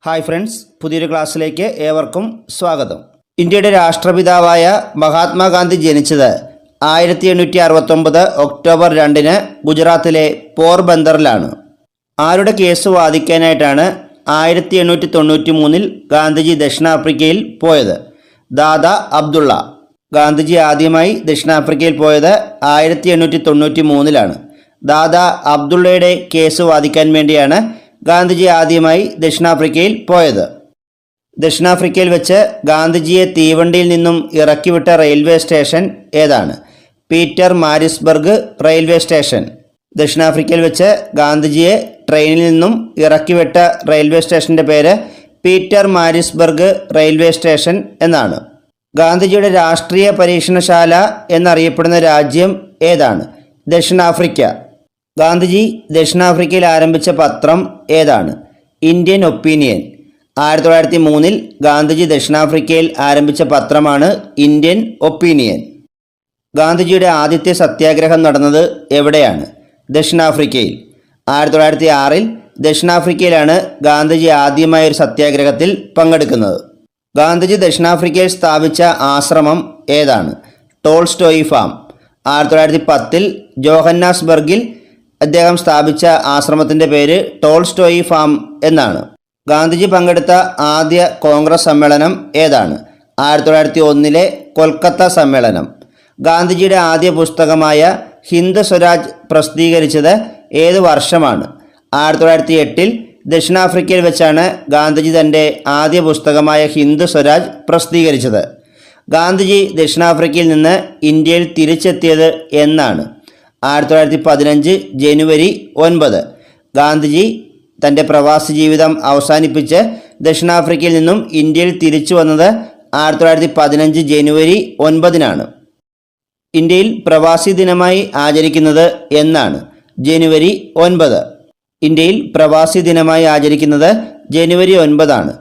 Hi friends, പുതിയൊരു ക്ലാസ്സിലേക്ക് ഏവർക്കും സ്വാഗതം. ഇന്ത്യയുടെ രാഷ്ട്രപിതാവായ മഹാത്മാഗാന്ധി ജനിച്ചത് 1869 ഒക്ടോബർ 2 ഗുജറാത്തിലെ പോർബന്ദറിലാണ്. ആരുടെ കേസ് വാദിക്കാനായിട്ടാണ് 1893 ഗാന്ധിജി ദക്ഷിണാഫ്രിക്കയിൽ പോയത്? ദാദാ അബ്ദുള്ള. ഗാന്ധിജി ആദ്യമായി ദക്ഷിണാഫ്രിക്കയിൽ പോയത് 1893 ദാദാ അബ്ദുള്ളയുടെ കേസ് വാദിക്കാൻ വേണ്ടിയാണ് ഗാന്ധിജി ആദ്യമായി ദക്ഷിണാഫ്രിക്കയിൽ പോയത്. ദക്ഷിണാഫ്രിക്കയിൽ വെച്ച് ഗാന്ധിജിയെ തീവണ്ടിയിൽ നിന്നും ഇറക്കിവിട്ട റെയിൽവേ സ്റ്റേഷൻ ഏതാണ്? Peter Maritzburg railway station. ദക്ഷിണാഫ്രിക്കയിൽ വെച്ച് ഗാന്ധിജിയെ ട്രെയിനിൽ നിന്നും ഇറക്കിവിട്ട റെയിൽവേ സ്റ്റേഷൻ്റെ പേര് പീറ്റർ മാരിസ്ബർഗ് റെയിൽവേ സ്റ്റേഷൻ എന്നാണ്. ഗാന്ധിജിയുടെ രാഷ്ട്രീയ പരീക്ഷണശാല എന്നറിയപ്പെടുന്ന രാജ്യം ഏതാണ്? ദക്ഷിണാഫ്രിക്ക. ഗാന്ധിജി ദക്ഷിണാഫ്രിക്കയിൽ ആരംഭിച്ച പത്രം ഏതാണ്? Indian opinion. 1903 ഗാന്ധിജി ദക്ഷിണാഫ്രിക്കയിൽ ആരംഭിച്ച പത്രമാണ് ഇന്ത്യൻ ഒപ്പീനിയൻ. ഗാന്ധിജിയുടെ ആദ്യത്തെ സത്യാഗ്രഹം നടന്നത് എവിടെയാണ്? ദക്ഷിണാഫ്രിക്കയിൽ. 1906 ദക്ഷിണാഫ്രിക്കയിലാണ് ഗാന്ധിജി ആദ്യമായ ഒരു സത്യാഗ്രഹത്തിൽ പങ്കെടുക്കുന്നത്. ഗാന്ധിജി ദക്ഷിണാഫ്രിക്കയിൽ സ്ഥാപിച്ച ആശ്രമം ഏതാണ്? Tolstoy farm. 1910 ജോഹന്നാസ്ബർഗിൽ അദ്ദേഹം സ്ഥാപിച്ച ആശ്രമത്തിൻ്റെ പേര് ടോൾസ്റ്റോയി ഫാം എന്നാണ്. ഗാന്ധിജി പങ്കെടുത്ത ആദ്യ കോൺഗ്രസ് സമ്മേളനം ഏതാണ്? 1901 കൊൽക്കത്ത സമ്മേളനം. ഗാന്ധിജിയുടെ ആദ്യ പുസ്തകമായ ഹിന്ദ് സ്വരാജ് പ്രസിദ്ധീകരിച്ചത് ഏത് വർഷമാണ്? 1908 ദക്ഷിണാഫ്രിക്കയിൽ വെച്ചാണ് ഗാന്ധിജി തൻ്റെ ആദ്യ പുസ്തകമായ ഹിന്ദ് സ്വരാജ് പ്രസിദ്ധീകരിച്ചത്. ഗാന്ധിജി ദക്ഷിണാഫ്രിക്കയിൽ നിന്ന് ഇന്ത്യയിൽ തിരിച്ചെത്തിയത് എന്നാണ്? 1915 ജനുവരി 9. ഗാന്ധിജി തൻ്റെ പ്രവാസി ജീവിതം അവസാനിപ്പിച്ച് ദക്ഷിണാഫ്രിക്കയിൽ നിന്നും ഇന്ത്യയിൽ തിരിച്ചു വന്നത് 1915 ജനുവരി 9. ഇന്ത്യയിൽ പ്രവാസി ദിനമായി ആചരിക്കുന്നത് എന്നാണ്? ജനുവരി 9. ഇന്ത്യയിൽ പ്രവാസി ദിനമായി ആചരിക്കുന്നത് ജനുവരി 9.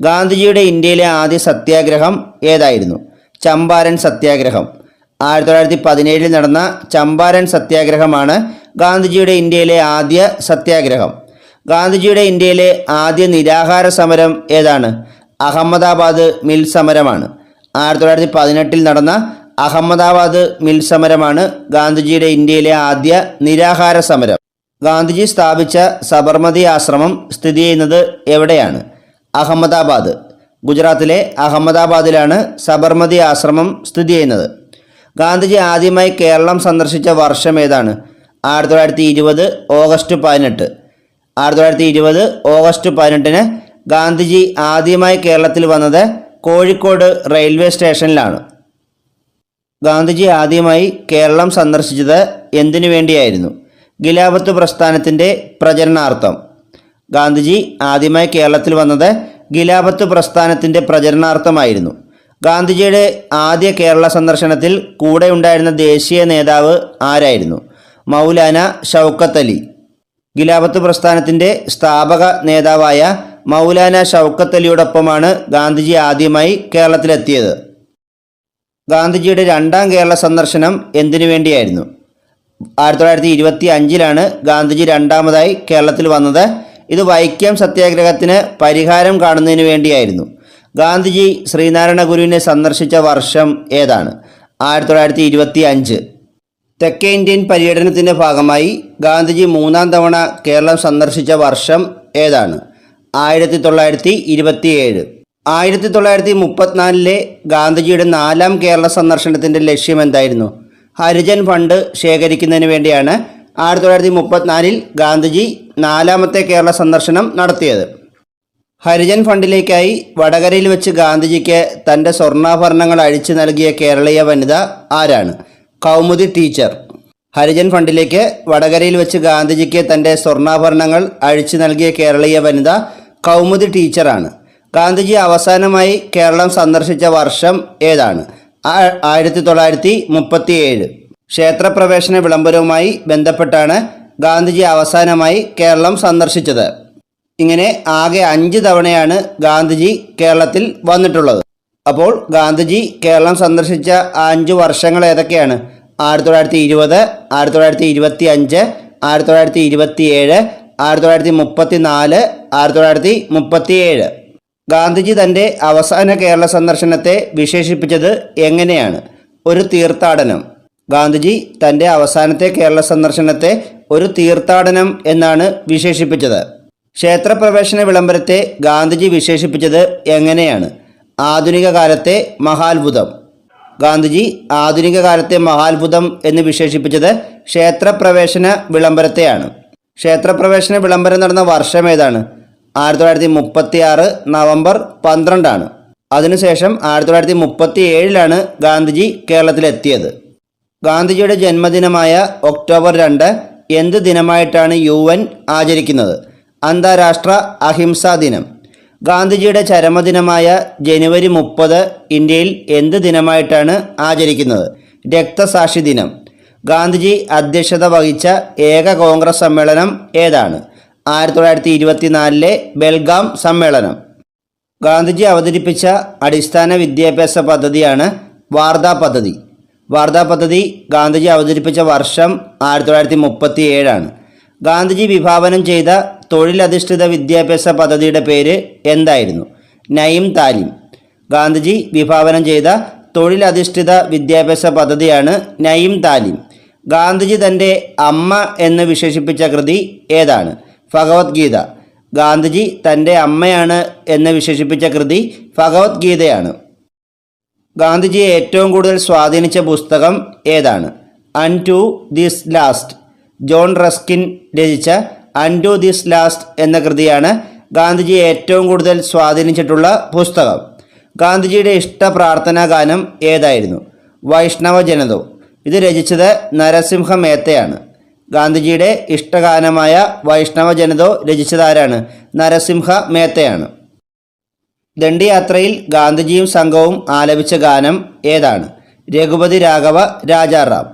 ഗാന്ധിജിയുടെ ഇന്ത്യയിലെ ആദ്യ സത്യാഗ്രഹം ഏതായിരുന്നു? ചമ്പാരൻ സത്യാഗ്രഹം. 1917 നടന്ന ചമ്പാരൻ സത്യാഗ്രഹമാണ് ഗാന്ധിജിയുടെ ഇന്ത്യയിലെ ആദ്യ സത്യാഗ്രഹം. ഗാന്ധിജിയുടെ ഇന്ത്യയിലെ ആദ്യ നിരാഹാര സമരം ഏതാണ്? അഹമ്മദാബാദ് മിൽ സമരമാണ്. 1918 നടന്ന അഹമ്മദാബാദ് മിൽ സമരമാണ് ഗാന്ധിജിയുടെ ഇന്ത്യയിലെ ആദ്യ നിരാഹാര സമരം. ഗാന്ധിജി സ്ഥാപിച്ച സബർമതി ആശ്രമം സ്ഥിതി ചെയ്യുന്നത് എവിടെയാണ്? അഹമ്മദാബാദ്. ഗുജറാത്തിലെ അഹമ്മദാബാദിലാണ് സബർമതി ആശ്രമം സ്ഥിതി ചെയ്യുന്നത്. ഗാന്ധിജി ആദ്യമായി കേരളം സന്ദർശിച്ച വർഷം ഏതാണ്? 1920 ഓഗസ്റ്റ് 18. 1920 ഓഗസ്റ്റ് 18 ഗാന്ധിജി ആദ്യമായി കേരളത്തിൽ വന്നത് കോഴിക്കോട് റെയിൽവേ സ്റ്റേഷനിലാണ്. ഗാന്ധിജി ആദ്യമായി കേരളം സന്ദർശിച്ചത് എന്തിനു വേണ്ടിയായിരുന്നു? ഖിലാഫത്ത് പ്രസ്ഥാനത്തിൻ്റെ പ്രചരണാർത്ഥം. ഗാന്ധിജി ആദ്യമായി കേരളത്തിൽ വന്നത് ഖിലാഫത്ത് പ്രസ്ഥാനത്തിൻ്റെ പ്രചരണാർത്ഥമായിരുന്നു. ഗാന്ധിജിയുടെ ആദ്യ കേരള സന്ദർശനത്തിൽ കൂടെ ഉണ്ടായിരുന്ന ദേശീയ നേതാവ് ആരായിരുന്നു? മൗലാന ഷൗക്കത്ത് അലി. ഖിലാഫത്ത് പ്രസ്ഥാനത്തിൻ്റെ സ്ഥാപക നേതാവായ മൗലാന ഷൗക്കത്ത് അലിയോടൊപ്പമാണ് ഗാന്ധിജി ആദ്യമായി കേരളത്തിലെത്തിയത്. ഗാന്ധിജിയുടെ രണ്ടാം കേരള സന്ദർശനം എന്തിനു വേണ്ടിയായിരുന്നു? 1925 ഗാന്ധിജി രണ്ടാമതായി കേരളത്തിൽ വന്നത്. ഇത് വൈക്കം സത്യാഗ്രഹത്തിന് പരിഹാരം കാണുന്നതിന് വേണ്ടിയായിരുന്നു. ഗാന്ധിജി ശ്രീനാരായണ ഗുരുവിനെ സന്ദർശിച്ച വർഷം ഏതാണ്? 1925. തെക്കേ ഇന്ത്യൻ പര്യടനത്തിൻ്റെ ഭാഗമായി ഗാന്ധിജി മൂന്നാം തവണ കേരളം സന്ദർശിച്ച വർഷം ഏതാണ്? 1927. 1934 ഗാന്ധിജിയുടെ നാലാം കേരള സന്ദർശനത്തിൻ്റെ ലക്ഷ്യം എന്തായിരുന്നു? ഹരിജൻ ഫണ്ട് ശേഖരിക്കുന്നതിന് വേണ്ടിയാണ് 1934 ഗാന്ധിജി നാലാമത്തെ കേരള സന്ദർശനം നടത്തിയത്. ഹരിജൻ ഫണ്ടിലേക്കായി വടകരയിൽ വെച്ച് ഗാന്ധിജിക്ക് തൻ്റെ സ്വർണ്ണാഭരണങ്ങൾ അഴിച്ചു നൽകിയ കേരളീയ വനിത ആരാണ്? കൗമുദി ടീച്ചർ. ഹരിജൻ ഫണ്ടിലേക്ക് വടകരയിൽ വെച്ച് ഗാന്ധിജിക്ക് തൻ്റെ സ്വർണ്ണാഭരണങ്ങൾ അഴിച്ചു നൽകിയ കേരളീയ വനിത കൗമുദി ടീച്ചറാണ്. ഗാന്ധിജി അവസാനമായി കേരളം സന്ദർശിച്ച വർഷം ഏതാണ്? 1937. ക്ഷേത്രപ്രവേശന വിളംബരവുമായി ബന്ധപ്പെട്ടാണ് ഗാന്ധിജി അവസാനമായി കേരളം സന്ദർശിച്ചത്. ഇങ്ങനെ ആകെ 5 തവണയാണ് ഗാന്ധിജി കേരളത്തിൽ വന്നിട്ടുള്ളത്. അപ്പോൾ ഗാന്ധിജി കേരളം സന്ദർശിച്ച 5 വർഷങ്ങൾ ഏതൊക്കെയാണ്? 1920, 1925, 1927, 1934, 1937. ഗാന്ധിജി തൻ്റെ അവസാന കേരള സന്ദർശനത്തെ വിശേഷിപ്പിച്ചത് എങ്ങനെയാണ്? ഒരു തീർത്ഥാടനം. ഗാന്ധിജി തൻ്റെ അവസാനത്തെ കേരള സന്ദർശനത്തെ ഒരു തീർത്ഥാടനം എന്നാണ് വിശേഷിപ്പിച്ചത്. ക്ഷേത്രപ്രവേശന വിളംബരത്തെ ഗാന്ധിജി വിശേഷിപ്പിച്ചത് എങ്ങനെയാണ്? ആധുനിക കാലത്തെ മഹാത്ഭുതം. ഗാന്ധിജി ആധുനിക കാലത്തെ മഹാത്ഭുതം എന്ന് വിശേഷിപ്പിച്ചത് ക്ഷേത്രപ്രവേശന വിളംബരത്തെയാണ്. ക്ഷേത്രപ്രവേശന വിളംബരം നടന്ന വർഷം ഏതാണ്? 1936 നവംബർ 12 അതിനുശേഷം 1937 ഗാന്ധിജി കേരളത്തിലെത്തിയത്. ഗാന്ധിജിയുടെ ജന്മദിനമായ ഒക്ടോബർ 2 എന്ത് ദിനമായിട്ടാണ് UN ആചരിക്കുന്നത്? അന്താരാഷ്ട്ര അഹിംസാ ദിനം. ഗാന്ധിജിയുടെ ചരമദിനമായ ജനുവരി 30 ഇന്ത്യയിൽ എന്ത് ദിനമായിട്ടാണ് ആചരിക്കുന്നത്? രക്തസാക്ഷി ദിനം. ഗാന്ധിജി അധ്യക്ഷത വഹിച്ച ഏക കോൺഗ്രസ് സമ്മേളനം ഏതാണ്? 1924 ബെൽഗാം സമ്മേളനം. ഗാന്ധിജി അവതരിപ്പിച്ച അടിസ്ഥാന വിദ്യാഭ്യാസ പദ്ധതിയാണ് വാർധാ പദ്ധതി. വാർധാ പദ്ധതി ഗാന്ധിജി അവതരിപ്പിച്ച വർഷം 1937. ഗാന്ധിജി വിഭാവനം ചെയ്ത തൊഴിലധിഷ്ഠിത വിദ്യാഭ്യാസ പദ്ധതിയുടെ പേര് എന്തായിരുന്നു? നയിം താലിം. ഗാന്ധിജി വിഭാവനം ചെയ്ത തൊഴിലധിഷ്ഠിത വിദ്യാഭ്യാസ പദ്ധതിയാണ് നയിം താലിം. ഗാന്ധിജി തൻ്റെ അമ്മ എന്ന് വിശേഷിപ്പിച്ച കൃതി ഏതാണ്? ഭഗവത്ഗീത. ഗാന്ധിജി തൻ്റെ അമ്മയാണ് എന്ന് വിശേഷിപ്പിച്ച കൃതി ഭഗവത്ഗീതയാണ്. ഗാന്ധിജിയെ ഏറ്റവും കൂടുതൽ സ്വാധീനിച്ച പുസ്തകം ഏതാണ്? Unto this last. John Ruskin രചിച്ച അൺടു ദിസ് ലാസ്റ്റ് എന്ന കൃതിയാണ് ഗാന്ധിജിയെ ഏറ്റവും കൂടുതൽ സ്വാധീനിച്ചിട്ടുള്ള പുസ്തകം. ഗാന്ധിജിയുടെ ഇഷ്ട പ്രാർത്ഥനാ ഗാനം ഏതായിരുന്നു? വൈഷ്ണവ ജനതോ. ഇത് രചിച്ചത് നരസിംഹ മേത്തയാണ്. ഗാന്ധിജിയുടെ ഇഷ്ടഗാനമായ വൈഷ്ണവ ജനതോ രചിച്ചതാരാണ്? നരസിംഹ മേത്തയാണ്. ദണ്ഡിയാത്രയിൽ ഗാന്ധിജിയും സംഘവും ആലപിച്ച ഗാനം ഏതാണ്? രഘുപതി രാഘവ രാജാറാം.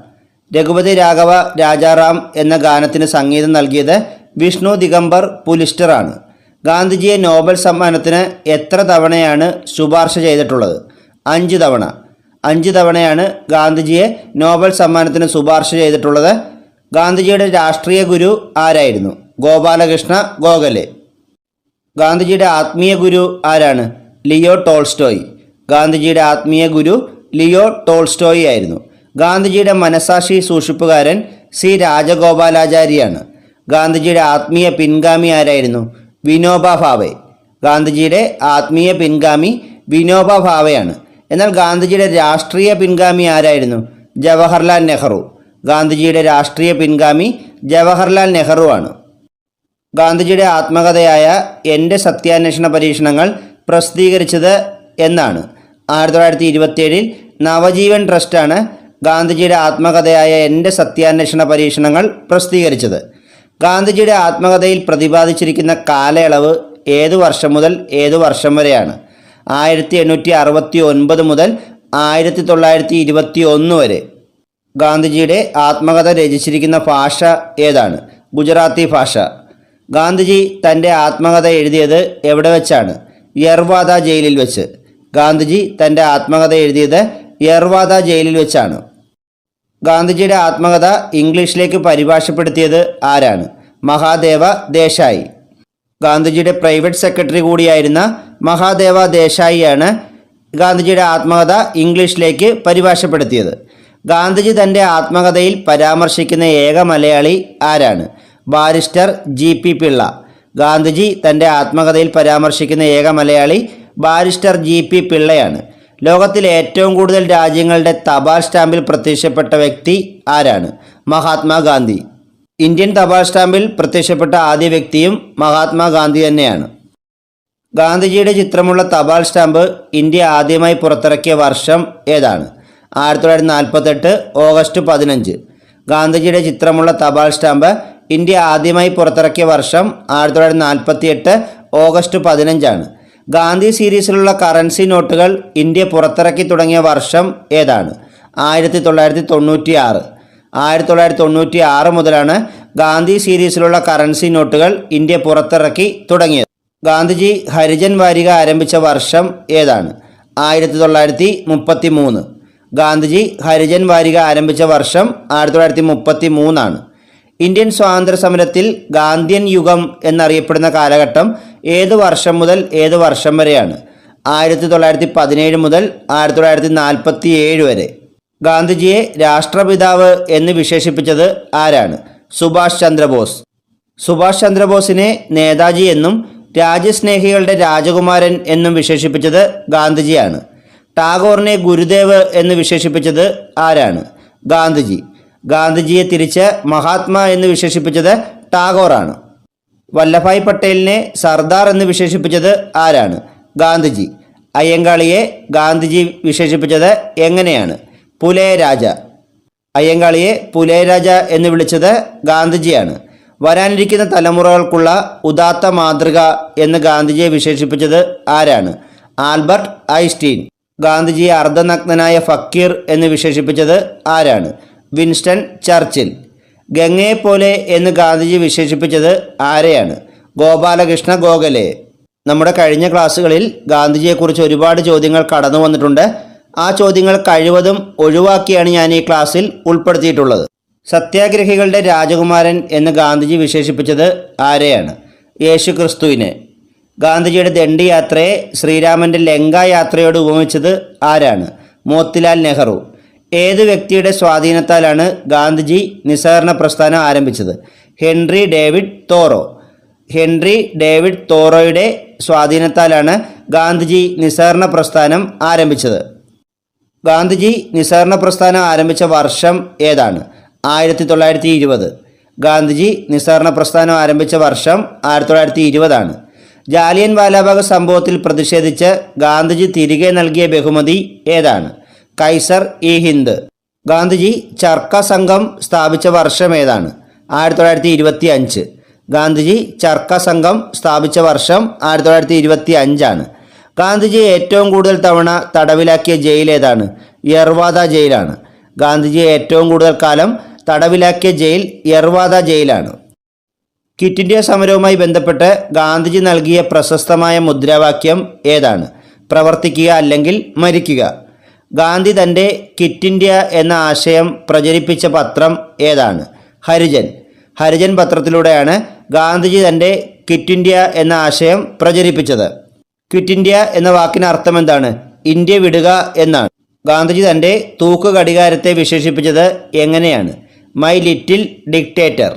രഘുപതി രാഘവ രാജാറാം എന്ന ഗാനത്തിന് സംഗീതം നൽകിയത് വിഷ്ണു ദിഗംബർ പുലിസ്റ്ററാണ്. ഗാന്ധിജിയെ നോബൽ സമ്മാനത്തിന് എത്ര തവണയാണ് ശുപാർശ ചെയ്തിട്ടുള്ളത്? 5 തവണ. 5 തവണയാണ് ഗാന്ധിജിയെ നോബൽ സമ്മാനത്തിന് ശുപാർശ ചെയ്തിട്ടുള്ളത്. ഗാന്ധിജിയുടെ രാഷ്ട്രീയ ഗുരു ആരായിരുന്നു? ഗോപാലകൃഷ്ണ ഗോഖലെ. ഗാന്ധിജിയുടെ ആത്മീയ ഗുരു ആരാണ്? Leo Tolstoy. ഗാന്ധിജിയുടെ ആത്മീയ ഗുരു ലിയോ ടോൾസ്റ്റോയ് ആയിരുന്നു. ഗാന്ധിജിയുടെ മനസാക്ഷി സൂക്ഷിപ്പുകാരൻ സി രാജഗോപാലാചാരിയാണ്. ഗാന്ധിജിയുടെ ആത്മീയ പിൻഗാമി ആരായിരുന്നു? വിനോബ ഭാവെ. ഗാന്ധിജിയുടെ ആത്മീയ പിൻഗാമി വിനോബ ഭാവെയാണ്. എന്നാൽ ഗാന്ധിജിയുടെ രാഷ്ട്രീയ പിൻഗാമി ആരായിരുന്നു? ജവഹർലാൽ നെഹ്റു. ഗാന്ധിജിയുടെ രാഷ്ട്രീയ പിൻഗാമി ജവഹർലാൽ നെഹ്റു ആണ്. ഗാന്ധിജിയുടെ ആത്മകഥയായ എൻ്റെ സത്യാന്വേഷണ പരീക്ഷണങ്ങൾ പ്രസിദ്ധീകരിച്ചത് എന്നാണ്? 1927 നവജീവൻ ട്രസ്റ്റാണ് ഗാന്ധിജിയുടെ ആത്മകഥയായ എൻ്റെ സത്യാന്വേഷണ പരീക്ഷണങ്ങൾ പ്രസിദ്ധീകരിച്ചത്. ഗാന്ധിജിയുടെ ആത്മകഥയിൽ പ്രതിപാദിച്ചിരിക്കുന്ന കാലയളവ് ഏതു വർഷം മുതൽ ഏതു വർഷം വരെയാണ്? 1869 മുതൽ 1921 വരെ. ഗാന്ധിജിയുടെ ആത്മകഥ രചിച്ചിരിക്കുന്ന ഭാഷ ഏതാണ്? ഗുജറാത്തി ഭാഷ. ഗാന്ധിജി തൻ്റെ ആത്മകഥ എഴുതിയത് എവിടെ വെച്ചാണ്? യർവാദ ജയിലിൽ വെച്ച്. ഗാന്ധിജി തൻ്റെ ആത്മകഥ എഴുതിയത് യർവാദ ജയിലിൽ വെച്ചാണ്. ഗാന്ധിജിയുടെ ആത്മകഥ ഇംഗ്ലീഷിലേക്ക് പരിഭാഷപ്പെടുത്തിയത് ആരാണ്? മഹാദേവ ദേശായി. ഗാന്ധിജിയുടെ പ്രൈവറ്റ് സെക്രട്ടറി കൂടിയായിരുന്ന മഹാദേവ ദേശായിയാണ് ഗാന്ധിജിയുടെ ആത്മകഥ ഇംഗ്ലീഷിലേക്ക് പരിഭാഷപ്പെടുത്തിയത്. ഗാന്ധിജി തൻ്റെ ആത്മകഥയിൽ പരാമർശിക്കുന്ന ഏക മലയാളി ആരാണ്? Barrister GP Pillai. ഗാന്ധിജി തൻ്റെ ആത്മകഥയിൽ പരാമർശിക്കുന്ന ഏക മലയാളി ബാരിസ്റ്റർ GP പിള്ളയാണ്. ലോകത്തിലെ ഏറ്റവും കൂടുതൽ രാജ്യങ്ങളുടെ തപാൽ സ്റ്റാമ്പിൽ പ്രത്യക്ഷപ്പെട്ട വ്യക്തി ആരാണ്? മഹാത്മാഗാന്ധി. ഇന്ത്യൻ തപാൽ സ്റ്റാമ്പിൽ പ്രത്യക്ഷപ്പെട്ട ആദ്യ വ്യക്തിയും മഹാത്മാഗാന്ധി തന്നെയാണ്. ഗാന്ധിജിയുടെ ചിത്രമുള്ള തപാൽ സ്റ്റാമ്പ് ഇന്ത്യ ആദ്യമായി പുറത്തിറക്കിയ വർഷം ഏതാണ്? 1948 ഓഗസ്റ്റ് 15. ഗാന്ധിജിയുടെ ചിത്രമുള്ള തപാൽ സ്റ്റാമ്പ് ഇന്ത്യ ആദ്യമായി പുറത്തിറക്കിയ വർഷം 1948 ഓഗസ്റ്റ് 15 ഗാന്ധി സീരീസിലുള്ള കറൻസി നോട്ടുകൾ ഇന്ത്യ പുറത്തിറക്കി തുടങ്ങിയ വർഷം ഏതാണ്? 1996. 1996 മുതലാണ് ഗാന്ധി സീരീസിലുള്ള കറൻസി നോട്ടുകൾ ഇന്ത്യ പുറത്തിറക്കി തുടങ്ങിയത്. ഗാന്ധിജി ഹരിജൻ വാരിക ആരംഭിച്ച വർഷം ഏതാണ്? 1933. ഗാന്ധിജി ഹരിജൻ വാരിക ആരംഭിച്ച വർഷം 1933. ഇന്ത്യൻ സ്വാതന്ത്ര്യ സമരത്തിൽ ഗാന്ധിയൻ യുഗം എന്നറിയപ്പെടുന്ന കാലഘട്ടം ഏത് വർഷം മുതൽ ഏത് വർഷം വരെയാണ്? 1917 മുതൽ 1947 വരെ. ഗാന്ധിജിയെ രാഷ്ട്രപിതാവ് എന്ന് വിശേഷിപ്പിച്ചത് ആരാണ്? സുഭാഷ് ചന്ദ്രബോസ്. സുഭാഷ് ചന്ദ്രബോസിനെ നേതാജി എന്നും രാജ്യസ്നേഹികളുടെ രാജകുമാരൻ എന്നും വിശേഷിപ്പിച്ചത് ഗാന്ധിജിയാണ്. ടാഗോറിനെ ഗുരുദേവ് എന്ന് വിശേഷിപ്പിച്ചത് ആരാണ്? ഗാന്ധിജി. ഗാന്ധിജിയെ തിരിച്ച് മഹാത്മാ എന്ന് വിശേഷിപ്പിച്ചത് ടാഗോറാണ്. വല്ലഭായ് പട്ടേലിനെ സർദാർ എന്ന് വിശേഷിപ്പിച്ചത് ആരാണ്? ഗാന്ധിജി. അയ്യങ്കാളിയെ ഗാന്ധിജി വിശേഷിപ്പിച്ചത് എങ്ങനെയാണ്? പുലയ രാജ. അയ്യങ്കാളിയെ പുലയ രാജ എന്ന് വിളിച്ചത് ഗാന്ധിജിയാണ്. വരാനിരിക്കുന്ന തലമുറകൾക്കുള്ള ഉദാത്ത മാതൃക എന്ന് ഗാന്ധിജിയെ വിശേഷിപ്പിച്ചത് ആരാണ്? Albert Einstein. ഗാന്ധിജിയെ അർദ്ധനഗ്നനായ ഫക്കീർ എന്ന് വിശേഷിപ്പിച്ചത് ആരാണ്? Winston Churchill. ഗംഗയെപ്പോലെ എന്ന് ഗാന്ധിജി വിശേഷിപ്പിച്ചത് ആരെയാണ്? ഗോപാലകൃഷ്ണ ഗോഖലെ. നമ്മുടെ കഴിഞ്ഞ ക്ലാസ്സുകളിൽ ഗാന്ധിജിയെക്കുറിച്ച് ഒരുപാട് ചോദ്യങ്ങൾ കടന്നു വന്നിട്ടുണ്ട്. ആ ചോദ്യങ്ങൾ കഴിവതും ഒഴിവാക്കിയാണ് ഞാൻ ഈ ക്ലാസ്സിൽ ഉൾപ്പെടുത്തിയിട്ടുള്ളത്. സത്യാഗ്രഹികളുടെ രാജകുമാരൻ എന്ന് ഗാന്ധിജി വിശേഷിപ്പിച്ചത് ആരെയാണ്? യേശു ക്രിസ്തുവിനെ. ഗാന്ധിജിയുടെ ദണ്ഡി യാത്രയെ ശ്രീരാമൻ്റെ ലങ്കാ യാത്രയോട് ഉപമിച്ചത് ആരാണ്? മോത്തിലാൽ നെഹ്റു. ഏത് വ്യക്തിയുടെ സ്വാധീനത്താലാണ് ഗാന്ധിജി നിസ്സഹകരണ പ്രസ്ഥാനം ആരംഭിച്ചത്? Henry David Thoreau. Henry David തോറോയുടെ സ്വാധീനത്താലാണ് ഗാന്ധിജി നിസ്സഹകരണ പ്രസ്ഥാനം ആരംഭിച്ചത്. ഗാന്ധിജി നിസ്സഹകരണ പ്രസ്ഥാനം ആരംഭിച്ച വർഷം ഏതാണ്? 1920. ഗാന്ധിജി നിസ്സഹകരണ പ്രസ്ഥാനം ആരംഭിച്ച വർഷം 1920 ആണ്. ജാലിയൻ വാലാബാഗ് സംഭവത്തിൽ പ്രതിഷേധിച്ച് ഗാന്ധിജി തിരികെ നൽകിയ ബഹുമതി ഏതാണ്? കൈസർ ഇ ഹിന്ദ്. ഗാന്ധിജി ചർക്ക സംഘം സ്ഥാപിച്ച വർഷം ഏതാണ്? 1925. ഗാന്ധിജി ചർക്ക സംഘം സ്ഥാപിച്ച വർഷം 1925 ആണ്. ഗാന്ധിജിയെ ഏറ്റവും കൂടുതൽ തവണ തടവിലാക്കിയ ജയിൽ ഏതാണ്? യർവാദ ജയിലാണ്. ഗാന്ധിജിയെ ഏറ്റവും കൂടുതൽ കാലം തടവിലാക്കിയ ജയിൽ യർവാദ ജയിലാണ്. ക്വിറ്റ് ഇന്ത്യ സമരവുമായി ബന്ധപ്പെട്ട് ഗാന്ധിജി നൽകിയ പ്രശസ്തമായ മുദ്രാവാക്യം ഏതാണ്? പ്രവർത്തിക്കുക അല്ലെങ്കിൽ മരിക്കുക. ഗാന്ധി തൻ്റെ ക്വിറ്റ് ഇന്ത്യ എന്ന ആശയം പ്രചരിപ്പിച്ച പത്രം ഏതാണ്? ഹരിജൻ. ഹരിജൻ പത്രത്തിലൂടെയാണ് ഗാന്ധിജി തൻ്റെ ക്വിറ്റ് ഇന്ത്യ എന്ന ആശയം പ്രചരിപ്പിച്ചത്. ക്വിറ്റ് ഇന്ത്യ എന്ന വാക്കിന് അർത്ഥം എന്താണ്? ഇന്ത്യ വിടുക എന്നാണ്. ഗാന്ധിജി തൻ്റെ തൂക്ക് ഘടികാരത്തെ വിശേഷിപ്പിച്ചത് എങ്ങനെയാണ്? My little dictator.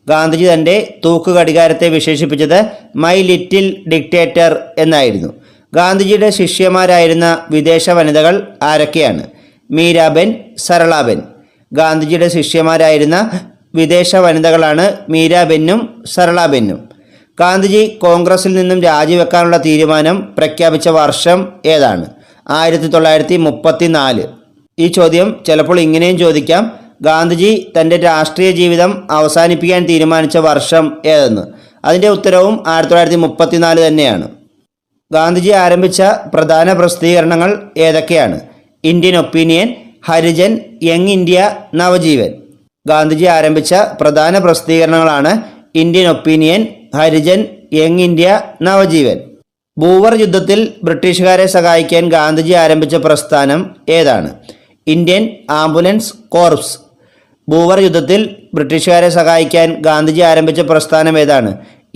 ഗാന്ധിജി തൻ്റെ തൂക്ക് ഘടികാരത്തെ വിശേഷിപ്പിച്ചത് മൈ ലിറ്റിൽ ഡിക്റ്റേറ്റർ എന്നായിരുന്നു. ഗാന്ധിജിയുടെ ശിഷ്യന്മാരായിരുന്ന വിദേശ വനിതകൾ ആരൊക്കെയാണ്? മീരാബെൻ, സരളാബെൻ. ഗാന്ധിജിയുടെ ശിഷ്യന്മാരായിരുന്ന വിദേശ വനിതകളാണ് മീരാബെന്നും സരളാബെന്നും. ഗാന്ധിജി കോൺഗ്രസിൽ നിന്നും രാജിവെക്കാനുള്ള തീരുമാനം പ്രഖ്യാപിച്ച വർഷം ഏതാണ്? 1934. ഈ ചോദ്യം ചിലപ്പോൾ ഇങ്ങനെയും ചോദിക്കാം: ഗാന്ധിജി തൻ്റെ രാഷ്ട്രീയ ജീവിതം അവസാനിപ്പിക്കാൻ തീരുമാനിച്ച വർഷം ഏതെന്ന്. അതിൻ്റെ ഉത്തരവും 1934 തന്നെയാണ്. ഗാന്ധിജി ആരംഭിച്ച പ്രധാന പ്രസിദ്ധീകരണങ്ങൾ ഏതൊക്കെയാണ്? Indian Opinion, Harijan, Young India, Navajivan. ഗാന്ധിജി ആരംഭിച്ച പ്രധാന പ്രസിദ്ധീകരണങ്ങളാണ് Indian Opinion, Harijan, Young India, Navajivan. Boer യുദ്ധത്തിൽ ബ്രിട്ടീഷുകാരെ സഹായിക്കാൻ ഗാന്ധിജി ആരംഭിച്ച പ്രസ്ഥാനം ഏതാണ്? Indian Ambulance corps. ബൂവർ യുദ്ധത്തിൽ ബ്രിട്ടീഷുകാരെ സഹായിക്കാൻ ഗാന്ധിജി ആരംഭിച്ച പ്രസ്ഥാനം ഏതാണ്?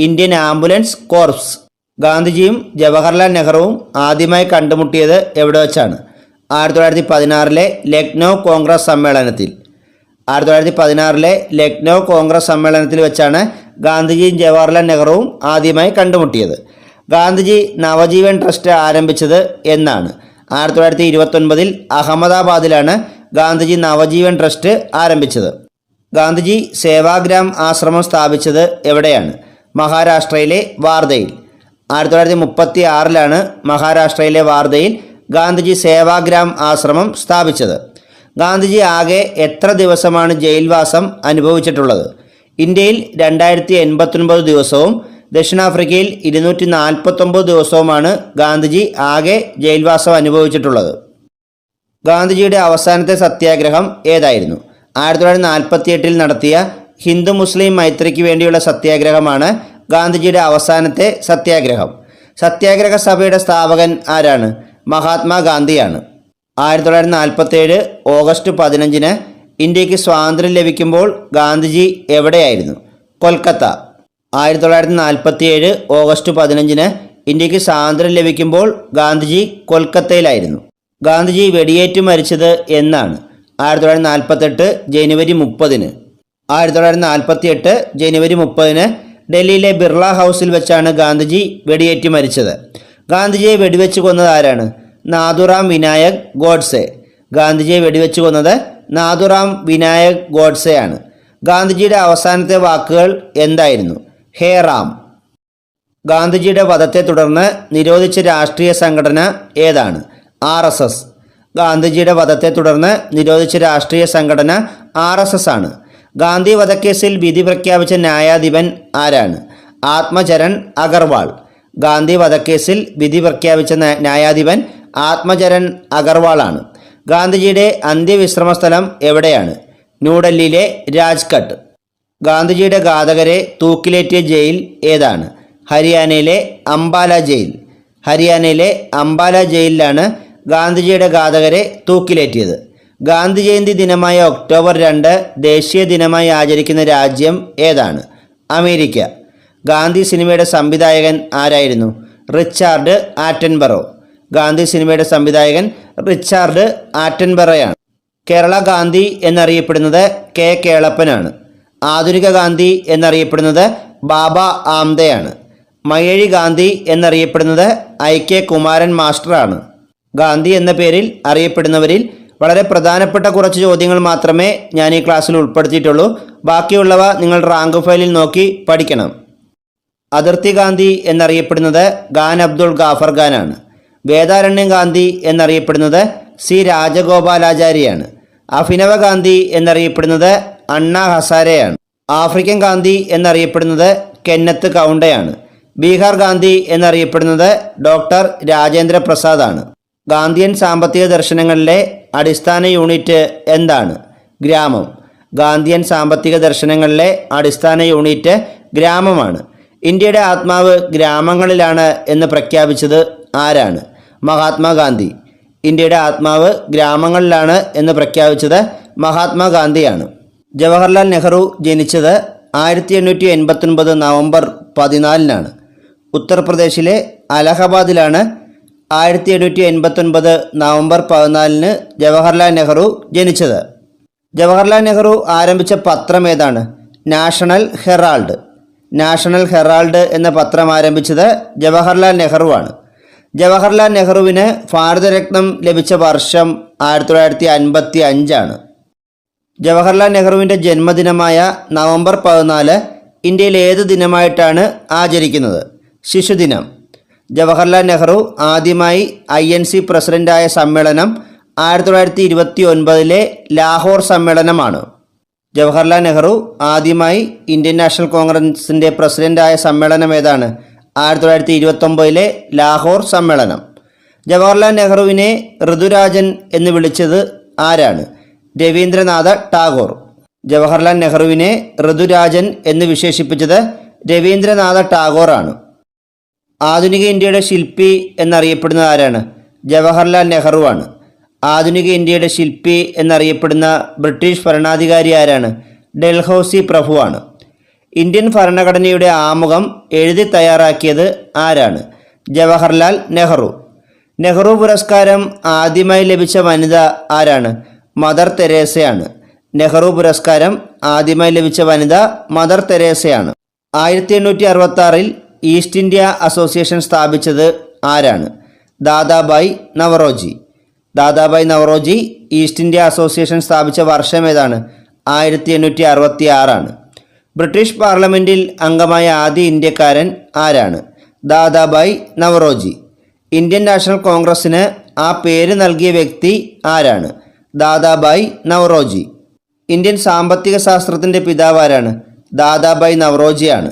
Indian Ambulance Corps. ഗാന്ധിജിയും ജവഹർലാൽ നെഹ്റുവും ആദ്യമായി കണ്ടുമുട്ടിയത് എവിടെ വെച്ചാണ്? 1916 ലക്നൗ കോൺഗ്രസ് സമ്മേളനത്തിൽ. 1916 ലക്നൗ കോൺഗ്രസ് സമ്മേളനത്തിൽ വെച്ചാണ് ഗാന്ധിജിയും ജവഹർലാൽ നെഹ്റുവും ആദ്യമായി കണ്ടുമുട്ടിയത്. ഗാന്ധിജി നവജീവൻ ട്രസ്റ്റ് ആരംഭിച്ചത് എന്നാണ്? 1929 അഹമ്മദാബാദിലാണ് ഗാന്ധിജി നവജീവൻ ട്രസ്റ്റ് ആരംഭിച്ചത്. ഗാന്ധിജി സേവാഗ്രാം ആശ്രമം സ്ഥാപിച്ചത് എവിടെയാണ്? മഹാരാഷ്ട്രയിലെ വാർധയിൽ. 1936 മഹാരാഷ്ട്രയിലെ വാർധയിൽ ഗാന്ധിജി സേവാഗ്രാം ആശ്രമം സ്ഥാപിച്ചത്. ഗാന്ധിജി ആകെ എത്ര ദിവസമാണ് ജയിൽവാസം അനുഭവിച്ചിട്ടുള്ളത്? ഇന്ത്യയിൽ 2089 ദിവസവും ദക്ഷിണാഫ്രിക്കയിൽ 249 ദിവസവുമാണ് ഗാന്ധിജി ആകെ ജയിൽവാസം അനുഭവിച്ചിട്ടുള്ളത്. ഗാന്ധിജിയുടെ അവസാനത്തെ സത്യാഗ്രഹം ഏതായിരുന്നു? 1948 നടത്തിയ ഹിന്ദു മുസ്ലിം മൈത്രിക്ക് വേണ്ടിയുള്ള സത്യാഗ്രഹമാണ് ഗാന്ധിജിയുടെ അവസാനത്തെ സത്യാഗ്രഹം. സത്യാഗ്രഹ സഭയുടെ സ്ഥാപകൻ ആരാണ്? മഹാത്മാഗാന്ധിയാണ്. 1947 ഓഗസ്റ്റ് 15 ഇന്ത്യക്ക് സ്വാതന്ത്ര്യം ലഭിക്കുമ്പോൾ ഗാന്ധിജി എവിടെയായിരുന്നു? കൊൽക്കത്ത. 1947 ഓഗസ്റ്റ് 15 ഇന്ത്യക്ക് സ്വാതന്ത്ര്യം ലഭിക്കുമ്പോൾ ഗാന്ധിജി കൊൽക്കത്തയിലായിരുന്നു. ഗാന്ധിജി വെടിയേറ്റ് മരിച്ചത് എന്നാണ്? 1948 ജനുവരി 30. 1948 ജനുവരി 30 ഡൽഹിയിലെ ബിർള ഹൗസിൽ വെച്ചാണ് ഗാന്ധിജി വെടിയേറ്റ് മരിച്ചത്. ഗാന്ധിജിയെ വെടിവെച്ച് കൊന്നത് ആരാണ്? നാഥുറാം വിനായക് ഗോഡ്സെ. ഗാന്ധിജിയെ വെടിവെച്ച് കൊന്നത് നാഥുറാം വിനായക് ഗോഡ്സെയാണ്. ഗാന്ധിജിയുടെ അവസാനത്തെ വാക്കുകൾ എന്തായിരുന്നു? ഹേ റാം. ഗാന്ധിജിയുടെ വധത്തെ തുടർന്ന് നിരോധിച്ച രാഷ്ട്രീയ സംഘടന ഏതാണ്? RSS. ഗാന്ധിജിയുടെ വധത്തെ തുടർന്ന് നിരോധിച്ച രാഷ്ട്രീയ സംഘടന RSS ആണ്. ഗാന്ധി വധക്കേസിൽ വിധി പ്രഖ്യാപിച്ച ന്യായാധിപൻ ആരാണ്? ആത്മചരൺ അഗർവാൾ. ഗാന്ധി വധക്കേസിൽ വിധി പ്രഖ്യാപിച്ച ന്യായാധിപൻ ആത്മചരൺ അഗർവാളാണ്. ഗാന്ധിജിയുടെ അന്ത്യവിശ്രമ സ്ഥലം എവിടെയാണ്? ന്യൂഡൽഹിയിലെ രാജ്ഘട്ട്. ഗാന്ധിജിയുടെ ഘാതകരെ തൂക്കിലേറ്റിയ ജയിൽ ഏതാണ്? ഹരിയാനയിലെ അംബാല ജയിൽ. ഹരിയാനയിലെ അംബാല ജയിലിലാണ് ഗാന്ധിജിയുടെ ഘാതകരെ തൂക്കിലേറ്റിയത്. ഗാന്ധി ജയന്തി ദിനമായ ഒക്ടോബർ 2 ദേശീയ ദിനമായി ആചരിക്കുന്ന രാജ്യം ഏതാണ്? അമേരിക്ക. ഗാന്ധി സിനിമയുടെ സംവിധായകൻ ആരായിരുന്നു? Richard Attenborough. ഗാന്ധി സിനിമയുടെ സംവിധായകൻ റിച്ചാർഡ് ആറ്റൻബറോയാണ്. കേരള ഗാന്ധി എന്നറിയപ്പെടുന്നത് കെ കേളപ്പനാണ്. ആധുനിക ഗാന്ധി എന്നറിയപ്പെടുന്നത് ബാബ ആംദെയാണ്. മയ്യഴി ഗാന്ധി എന്നറിയപ്പെടുന്നത് IK കുമാരൻ മാസ്റ്ററാണ്. ഗാന്ധി എന്ന പേരിൽ അറിയപ്പെടുന്നവരിൽ വളരെ പ്രധാനപ്പെട്ട കുറച്ച് ചോദ്യങ്ങൾ മാത്രമേ ഞാൻ ഈ ക്ലാസ്സിൽ ഉൾപ്പെടുത്തിയിട്ടുള്ളൂ. ബാക്കിയുള്ളവ നിങ്ങൾ റാങ്ക് ഫയലിൽ നോക്കി പഠിക്കണം. അതിർത്തി ഗാന്ധി എന്നറിയപ്പെടുന്നത് ഖാൻ അബ്ദുൾ ഗാഫർ ഖാനാണ്. വേദാരണ്യം ഗാന്ധി എന്നറിയപ്പെടുന്നത് C രാജഗോപാലാചാരിയാണ്. അഭിനവ ഗാന്ധി എന്നറിയപ്പെടുന്നത് അണ്ണാ ഹസാരെയാണ്. ആഫ്രിക്കൻ ഗാന്ധി എന്നറിയപ്പെടുന്നത് കെന്നത്ത് കൗണ്ടയാണ്. ബീഹാർ ഗാന്ധി എന്നറിയപ്പെടുന്നത് ഡോക്ടർ രാജേന്ദ്ര പ്രസാദാണ്. ഗാന്ധിയൻ സാമ്പത്തിക ദർശനങ്ങളിലെ അടിസ്ഥാന യൂണിറ്റ് എന്താണ്? ഗ്രാമം. ഗാന്ധിയൻ സാമ്പത്തിക ദർശനങ്ങളിലെ അടിസ്ഥാന യൂണിറ്റ് ഗ്രാമമാണ്. ഇന്ത്യയുടെ ആത്മാവ് ഗ്രാമങ്ങളിലാണ് എന്ന് പ്രഖ്യാപിച്ചത് ആരാണ്? മഹാത്മാഗാന്ധി. ഇന്ത്യയുടെ ആത്മാവ് ഗ്രാമങ്ങളിലാണ് എന്ന് പ്രഖ്യാപിച്ചത് മഹാത്മാഗാന്ധിയാണ്. ജവഹർലാൽ നെഹ്റു ജനിച്ചത് 1889 നവംബർ 14 ഉത്തർപ്രദേശിലെ അലഹബാദിലാണ് 1889 നവംബർ 14 ജവഹർലാൽ നെഹ്റു ജനിച്ചത്. ജവഹർലാൽ നെഹ്റു ആരംഭിച്ച പത്രം ഏതാണ്? National Herald. നാഷണൽ ഹെറാൾഡ് എന്ന പത്രം ആരംഭിച്ചത് ജവഹർലാൽ നെഹ്റുവാണ്. ജവഹർലാൽ നെഹ്റുവിന് ഭാരതരത്നം ലഭിച്ച വർഷം 1955 ജവഹർലാൽ നെഹ്റുവിൻ്റെ ജന്മദിനമായ നവംബർ 14 ഇന്ത്യയിൽ ഏത് ദിനമായിട്ടാണ് ആചരിക്കുന്നത്? ശിശുദിനം. ജവഹർലാൽ നെഹ്റു ആദ്യമായി INC പ്രസിഡൻ്റായ സമ്മേളനം 1929 ലാഹോർ സമ്മേളനമാണ്. ജവഹർലാൽ നെഹ്റു ആദ്യമായി ഇന്ത്യൻ നാഷണൽ കോൺഗ്രസിൻ്റെ പ്രസിഡൻ്റായ സമ്മേളനം ഏതാണ്? 1929 ലാഹോർ സമ്മേളനം. ജവഹർലാൽ നെഹ്റുവിനെ ഋതുരാജൻ എന്ന് വിളിച്ചത് ആരാണ്? രവീന്ദ്രനാഥ ടാഗോർ. ജവഹർലാൽ നെഹ്റുവിനെ ഋതുരാജൻ എന്ന് വിശേഷിപ്പിച്ചത് രവീന്ദ്രനാഥ ടാഗോറാണ്. ആധുനിക ഇന്ത്യയുടെ ശില്പി എന്നറിയപ്പെടുന്നത് ആരാണ്? ജവഹർലാൽ നെഹ്റുവാണ്. ആധുനിക ഇന്ത്യയുടെ ശില്പി എന്നറിയപ്പെടുന്ന ബ്രിട്ടീഷ് ഭരണാധികാരി ആരാണ്? ഡൽഹൌസി പ്രഭുവാണ്. ഇന്ത്യൻ ഭരണഘടനയുടെ ആമുഖം എഴുതി തയ്യാറാക്കിയത് ആരാണ്? ജവഹർലാൽ നെഹ്റു. നെഹ്റു പുരസ്കാരം ആദ്യമായി ലഭിച്ച വനിത ആരാണ്? മദർ തെരേസയാണ്. നെഹ്റു പുരസ്കാരം ആദ്യമായി ലഭിച്ച വനിത മദർ തെരേസയാണ്. 1866 ഈസ്റ്റ് ഇന്ത്യ അസോസിയേഷൻ സ്ഥാപിച്ചത് ആരാണ്? Dadabhai Naoroji. Dadabhai Naoroji east India association സ്ഥാപിച്ച വർഷം ഏതാണ്? 1866 ബ്രിട്ടീഷ് പാർലമെൻറ്റിൽ അംഗമായ ആദ്യ ഇന്ത്യക്കാരൻ ആരാണ്? ദാദാബായ് നവറോജി. ഇന്ത്യൻ നാഷണൽ കോൺഗ്രസ്സിന് ആ പേര് നൽകിയ വ്യക്തി ആരാണ്? ദാദാബായ് നവറോജി. ഇന്ത്യൻ സാമ്പത്തിക ശാസ്ത്രത്തിൻ്റെ പിതാവ് ആരാണ്? ദാദാബായ് നവറോജിയാണ്.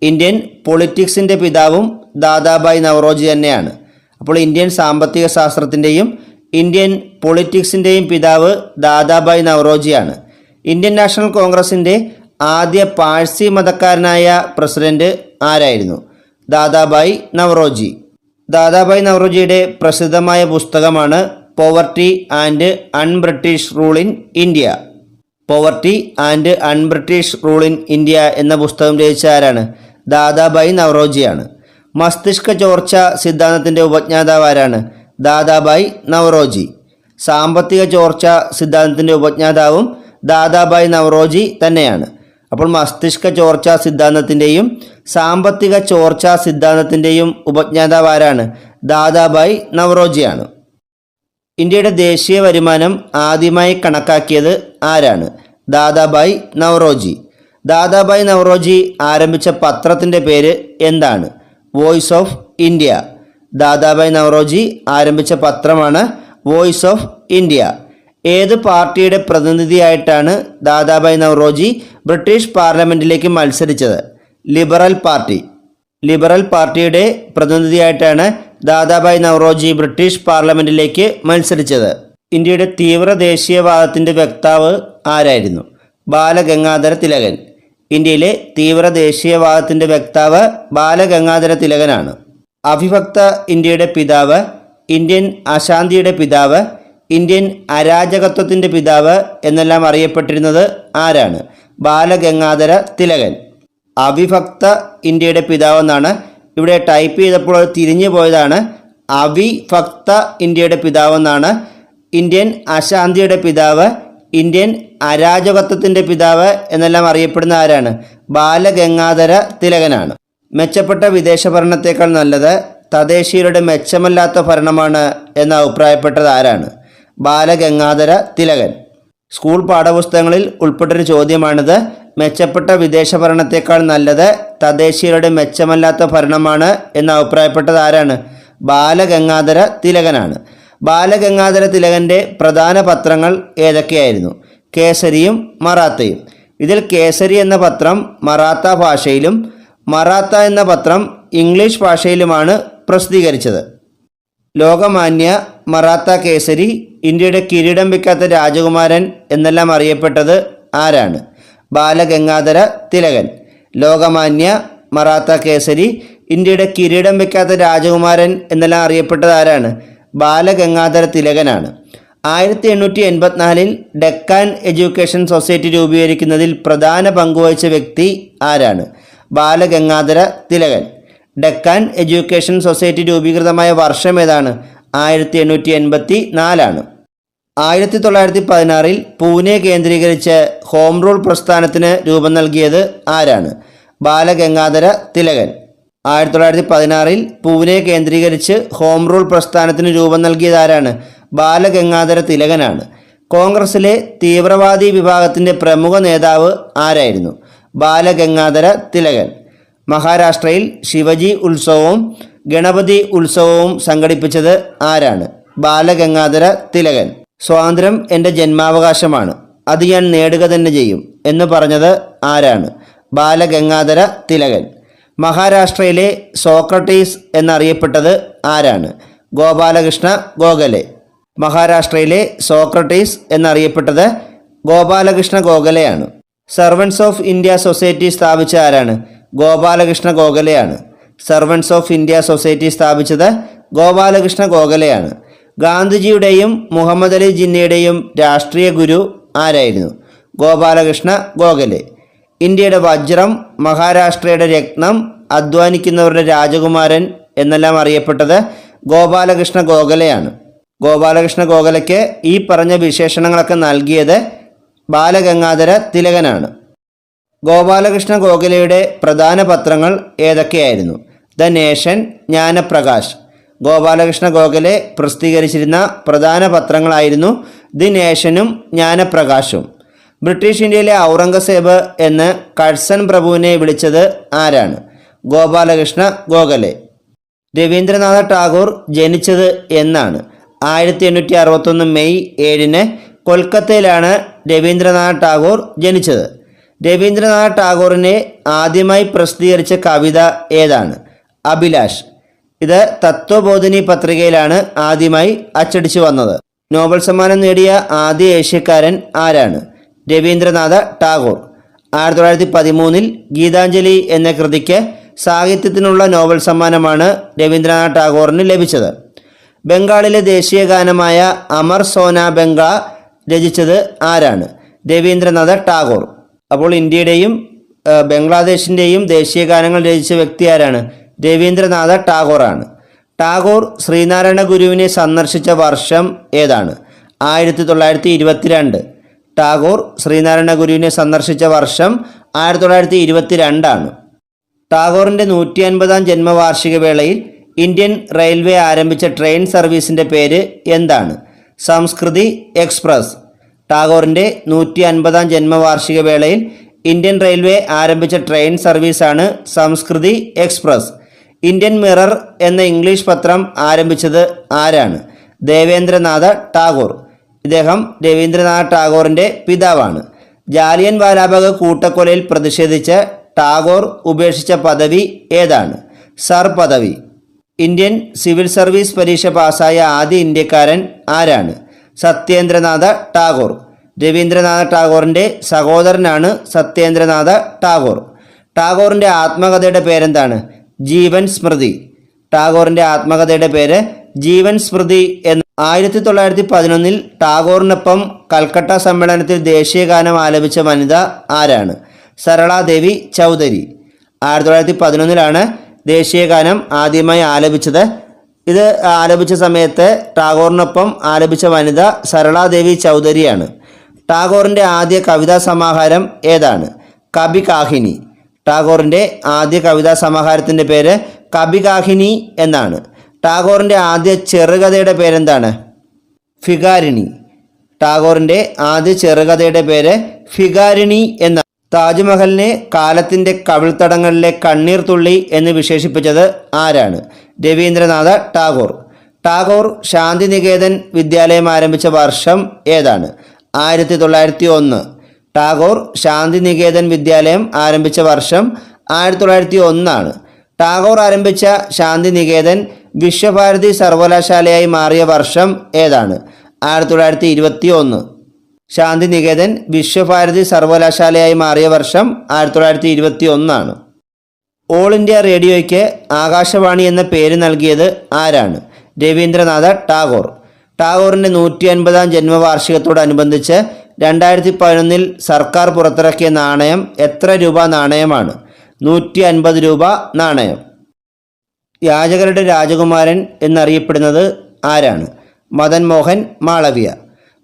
ഇന്ത്യൻ പൊളിറ്റിക്സിൻ്റെ പിതാവും ദാദാബായ് നവറോജി തന്നെയാണ്. അപ്പോൾ ഇന്ത്യൻ സാമ്പത്തിക ശാസ്ത്രത്തിൻ്റെയും ഇന്ത്യൻ പൊളിറ്റിക്സിൻ്റെയും പിതാവ് ദാദാബായ് നവറോജിയാണ്. ഇന്ത്യൻ നാഷണൽ കോൺഗ്രസിൻ്റെ ആദ്യ പാഴ്സി മതക്കാരനായ പ്രസിഡന്റ് ആരായിരുന്നു? ദാദാബായ് നവറോജി. ദാദാബായ് നവറോജിയുടെ പ്രസിദ്ധമായ പുസ്തകമാണ് poverty and un-British rule in India. Poverty and un-British rule in India എന്ന പുസ്തകം രചിച്ച ആരാണ്? ദാദാബായി നവറോജിയാണ്. മസ്തിഷ്ക ചോർച്ച സിദ്ധാന്തത്തിൻ്റെ ഉപജ്ഞാതാവ് ആരാണ്? ദാദാബായി നവറോജി. സാമ്പത്തിക ചോർച്ച സിദ്ധാന്തത്തിൻ്റെ ഉപജ്ഞാതാവും ദാദാബായി നവറോജി തന്നെയാണ്. അപ്പോൾ മസ്തിഷ്ക ചോർച്ച സിദ്ധാന്തത്തിൻ്റെയും സാമ്പത്തിക ചോർച്ച സിദ്ധാന്തത്തിൻ്റെയും ഉപജ്ഞാതാവ് ആരാണ്? ദാദാബായി നവറോജിയാണ്. ഇന്ത്യയുടെ ദേശീയ വരുമാനം ആദ്യമായി കണക്കാക്കിയത് ആരാണ്? ദാദാബായി നവറോജി. ദാദാബായി നവറോജി ആരംഭിച്ച പത്രത്തിൻ്റെ പേര് എന്താണ്? Voice of India. Dadabhai Naoroji ആരംഭിച്ച പത്രമാണ് വോയിസ് ഓഫ് ഇന്ത്യ. ഏത് പാർട്ടിയുടെ പ്രതിനിധിയായിട്ടാണ് ദാദാബായി നവറോജി ബ്രിട്ടീഷ് പാർലമെൻറ്റിലേക്ക് മത്സരിച്ചത്? Liberal party. ലിബറൽ പാർട്ടിയുടെ പ്രതിനിധിയായിട്ടാണ് ദാദാബായി നവറോജി ബ്രിട്ടീഷ് പാർലമെൻറ്റിലേക്ക് മത്സരിച്ചത്. ഇന്ത്യയുടെ തീവ്ര ദേശീയവാദത്തിൻ്റെ വക്താവ് ആരായിരുന്നു? ബാലഗംഗാധര തിലകൻ. ഇന്ത്യയിലെ തീവ്ര ദേശീയവാദത്തിൻ്റെ വക്താവ് ബാലഗംഗാധര തിലകനാണ്. അവിഭക്ത ഇന്ത്യയുടെ പിതാവ്, ഇന്ത്യൻ അശാന്തിയുടെ പിതാവ്, ഇന്ത്യൻ അരാജകത്വത്തിൻ്റെ പിതാവ് എന്നെല്ലാം അറിയപ്പെട്ടിരുന്നത് ആരാണ്? ബാലഗംഗാധര തിലകൻ. അവിഭക്ത ഇന്ത്യയുടെ പിതാവ് എന്നാണ് ഇവിടെ ടൈപ്പ് ചെയ്തപ്പോൾ അത് തിരിഞ്ഞു പോയതാണ്. അവിഭക്ത ഇന്ത്യയുടെ പിതാവെന്നാണ്. ഇന്ത്യൻ അശാന്തിയുടെ പിതാവ്, ഇന്ത്യൻ അരാജകത്വത്തിൻ്റെ പിതാവ് എന്നെല്ലാം അറിയപ്പെടുന്ന ആരാണ്? ബാലഗംഗാധര തിലകനാണ്. മെച്ചപ്പെട്ട വിദേശ ഭരണത്തേക്കാൾ നല്ലത് തദ്ദേശീയരുടെ മെച്ചമല്ലാത്ത ഭരണമാണ് എന്ന് അഭിപ്രായപ്പെട്ടത് ആരാണ്? ബാലഗംഗാധര തിലകൻ. സ്കൂൾ പാഠപുസ്തകങ്ങളിൽ ഉൾപ്പെട്ടൊരു ചോദ്യമാണിത്. മെച്ചപ്പെട്ട വിദേശ ഭരണത്തേക്കാൾ നല്ലത് തദ്ദേശീയരുടെ മെച്ചമല്ലാത്ത ഭരണമാണ് എന്ന് അഭിപ്രായപ്പെട്ടത് ആരാണ്? ബാലഗംഗാധര തിലകനാണ്. ബാലഗംഗാധര തിലകൻ്റെ പ്രധാന പത്രങ്ങൾ ഏതൊക്കെയായിരുന്നു? കേസരിയും മറാത്തയും. ഇതിൽ കേസരി എന്ന പത്രം മറാത്ത ഭാഷയിലും മറാത്ത എന്ന പത്രം ഇംഗ്ലീഷ് ഭാഷയിലുമാണ് പ്രസിദ്ധീകരിച്ചത്. ലോകമാന്യ, മറാത്ത കേസരി, ഇന്ത്യയുടെ കിരീടം വയ്ക്കാത്ത രാജകുമാരൻ എന്നെല്ലാം അറിയപ്പെട്ടത് ആരാണ്? ബാലഗംഗാധര തിലകൻ. ലോകമാന്യ, മറാത്ത കേസരി, ഇന്ത്യയുടെ കിരീടം വയ്ക്കാത്ത രാജകുമാരൻ എന്നെല്ലാം അറിയപ്പെട്ടത് ആരാണ്? ബാലഗംഗാധര തിലകനാണ്. 1884 ഡെക്കാൻ എഡ്യൂക്കേഷൻ സൊസൈറ്റി രൂപീകരിക്കുന്നതിൽ പ്രധാന പങ്കുവഹിച്ച വ്യക്തി ആരാണ്? ബാലഗംഗാധര തിലകൻ. ഡെക്കാൻ എഡ്യൂക്കേഷൻ സൊസൈറ്റി രൂപീകൃതമായ വർഷം ഏതാണ്? 1884 ആണ്. 1916 പൂനെ കേന്ദ്രീകരിച്ച് ഹോം റൂൾ പ്രസ്ഥാനത്തിന് രൂപം നൽകിയത് ആരാണ്? ബാലഗംഗാധര തിലകൻ. 1916 പൂനെ കേന്ദ്രീകരിച്ച് ഹോം റൂൾ പ്രസ്ഥാനത്തിന് രൂപം നൽകിയത് ആരാണ്? ബാലഗംഗാധര തിലകനാണ്. കോൺഗ്രസിലെ തീവ്രവാദി വിഭാഗത്തിൻ്റെ പ്രമുഖ നേതാവ് ആരായിരുന്നു? ബാലഗംഗാധര തിലകൻ. മഹാരാഷ്ട്രയിൽ ശിവജി ഉത്സവവും ഗണപതി ഉത്സവവും സംഘടിപ്പിച്ചത് ആരാണ്? ബാലഗംഗാധര തിലകൻ. സ്വാതന്ത്ര്യം എൻ്റെ ജന്മാവകാശമാണ്, അത് ഞാൻ നേടുക തന്നെ ചെയ്യും എന്ന് പറഞ്ഞത് ആരാണ്? ബാലഗംഗാധര തിലകൻ. മഹാരാഷ്ട്രയിലെ സോക്രട്ടീസ് എന്നറിയപ്പെട്ടത് ആരാണ്? ഗോപാലകൃഷ്ണ ഗോഖലെ. മഹാരാഷ്ട്രയിലെ സോക്രട്ടീസ് എന്നറിയപ്പെട്ടത് ഗോപാലകൃഷ്ണ ഗോഖലെയാണ്. സർവൻസ് ഓഫ് ഇന്ത്യ സൊസൈറ്റി സ്ഥാപിച്ച ആരാണ്? ഗോപാലകൃഷ്ണ ഗോഖലെയാണ്. സർവൻസ് ഓഫ് ഇന്ത്യ സൊസൈറ്റി സ്ഥാപിച്ചത് ഗോപാലകൃഷ്ണ ഗോഖലെയാണ്. ഗാന്ധിജിയുടെയും മുഹമ്മദ് അലി ജിന്നയുടെയും രാഷ്ട്രീയ ഗുരു ആരായിരുന്നു? ഗോപാലകൃഷ്ണ ഗോഖലെ. ഇന്ത്യയുടെ വജ്രം, മഹാരാഷ്ട്രയുടെ രത്നം, അധ്വാനിക്കുന്നവരുടെ രാജകുമാരൻ എന്നെല്ലാം അറിയപ്പെട്ടത് ഗോപാലകൃഷ്ണ ഗോഖലെയാണ്. ഗോപാലകൃഷ്ണ ഗോഖലെക്ക് ഈ പറഞ്ഞ വിശേഷണങ്ങളൊക്കെ നൽകിയത് ബാലഗംഗാധര തിലകനാണ്. ഗോപാലകൃഷ്ണ ഗോഖലെയുടെ പ്രധാന പത്രങ്ങൾ ഏതൊക്കെയായിരുന്നു? The Nation, Jnanaprakash. ഗോപാലകൃഷ്ണ ഗോഖലെ പ്രസിദ്ധീകരിച്ചിരുന്ന പ്രധാന പത്രങ്ങളായിരുന്നു ദി നേഷനും ജ്ഞാനപ്രകാശും. ബ്രിട്ടീഷ് ഇന്ത്യയിലെ ഔറംഗസേബ് എന്ന് കഴ്സൺ പ്രഭുവിനെ വിളിച്ചത് ആരാണ്? ഗോപാലകൃഷ്ണ ഗോഖലെ. രവീന്ദ്രനാഥ ടാഗോർ ജനിച്ചത് എന്നാണ്? 1861 മെയ് 7 കൊൽക്കത്തയിലാണ് രവീന്ദ്രനാഥ ടാഗോർ ജനിച്ചത്. രവീന്ദ്രനാഥ ടാഗോറിനെ ആദ്യമായി പ്രസിദ്ധീകരിച്ച കവിത ഏതാണ്? അഭിലാഷ്. ഇത് തത്വബോധിനി പത്രികയിലാണ് ആദ്യമായി അച്ചടിച്ചു വന്നത്. നോബൽ സമ്മാനം നേടിയ ആദ്യ ഏഷ്യക്കാരൻ ആരാണ്? രവീന്ദ്രനാഥ ടാഗോർ. 1913 ഗീതാഞ്ജലി എന്ന കൃതിക്ക് സാഹിത്യത്തിനുള്ള നോബൽ സമ്മാനമാണ് രവീന്ദ്രനാഥ ടാഗോറിന് ലഭിച്ചത്. ബംഗാളിലെ ദേശീയ ഗാനമായ അമർ സോന ബംഗ രചിച്ചത് ആരാണ്? രവീന്ദ്രനാഥ ടാഗോർ. അപ്പോൾ ഇന്ത്യയുടെയും ബംഗ്ലാദേശിൻ്റെയും ദേശീയ ഗാനങ്ങൾ രചിച്ച വ്യക്തി ആരാണ്? രവീന്ദ്രനാഥ ടാഗോറാണ്. ടാഗോർ ശ്രീനാരായണ ഗുരുവിനെ സന്ദർശിച്ച വർഷം ഏതാണ്? 1922. ടാഗോർ ശ്രീനാരായണ ഗുരുവിനെ സന്ദർശിച്ച വർഷം 1922 ടാഗോറിൻ്റെ 150-ാം ജന്മവാർഷിക വേളയിൽ ഇന്ത്യൻ റെയിൽവേ ആരംഭിച്ച ട്രെയിൻ സർവീസിൻ്റെ പേര് എന്താണ്? സംസ്കൃതി എക്സ്പ്രസ്. ടാഗോറിൻ്റെ 150-ാം ജന്മവാർഷിക വേളയിൽ ഇന്ത്യൻ റെയിൽവേ ആരംഭിച്ച ട്രെയിൻ സർവീസാണ് സംസ്കൃതി എക്സ്പ്രസ്. ഇന്ത്യൻ മിറർ എന്ന ഇംഗ്ലീഷ് പത്രം ആരംഭിച്ചത് ആരാണ്? ദേവേന്ദ്രനാഥ ടാഗോർ. ഇദ്ദേഹം രവീന്ദ്രനാഥ ടാഗോറിൻ്റെ പിതാവാണ്. ജാലിയൻ വാലാബാഗ് കൂട്ടക്കൊലയിൽ പ്രതിഷേധിച്ച് ടാഗോർ ഉപേക്ഷിച്ച പദവി ഏതാണ്? സർ പദവി. ഇന്ത്യൻ സിവിൽ സർവീസ് പരീക്ഷ പാസ്സായ ആദ്യ ഇന്ത്യക്കാരൻ ആരാണ്? സത്യേന്ദ്രനാഥ ടാഗോർ. രവീന്ദ്രനാഥ ടാഗോറിൻ്റെ സഹോദരനാണ് സത്യേന്ദ്രനാഥ ടാഗോർ. ടാഗോറിൻ്റെ ആത്മകഥയുടെ പേരെന്താണ്? ജീവൻ സ്മൃതി. ടാഗോറിൻ്റെ ആത്മകഥയുടെ പേര് ജീവൻ സ്മൃതി എന്ന്. 1911 ടാഗോറിനൊപ്പം കൽക്കട്ട സമ്മേളനത്തിൽ ദേശീയഗാനം ആലപിച്ച വനിത ആരാണ്? സരളാദേവി ചൗധരി. 1911 ദേശീയഗാനം ആദ്യമായി ആലപിച്ചത്. ഇത് ആലപിച്ച സമയത്ത് ടാഗോറിനൊപ്പം ആലപിച്ച വനിത സരളാദേവി ചൗധരിയാണ്. ടാഗോറിൻ്റെ ആദ്യ കവിതാ സമാഹാരം ഏതാണ്? കബി കാഹിനി. ടാഗോറിൻ്റെ ആദ്യ കവിതാ സമാഹാരത്തിൻ്റെ പേര് കബി കാഹിനി എന്നാണ്. ടാഗോറിൻ്റെ ആദ്യ ചെറുകഥയുടെ പേരെന്താണ്? ഫിഗാരിണി. ടാഗോറിൻ്റെ ആദ്യ ചെറുകഥയുടെ പേര് ഫിഗാരിണി എന്നാണ്. താജ്മഹലിനെ കാലത്തിൻ്റെ കവിൾത്തടങ്ങളിലെ കണ്ണീർ തുള്ളി എന്ന് വിശേഷിപ്പിച്ചത് ആരാണ്? രവീന്ദ്രനാഥ ടാഗോർ. ടാഗോർ ശാന്തിനികേതൻ വിദ്യാലയം ആരംഭിച്ച വർഷം ഏതാണ്? 1901. ടാഗോർ ശാന്തിനികേതൻ വിദ്യാലയം ആരംഭിച്ച വർഷം 1901. ടാഗോർ ആരംഭിച്ച ശാന്തിനികേതൻ വിശ്വഭാരതി സർവകലാശാലയായി മാറിയ വർഷം ഏതാണ്? 1921. ശാന്തിനികേതൻ വിശ്വഭാരതി സർവകലാശാലയായി മാറിയ വർഷം 1921. ഓൾ ഇന്ത്യ റേഡിയോയ്ക്ക് ആകാശവാണി എന്ന പേര് നൽകിയത് ആരാണ്? രവീന്ദ്രനാഥ ടാഗോർ. ടാഗോറിൻ്റെ 150-ാം ജന്മവാർഷികത്തോടനുബന്ധിച്ച് 2011 സർക്കാർ പുറത്തിറക്കിയ നാണയം എത്ര രൂപ നാണയമാണ്? 150 രൂപ നാണയം. യാചകരുടെ രാജകുമാരൻ എന്നറിയപ്പെടുന്നത് ആരാണ്? മദൻ മോഹൻ മാളവ്യ.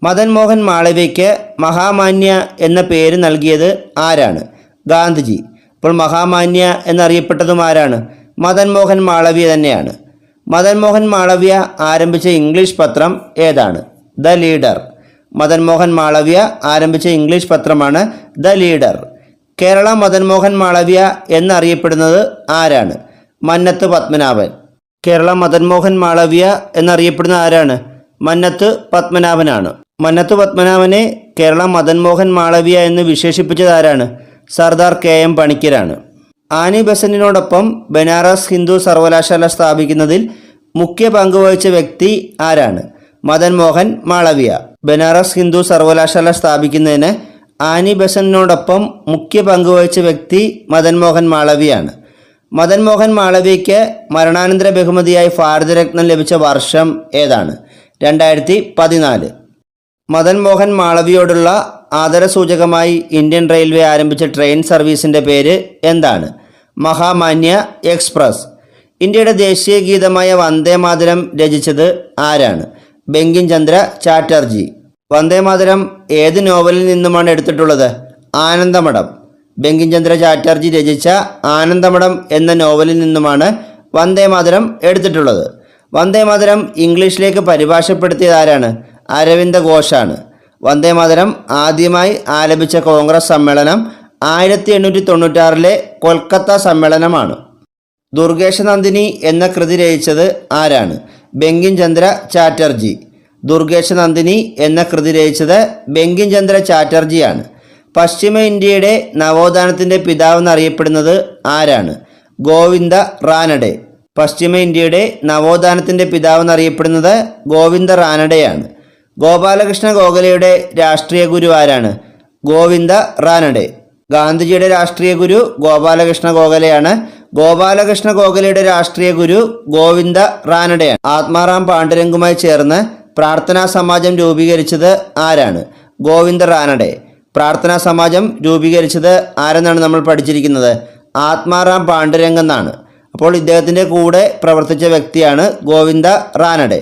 മദൻ മോഹൻ മാളവ്യയ്ക്ക് മഹാമാന്യ എന്ന പേര് നൽകിയത് ആരാണ്? ഗാന്ധിജി. അപ്പോൾ മഹാമാന്യ എന്നറിയപ്പെട്ടതും ആരാണ്? മദൻ മോഹൻ മാളവ്യ തന്നെയാണ്. മദൻ മോഹൻ മാളവ്യ ആരംഭിച്ച ഇംഗ്ലീഷ് പത്രം ഏതാണ്? The Leader. മദൻ മോഹൻ മാളവ്യ ആരംഭിച്ച ഇംഗ്ലീഷ് പത്രമാണ് ദ ലീഡർ. കേരള മദൻ മോഹൻ മാളവ്യ എന്നറിയപ്പെടുന്നത് ആരാണ്? മന്നത്ത് പത്മനാഭൻ. കേരള മദൻ മോഹൻ മാളവ്യ എന്നറിയപ്പെടുന്ന ആരാണ്? മന്നത്ത് പത്മനാഭനാണ്. മന്നത്ത് പത്മനാഭനെ കേരള മദൻ മോഹൻ മാളവ്യ എന്ന് വിശേഷിപ്പിച്ചത് ആരാണ്? സർദാർ KM പണിക്കരാണ്. ആനി ബസന്റിനോടൊപ്പം ബനാറസ് ഹിന്ദു സർവകലാശാല സ്ഥാപിക്കുന്നതിൽ മുഖ്യ പങ്കുവഹിച്ച വ്യക്തി ആരാണ്? മദൻ മോഹൻ മാളവ്യ. ബനാറസ് ഹിന്ദു സർവകലാശാല സ്ഥാപിക്കുന്നതിന് ആനി ബസന്റിനോടൊപ്പം മുഖ്യ പങ്കുവഹിച്ച വ്യക്തി മദൻ മോഹൻ മാളവ്യയാണ്. മദൻ മോഹൻ മാളവ്യയ്ക്ക് മരണാനന്തര ബഹുമതിയായി ഭാരതരത്നം ലഭിച്ച വർഷം ഏതാണ്? 2014. മദൻ മോഹൻ മാളവ്യയോടുള്ള ആദരസൂചകമായി ഇന്ത്യൻ റെയിൽവേ ആരംഭിച്ച ട്രെയിൻ സർവീസിൻ്റെ പേര് എന്താണ്? മഹാമാന്യ എക്സ്പ്രസ്. ഇന്ത്യയുടെ ദേശീയ ഗീതമായ വന്ദേമാതരം രചിച്ചത് ആരാണ്? ബങ്കിം ചന്ദ്ര ചാറ്റർജി. വന്ദേമാതരം ഏത് നോവലിൽ നിന്നുമാണ് എടുത്തിട്ടുള്ളത്? ആനന്ദമഠം. ബങ്കിം ചന്ദ്ര ചാറ്റർജി രചിച്ച ആനന്ദമഠം എന്ന നോവലിൽ നിന്നുമാണ് വന്ദേമാതരം എടുത്തിട്ടുള്ളത്. വന്ദേമാതരം ഇംഗ്ലീഷിലേക്ക് പരിഭാഷപ്പെടുത്തിയത് ആരാണ്? അരവിന്ദ ഘോഷാണ്. വന്ദേമാതരം ആദ്യമായി ആലപിച്ച കോൺഗ്രസ് സമ്മേളനം 1896 കൊൽക്കത്ത സമ്മേളനമാണ്. ദുർഗേശനന്ദിനി എന്ന കൃതി രചിച്ചത് ആരാണ്? ബങ്കിം ചന്ദ്ര ചാറ്റർജി. ദുർഗേശനന്ദിനി എന്ന കൃതി രചിച്ചത് ബങ്കിം ചന്ദ്ര ചാറ്റർജിയാണ്. പശ്ചിമ ഇന്ത്യയുടെ നവോത്ഥാനത്തിൻ്റെ പിതാവെന്നറിയപ്പെടുന്നത് ആരാണ്? ഗോവിന്ദ റാനഡെ. പശ്ചിമ ഇന്ത്യയുടെ നവോത്ഥാനത്തിൻ്റെ പിതാവെന്നറിയപ്പെടുന്നത് ഗോവിന്ദ റാനഡെയാണ്. ഗോപാലകൃഷ്ണ ഗോഖലെയുടെ രാഷ്ട്രീയ ഗുരു ആരാണ്? ഗോവിന്ദ റാനഡെ. ഗാന്ധിജിയുടെ രാഷ്ട്രീയ ഗുരു ഗോപാലകൃഷ്ണ ഗോഖലെയാണ്. ഗോപാലകൃഷ്ണ ഗോഖലെയുടെ രാഷ്ട്രീയ ഗുരു ഗോവിന്ദ റാനഡെയാണ്. ആത്മാറാം പാണ്ഡുരംഗുമായി ചേർന്ന് പ്രാർത്ഥനാ സമാജം രൂപീകരിച്ചത് ആരാണ്? ഗോവിന്ദ റാനഡെ. പ്രാർത്ഥനാ സമാജം രൂപീകരിച്ചത് ആരെന്നാണ് നമ്മൾ പഠിച്ചിരിക്കുന്നത്? ആത്മാറാം പാണ്ഡുരംഗ് എന്നാണ്. അപ്പോൾ ഇദ്ദേഹത്തിൻ്റെ കൂടെ പ്രവർത്തിച്ച വ്യക്തിയാണ് ഗോവിന്ദ റാനഡെ.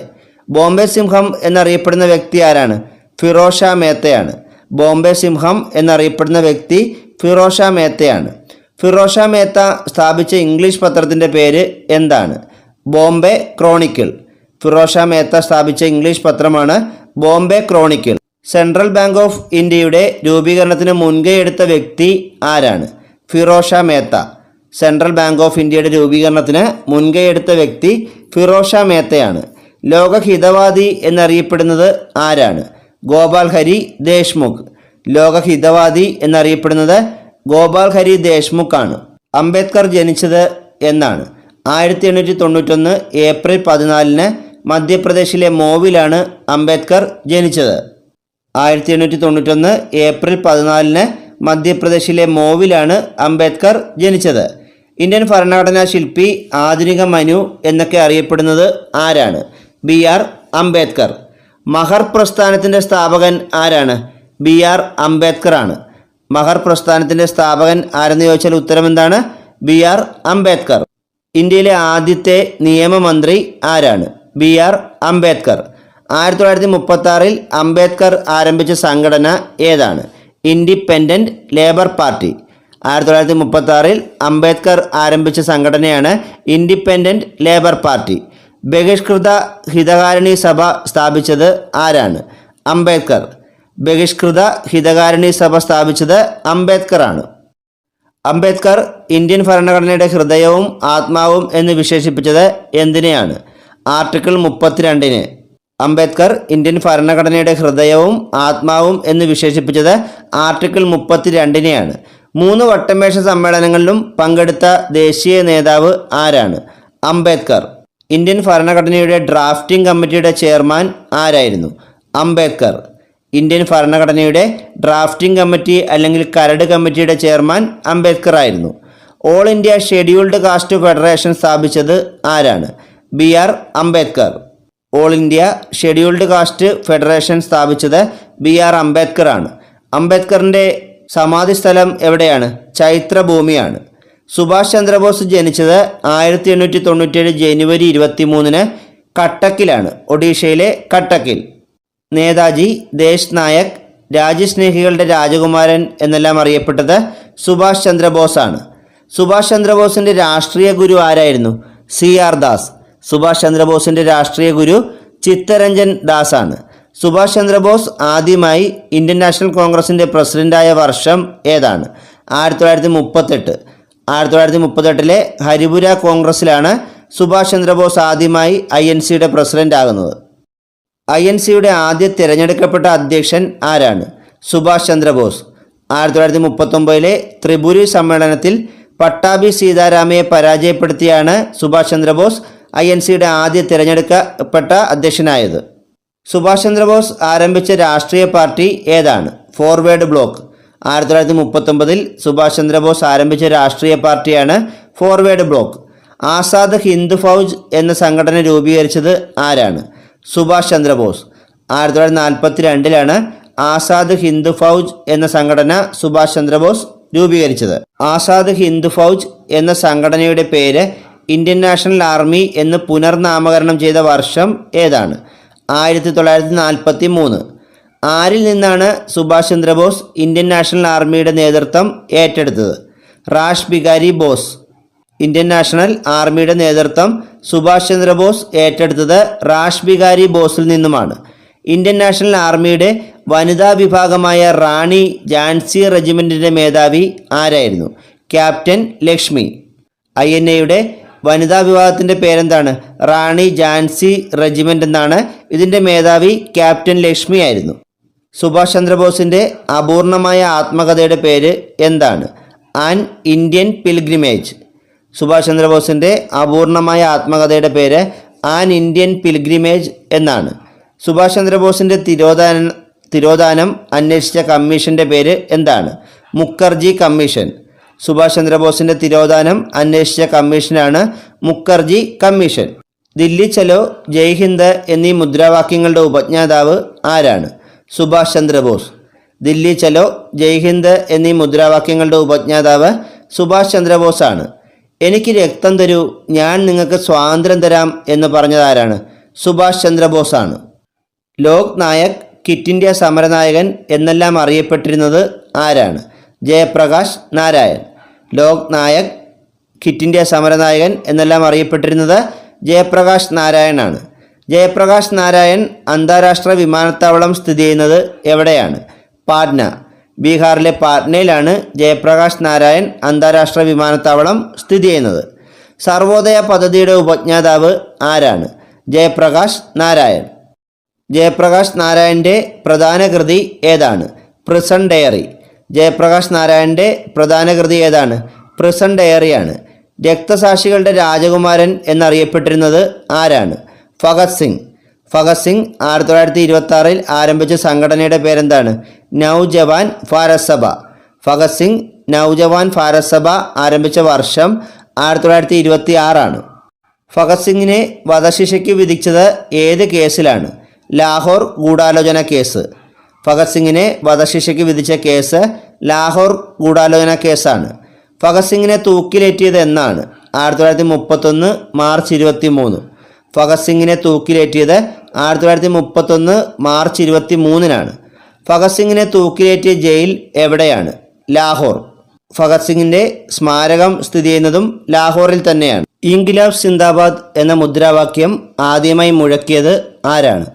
ബോംബെ സിംഹം എന്നറിയപ്പെടുന്ന വ്യക്തി ആരാണ്? ഫിറോസ് ഷാ മേത്തയാണ്. ബോംബെ സിംഹം എന്നറിയപ്പെടുന്ന വ്യക്തി ഫിറോസ് ഷാ മേത്തയാണ്. ഫിറോസ് ഷാ മേത്ത സ്ഥാപിച്ച ഇംഗ്ലീഷ് പത്രത്തിൻ്റെ പേര് എന്താണ്? ബോംബെ ക്രോണിക്കിൾ. ഫിറോസ് ഷാ മേത്ത സ്ഥാപിച്ച ഇംഗ്ലീഷ് പത്രമാണ് Bombay Chronicle. Central bank of ഇന്ത്യയുടെ രൂപീകരണത്തിന് മുൻകൈ എടുത്ത വ്യക്തി ആരാണ്? Firoz Shah Mehta. Central bank of ഇന്ത്യയുടെ രൂപീകരണത്തിന് മുൻകൈ എടുത്ത വ്യക്തി ഫിറോസ് ഷാ മേത്തയാണ്. ലോകഹിതവാദി എന്നറിയപ്പെടുന്നത് ആരാണ്? ഗോപാൽ ഹരി ദേശ്മുഖ്. ലോകഹിതവാദി എന്നറിയപ്പെടുന്നത് ഗോപാൽ ഹരി ദേശ്മുഖ് ആണ്. അംബേദ്കർ ജനിച്ചത് എന്നാണ്? 1891 ഏപ്രിൽ 14 മധ്യപ്രദേശിലെ മോവിലാണ് അംബേദ്കർ ജനിച്ചത്. 1891 ഏപ്രിൽ 14 മധ്യപ്രദേശിലെ മോവിലാണ് അംബേദ്കർ ജനിച്ചത്. ഇന്ത്യൻ ഭരണഘടനാ ശില്പി, ആധുനിക മനു എന്നൊക്കെ അറിയപ്പെടുന്നത് ആരാണ്? BR അംബേദ്കർ. മഹർ പ്രസ്ഥാനത്തിൻ്റെ സ്ഥാപകൻ ആരാണ്? BR അംബേദ്കർ ആണ്. മഹർ പ്രസ്ഥാനത്തിൻ്റെ സ്ഥാപകൻ ആരെന്ന് ചോദിച്ചാൽ ഉത്തരം എന്താണ്? BR അംബേദ്കർ. ഇന്ത്യയിലെ ആദ്യത്തെ നിയമമന്ത്രി ആരാണ്? BR അംബേദ്കർ. 1936 അംബേദ്കർ ആരംഭിച്ച സംഘടന ഏതാണ്? Independent labour party. 1936 അംബേദ്കർ ആരംഭിച്ച സംഘടനയാണ് ഇൻഡിപെൻഡൻറ്റ് ലേബർ പാർട്ടി. ബഹിഷ്കൃത ഹിതകാരിണി സഭ സ്ഥാപിച്ചത് ആരാണ്? അംബേദ്കർ. ബഹിഷ്കൃത ഹിതകാരിണി സഭ സ്ഥാപിച്ചത് അംബേദ്കർ ആണ്. അംബേദ്കർ ഇന്ത്യൻ ഭരണഘടനയുടെ ഹൃദയവും ആത്മാവും എന്ന് വിശേഷിപ്പിച്ചത് എന്തിനെയാണ്? ആർട്ടിക്കിൾ 32. അംബേദ്കർ ഇന്ത്യൻ ഭരണഘടനയുടെ ഹൃദയവും ആത്മാവും എന്ന് വിശേഷിപ്പിച്ചത് ആർട്ടിക്കിൾ 32നെയാണ്. 3 വട്ടമേശ സമ്മേളനങ്ങളിലും പങ്കെടുത്ത ദേശീയ നേതാവ് ആരാണ്? അംബേദ്കർ. ഇന്ത്യൻ ഭരണഘടനയുടെ ഡ്രാഫ്റ്റിംഗ് കമ്മിറ്റിയുടെ ചെയർമാൻ ആരായിരുന്നു? അംബേദ്കർ. ഇന്ത്യൻ ഭരണഘടനയുടെ ഡ്രാഫ്റ്റിംഗ് കമ്മിറ്റി അല്ലെങ്കിൽ കരട് കമ്മിറ്റിയുടെ ചെയർമാൻ അംബേദ്കർ ആയിരുന്നു. All India scheduled caste federation സ്ഥാപിച്ചത് ആരാണ്? BR Ambedkar. All India scheduled caste federation സ്ഥാപിച്ചത് BR അംബേദ്കർ ആണ്. അംബേദ്കറിൻ്റെ സമാധി സ്ഥലം എവിടെയാണ്? ചൈത്രഭൂമിയാണ്. സുഭാഷ് ചന്ദ്രബോസ് ജനിച്ചത് 1897 ജനുവരി 23 കട്ടക്കിലാണ്, ഒഡീഷയിലെ കട്ടക്കിൽ. നേതാജി, ദേശ് നായക്, രാജ്യസ്നേഹികളുടെ രാജകുമാരൻ എന്നെല്ലാം അറിയപ്പെട്ടത് സുഭാഷ് ചന്ദ്രബോസ് ആണ്. സുഭാഷ് ചന്ദ്രബോസിൻ്റെ രാഷ്ട്രീയ ഗുരു ആരായിരുന്നു? CR ദാസ്. സുഭാഷ് ചന്ദ്രബോസിൻ്റെ രാഷ്ട്രീയ ഗുരു ചിത്തരഞ്ജൻ ദാസ് ആണ്. സുഭാഷ് ചന്ദ്രബോസ് ആദ്യമായി ഇന്ത്യൻ നാഷണൽ കോൺഗ്രസിൻ്റെ പ്രസിഡൻ്റായ വർഷം ഏതാണ്? 1938. 1938 ഹരിപുര കോൺഗ്രസ്സിലാണ് സുഭാഷ് ചന്ദ്രബോസ് ആദ്യമായി INCയുടെ പ്രസിഡൻ്റ് ആകുന്നത്. INCയുടെ ആദ്യ തിരഞ്ഞെടുക്കപ്പെട്ട അധ്യക്ഷൻ ആരാണ്? സുഭാഷ് ചന്ദ്രബോസ്. 1939 ത്രിപുരി സമ്മേളനത്തിൽ പട്ടാഭി സീതാരാമയെ പരാജയപ്പെടുത്തിയാണ് സുഭാഷ് ചന്ദ്രബോസ് INCയുടെ ആദ്യ തിരഞ്ഞെടുക്കപ്പെട്ട അധ്യക്ഷനായത്. സുഭാഷ് ചന്ദ്രബോസ് ആരംഭിച്ച രാഷ്ട്രീയ പാർട്ടി ഏതാണ്? Forward block. 1939 സുഭാഷ് ചന്ദ്രബോസ് ആരംഭിച്ച രാഷ്ട്രീയ പാർട്ടിയാണ് ഫോർവേഡ് ബ്ലോക്ക്. ആസാദ് ഹിന്ദ് ഫൗജ് എന്ന സംഘടന രൂപീകരിച്ചത് ആരാണ്? സുഭാഷ് ചന്ദ്രബോസ്. 1942 ആസാദ് ഹിന്ദ് ഫൗജ് എന്ന സംഘടന സുഭാഷ് ചന്ദ്രബോസ് രൂപീകരിച്ചത്. ആസാദ് ഹിന്ദ് ഫൗജ് എന്ന സംഘടനയുടെ പേര് ഇന്ത്യൻ നാഷണൽ ആർമി എന്ന് പുനർനാമകരണം ചെയ്ത വർഷം ഏതാണ്? 1943. ആരിൽ നിന്നാണ് സുഭാഷ് ചന്ദ്രബോസ് ഇന്ത്യൻ നാഷണൽ ആർമിയുടെ നേതൃത്വം ഏറ്റെടുത്തത്? Rash Behari Bose. Indian national ആർമിയുടെ നേതൃത്വം സുഭാഷ് ചന്ദ്രബോസ് ഏറ്റെടുത്തത് റാഷ് ബിഹാരി ബോസിൽ നിന്നുമാണ്. ഇന്ത്യൻ നാഷണൽ ആർമിയുടെ വനിതാ വിഭാഗമായ റാണി ഝാൻസി റെജിമെൻറ്റിൻ്റെ മേധാവി ആരായിരുന്നു? ക്യാപ്റ്റൻ ലക്ഷ്മി. INAയുടെ വനിതാ വിഭാഗത്തിൻ്റെ പേരെന്താണ്? റാണി ഝാൻസി റെജിമെൻ്റ് എന്നാണ്. ഇതിൻ്റെ മേധാവി ക്യാപ്റ്റൻ ലക്ഷ്മി ആയിരുന്നു. സുഭാഷ് ചന്ദ്രബോസിൻ്റെ അപൂർണമായ ആത്മകഥയുടെ പേര് എന്താണ്? An Indian pilgrimage. സുഭാഷ് ചന്ദ്രബോസിൻ്റെ അപൂർണമായ ആത്മകഥയുടെ പേര് ആൻ ഇന്ത്യൻ പിൽഗ്രിമേജ് എന്നാണ്. സുഭാഷ് ചന്ദ്രബോസിൻ്റെ തിരോധാനം അന്വേഷിച്ച കമ്മീഷൻ്റെ പേര് എന്താണ്? മുഖർജി കമ്മീഷൻ. സുഭാഷ് ചന്ദ്രബോസിൻ്റെ തിരോധാനം അന്വേഷിച്ച കമ്മീഷനാണ് മുഖർജി കമ്മീഷൻ. ദില്ലി ചലോ, ജയ് ഹിന്ദ് എന്നീ മുദ്രാവാക്യങ്ങളുടെ ഉപജ്ഞാതാവ് ആരാണ്? സുഭാഷ് ചന്ദ്രബോസ്. ദില്ലി ചലോ, ജയ് ഹിന്ദ് എന്നീ മുദ്രാവാക്യങ്ങളുടെ ഉപജ്ഞാതാവ് സുഭാഷ് ചന്ദ്രബോസാണ്. എനിക്ക് രക്തം തരൂ, ഞാൻ നിങ്ങൾക്ക് സ്വാതന്ത്ര്യം തരാം എന്ന് പറഞ്ഞതാരാണ്? സുഭാഷ് ചന്ദ്രബോസാണ്. ലോക് നായക്, ക്വിറ്റ് ഇന്ത്യ സമരനായകൻ എന്നെല്ലാം അറിയപ്പെട്ടിരുന്നത് ആരാണ്? ജയപ്രകാശ് നാരായൺ. ലോക് നായക്, ക്വിറ്റ് ഇന്ത്യ സമരനായകൻ എന്നെല്ലാം അറിയപ്പെട്ടിരുന്നത് ജയപ്രകാശ് നാരായണാണ്. ജയപ്രകാശ് നാരായൺ അന്താരാഷ്ട്ര വിമാനത്താവളം സ്ഥിതി ചെയ്യുന്നത് എവിടെയാണ്? പാറ്റ്ന. ബീഹാറിലെ പാറ്റ്നയിലാണ് ജയപ്രകാശ് നാരായൺ അന്താരാഷ്ട്ര വിമാനത്താവളം സ്ഥിതി ചെയ്യുന്നത്. സർവോദയ പദ്ധതിയുടെ ഉപജ്ഞാതാവ് ആരാണ്? ജയപ്രകാശ് നാരായൺ. ജയപ്രകാശ് നാരായണൻ്റെ പ്രധാന കൃതി ഏതാണ്? Prison diary. ജയപ്രകാശ് നാരായണൻ്റെ പ്രധാന കൃതി ഏതാണ്? പ്രിസൺ ഡയറിയാണ്. രക്തസാക്ഷികളുടെ രാജകുമാരൻ എന്നറിയപ്പെട്ടിരുന്നത് ആരാണ്? ഭഗത് സിംഗ്. ഭഗത് സിംഗ് 1926 ആരംഭിച്ച സംഘടനയുടെ പേരെന്താണ്? നൗജവാൻ ഭാരത് സഭ. ഭഗത് സിംഗ് നൗജവാൻ ഭാരത് സഭ ആരംഭിച്ച വർഷം 1926 ഭഗത് സിംഗിനെ വധശിക്ഷയ്ക്ക് വിധിച്ചത് ഏത് കേസിലാണ്? ലാഹോർ ഗൂഢാലോചന കേസ്. ഭഗത് സിംഗിനെ വധശിക്ഷയ്ക്ക് വിധിച്ച കേസ് ലാഹോർ ഗൂഢാലോചന കേസാണ്. ഭഗത് സിംഗിനെ തൂക്കിലേറ്റിയത് എന്നാണ്? 1931 മാർച്ച് 23. ഭഗത് സിംഗിനെ തൂക്കിലേറ്റിയത് 1931 മാർച്ച് 23 ഭഗത് സിംഗിനെ തൂക്കിലേറ്റിയ ജയിൽ എവിടെയാണ്? ലാഹോർ. ഭഗത് സിംഗിൻ്റെ സ്മാരകം സ്ഥിതി ചെയ്യുന്നതും ലാഹോറിൽ തന്നെയാണ്. ഇൻക്ലാബ് സിന്ദാബാദ് എന്ന മുദ്രാവാക്യം ആദ്യമായി മുഴക്കിയത് ആരാണ്?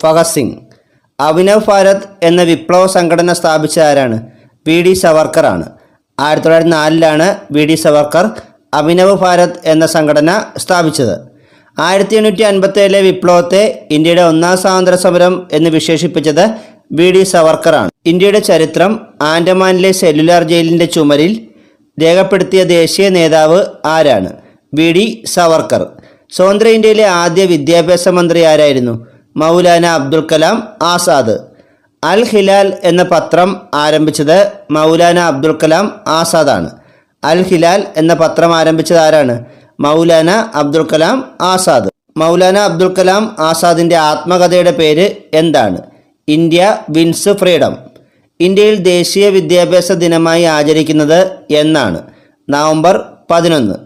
ഭഗത് സിംഗ്. അഭിനവ് ഭാരത് എന്ന വിപ്ലവ സംഘടന സ്ഥാപിച്ച ആരാണ്? വി ഡി സവർക്കറാണ്. 1904 വി ഡി സവർക്കർ അഭിനവ് ഭാരത് എന്ന സംഘടന സ്ഥാപിച്ചത്. 1857 വിപ്ലവത്തെ ഇന്ത്യയുടെ ഒന്നാം സ്വാതന്ത്ര്യ സമരം എന്ന് വിശേഷിപ്പിച്ചത് വി ഡി സവർക്കറാണ്. ഇന്ത്യയുടെ ചരിത്രം ആൻഡമാനിലെ സെല്ലുലാർ ജയിലിൻ്റെ ചുമരിൽ രേഖപ്പെടുത്തിയ ദേശീയ നേതാവ് ആരാണ്? V D Savarkar. സ്വതന്ത്ര ഇന്ത്യയിലെ ആദ്യ വിദ്യാഭ്യാസ മന്ത്രി ആരായിരുന്നു? മൗലാന അബ്ദുൽ കലാം ആസാദ്. അൽ ഹിലാൽ എന്ന പത്രം ആരംഭിച്ചത് മൗലാന അബ്ദുൽ കലാം ആസാദാണ്. അൽ ഹിലാൽ എന്ന പത്രം ആരംഭിച്ചത് ആരാണ്? മൗലാന അബ്ദുൽ കലാം ആസാദ്. മൗലാന അബ്ദുൽ കലാം ആസാദിൻ്റെ ആത്മകഥയുടെ പേര് എന്താണ്? India wins freedom. ഇന്ത്യയിൽ ദേശീയ വിദ്യാഭ്യാസ ദിനമായി ആചരിക്കുന്നത് എന്നാണ്? നവംബർ 11.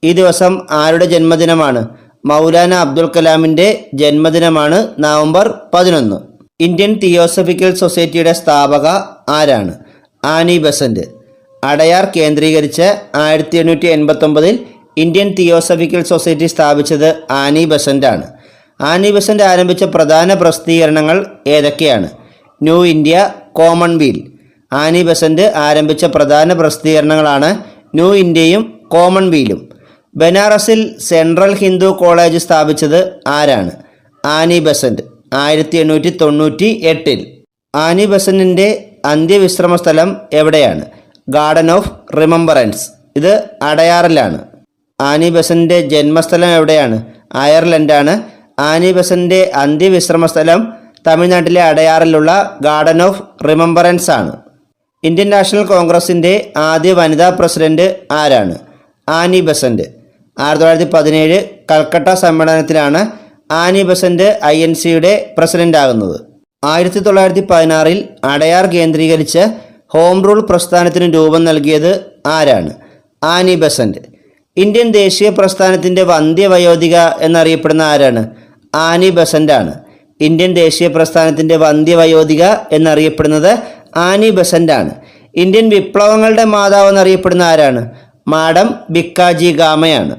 ഈ ദിവസം ആരുടെ ജന്മദിനമാണ്? മൗലാന അബ്ദുൽ കലാമിൻ്റെ ജന്മദിനമാണ് നവംബർ 11. ഇന്ത്യൻ തിയോസഫിക്കൽ സൊസൈറ്റിയുടെ സ്ഥാപക ആരാണ്? Annie Besant. അടയാർ കേന്ദ്രീകരിച്ച് 1889 ഇന്ത്യൻ തിയോസഫിക്കൽ സൊസൈറ്റി സ്ഥാപിച്ചത് ആനി ബസന്റാണ്. ആനി ബസന്റ് ആരംഭിച്ച പ്രധാന പ്രസിദ്ധീകരണങ്ങൾ ഏതൊക്കെയാണ്? New India, commonweal. Annie Besant ആരംഭിച്ച പ്രധാന പ്രസിദ്ധീകരണങ്ങളാണ് ന്യൂ ഇന്ത്യയും കോമൺവീലും. ബനാറസിൽ സെൻട്രൽ ഹിന്ദു കോളേജ് സ്ഥാപിച്ചത് ആരാണ്? Annie Besant 1898. ആനി ബസന്റിൻ്റെ അന്ത്യവിശ്രമ സ്ഥലം എവിടെയാണ്? Garden of remembrance. ഇത് അടയാറിലാണ്. ആനി ബസന്റിൻ്റെ ജന്മസ്ഥലം എവിടെയാണ്? അയർലൻഡാണ്. ആനി ബസന്റിൻ്റെ അന്ത്യവിശ്രമ സ്ഥലം തമിഴ്നാട്ടിലെ അടയാറിലുള്ള ഗാർഡൻ ഓഫ് റിമംബറൻസ് ആണ്. ഇന്ത്യൻ നാഷണൽ കോൺഗ്രസിൻ്റെ ആദ്യ വനിതാ പ്രസിഡന്റ് ആരാണ്? Annie Besant. 1917 കൽക്കട്ട സമ്മേളനത്തിലാണ് ആനി ബസന്റ് INCയുടെ പ്രസിഡന്റ് ആകുന്നത്. 1916 അടയാർ കേന്ദ്രീകരിച്ച് ഹോം റൂൾ പ്രസ്ഥാനത്തിന് രൂപം നൽകിയത് ആരാണ്? Annie Besant. ഇന്ത്യൻ ദേശീയ പ്രസ്ഥാനത്തിൻ്റെ വന്ധ്യവയോധിക എന്നറിയപ്പെടുന്ന ആരാണ്? ആനി ബസന്റാണ്. ഇന്ത്യൻ ദേശീയ പ്രസ്ഥാനത്തിൻ്റെ വന്ധ്യവയോധിക എന്നറിയപ്പെടുന്നത് ആനി ബസന്റാണ്. ഇന്ത്യൻ വിപ്ലവങ്ങളുടെ മാതാവ് എന്നറിയപ്പെടുന്ന ആരാണ്? മാഡം ഭിക്കാജി ഗാമയാണ്.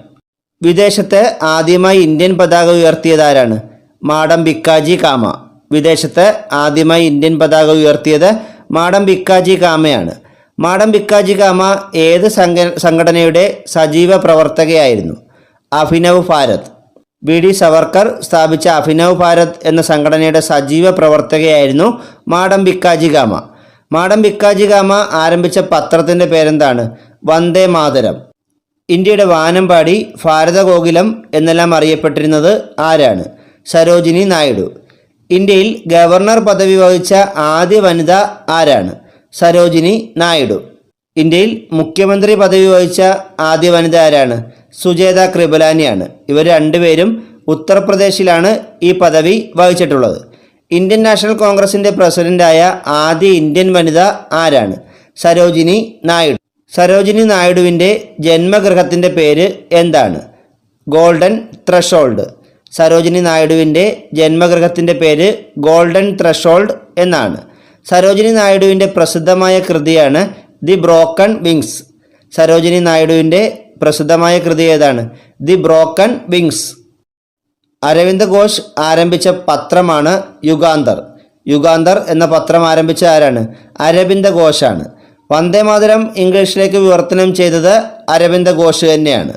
വിദേശത്ത് ആദ്യമായി ഇന്ത്യൻ പതാക ഉയർത്തിയത് ആരാണ്? മാഡം ഭിക്കാജി കാമ. വിദേശത്ത് ആദ്യമായി ഇന്ത്യൻ പതാക ഉയർത്തിയത് മാഡം ഭിക്കാജി കാമയാണ്. മാഡം ഭിക്കാജി കാമ ഏത് സംഘടനയുടെ സജീവ പ്രവർത്തകയായിരുന്നു? അഭിനവ് ഭാരത്. വി ഡി സവർക്കർ സ്ഥാപിച്ച അഭിനവ് ഭാരത് എന്ന സംഘടനയുടെ സജീവ പ്രവർത്തകയായിരുന്നു മാഡം ഭിക്കാജി കാമ. മാഡം ഭിക്കാജി കാമ ആരംഭിച്ച പത്രത്തിൻ്റെ പേരെന്താണ്? വന്ദേ മാതരം. ഇന്ത്യയുടെ വാനമ്പാടി, ഭാരതകോകിലം എന്നെല്ലാം അറിയപ്പെട്ടിരുന്നത് ആരാണ്? സരോജിനി നായിഡു. ഇന്ത്യയിൽ ഗവർണർ പദവി വഹിച്ച ആദ്യ വനിത ആരാണ്? സരോജിനി നായിഡു. ഇന്ത്യയിൽ മുഖ്യമന്ത്രി പദവി വഹിച്ച ആദ്യ വനിത ആരാണ്? സുജേത കൃപലാനിയാണ്. ഇവർ രണ്ടുപേരും ഉത്തർപ്രദേശിലാണ് ഈ പദവി വഹിച്ചിട്ടുള്ളത്. ഇന്ത്യൻ നാഷണൽ കോൺഗ്രസിൻ്റെ പ്രസിഡൻ്റായ ആദ്യ ഇന്ത്യൻ വനിത ആരാണ്? സരോജിനി നായിഡു. സരോജിനി നായിഡുവിൻ്റെ ജന്മഗൃഹത്തിൻ്റെ പേര് എന്താണ്? Golden Threshold. സരോജിനി നായിഡുവിൻ്റെ ജന്മഗൃഹത്തിൻ്റെ പേര് ഗോൾഡൻ ത്രഷോൾഡ് എന്നാണ്. സരോജിനി നായിഡുവിൻ്റെ പ്രസിദ്ധമായ കൃതിയാണ് ദി ബ്രോക്കൺ വിങ്സ്. സരോജിനി നായിഡുവിൻ്റെ പ്രസിദ്ധമായ കൃതി ഏതാണ്? The Broken Wings. Aravind Ghosh ആരംഭിച്ച പത്രമാണ് യുഗാന്തർ. യുഗാന്തർ എന്ന പത്രം ആരംഭിച്ച ആരാണ്? അരവിന്ദ് ഘോഷാണ്. വന്ദേമാതരം ഇംഗ്ലീഷിലേക്ക് വിവർത്തനം ചെയ്തത് അരവിന്ദ് ഘോഷ് തന്നെയാണ്.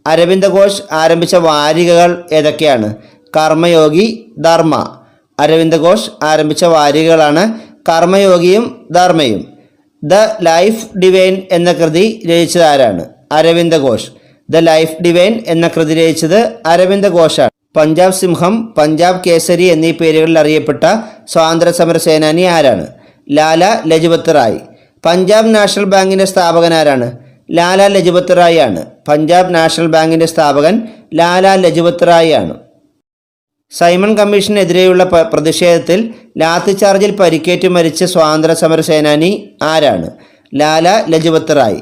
അരവിന്ദ് ഘോഷ് ആരംഭിച്ച വാരികകൾ ഏതൊക്കെയാണ്? കർമ്മയോഗി, ധർമ്മ. അരവിന്ദ് ഘോഷ് ആരംഭിച്ച വാരികകളാണ് കർമ്മയോഗിയും ധർമ്മയും. ദ ലൈഫ് ഡിവൈൻ എന്ന കൃതി രചിച്ചത് ആരാണ്? അരവിന്ദ് ഘോഷ്. ദ ലൈഫ് ഡിവൈൻ എന്ന കൃതി രചിച്ചത് അരവിന്ദ് ഘോഷാണ്. പഞ്ചാബ് സിംഹം, പഞ്ചാബ് കേസരി എന്നീ പേരുകളിൽ അറിയപ്പെട്ട സ്വാതന്ത്ര്യ സമര സേനാനി ആരാണ്? ലാല ലജ്പത് റായ്. പഞ്ചാബ് നാഷണൽ ബാങ്കിൻ്റെ സ്ഥാപകൻ ആരാണ്? ലാല ലജ്പത് റായ് ആണ്. പഞ്ചാബ് നാഷണൽ ബാങ്കിൻ്റെ സ്ഥാപകൻ ലാല ലജ്പത് റായ് ആണ്. സൈമൺ കമ്മീഷനെതിരെയുള്ള പ്രതിഷേധത്തിൽ ലാത്തി ചാർജിൽ പരിക്കേറ്റ് മരിച്ച സ്വാതന്ത്ര്യ സമര സേനാനി ആരാണ്? Lala Lajpat Rai.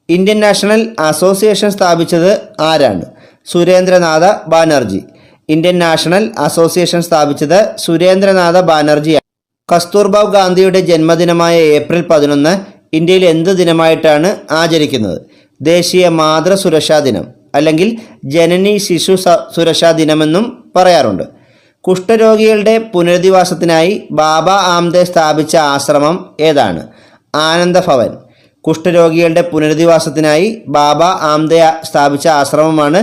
Indian national association സ്ഥാപിച്ചത് ആരാണ്? Surendranath Banerjee. Indian national association സ്ഥാപിച്ചത് സുരേന്ദ്രനാഥ ബാനർജിയാണ്. കസ്തൂർബ ഗാന്ധിയുടെ ജന്മദിനമായ ഏപ്രിൽ 11 ഇന്ത്യയിൽ എന്ത് ദിനമായിട്ടാണ് ആചരിക്കുന്നത്? ദേശീയ മാതൃസുരക്ഷാ ദിനം, അല്ലെങ്കിൽ ജനനി ശിശു സുരക്ഷാ ദിനമെന്നും പറയാറുണ്ട്. കുഷ്ഠരോഗികളുടെ പുനരധിവാസത്തിനായി ബാബ ആംദെ സ്ഥാപിച്ച ആശ്രമം ഏതാണ്? ആനന്ദ ഭവൻ. കുഷ്ഠരോഗികളുടെ പുനരധിവാസത്തിനായി ബാബ ആംദെ സ്ഥാപിച്ച ആശ്രമമാണ്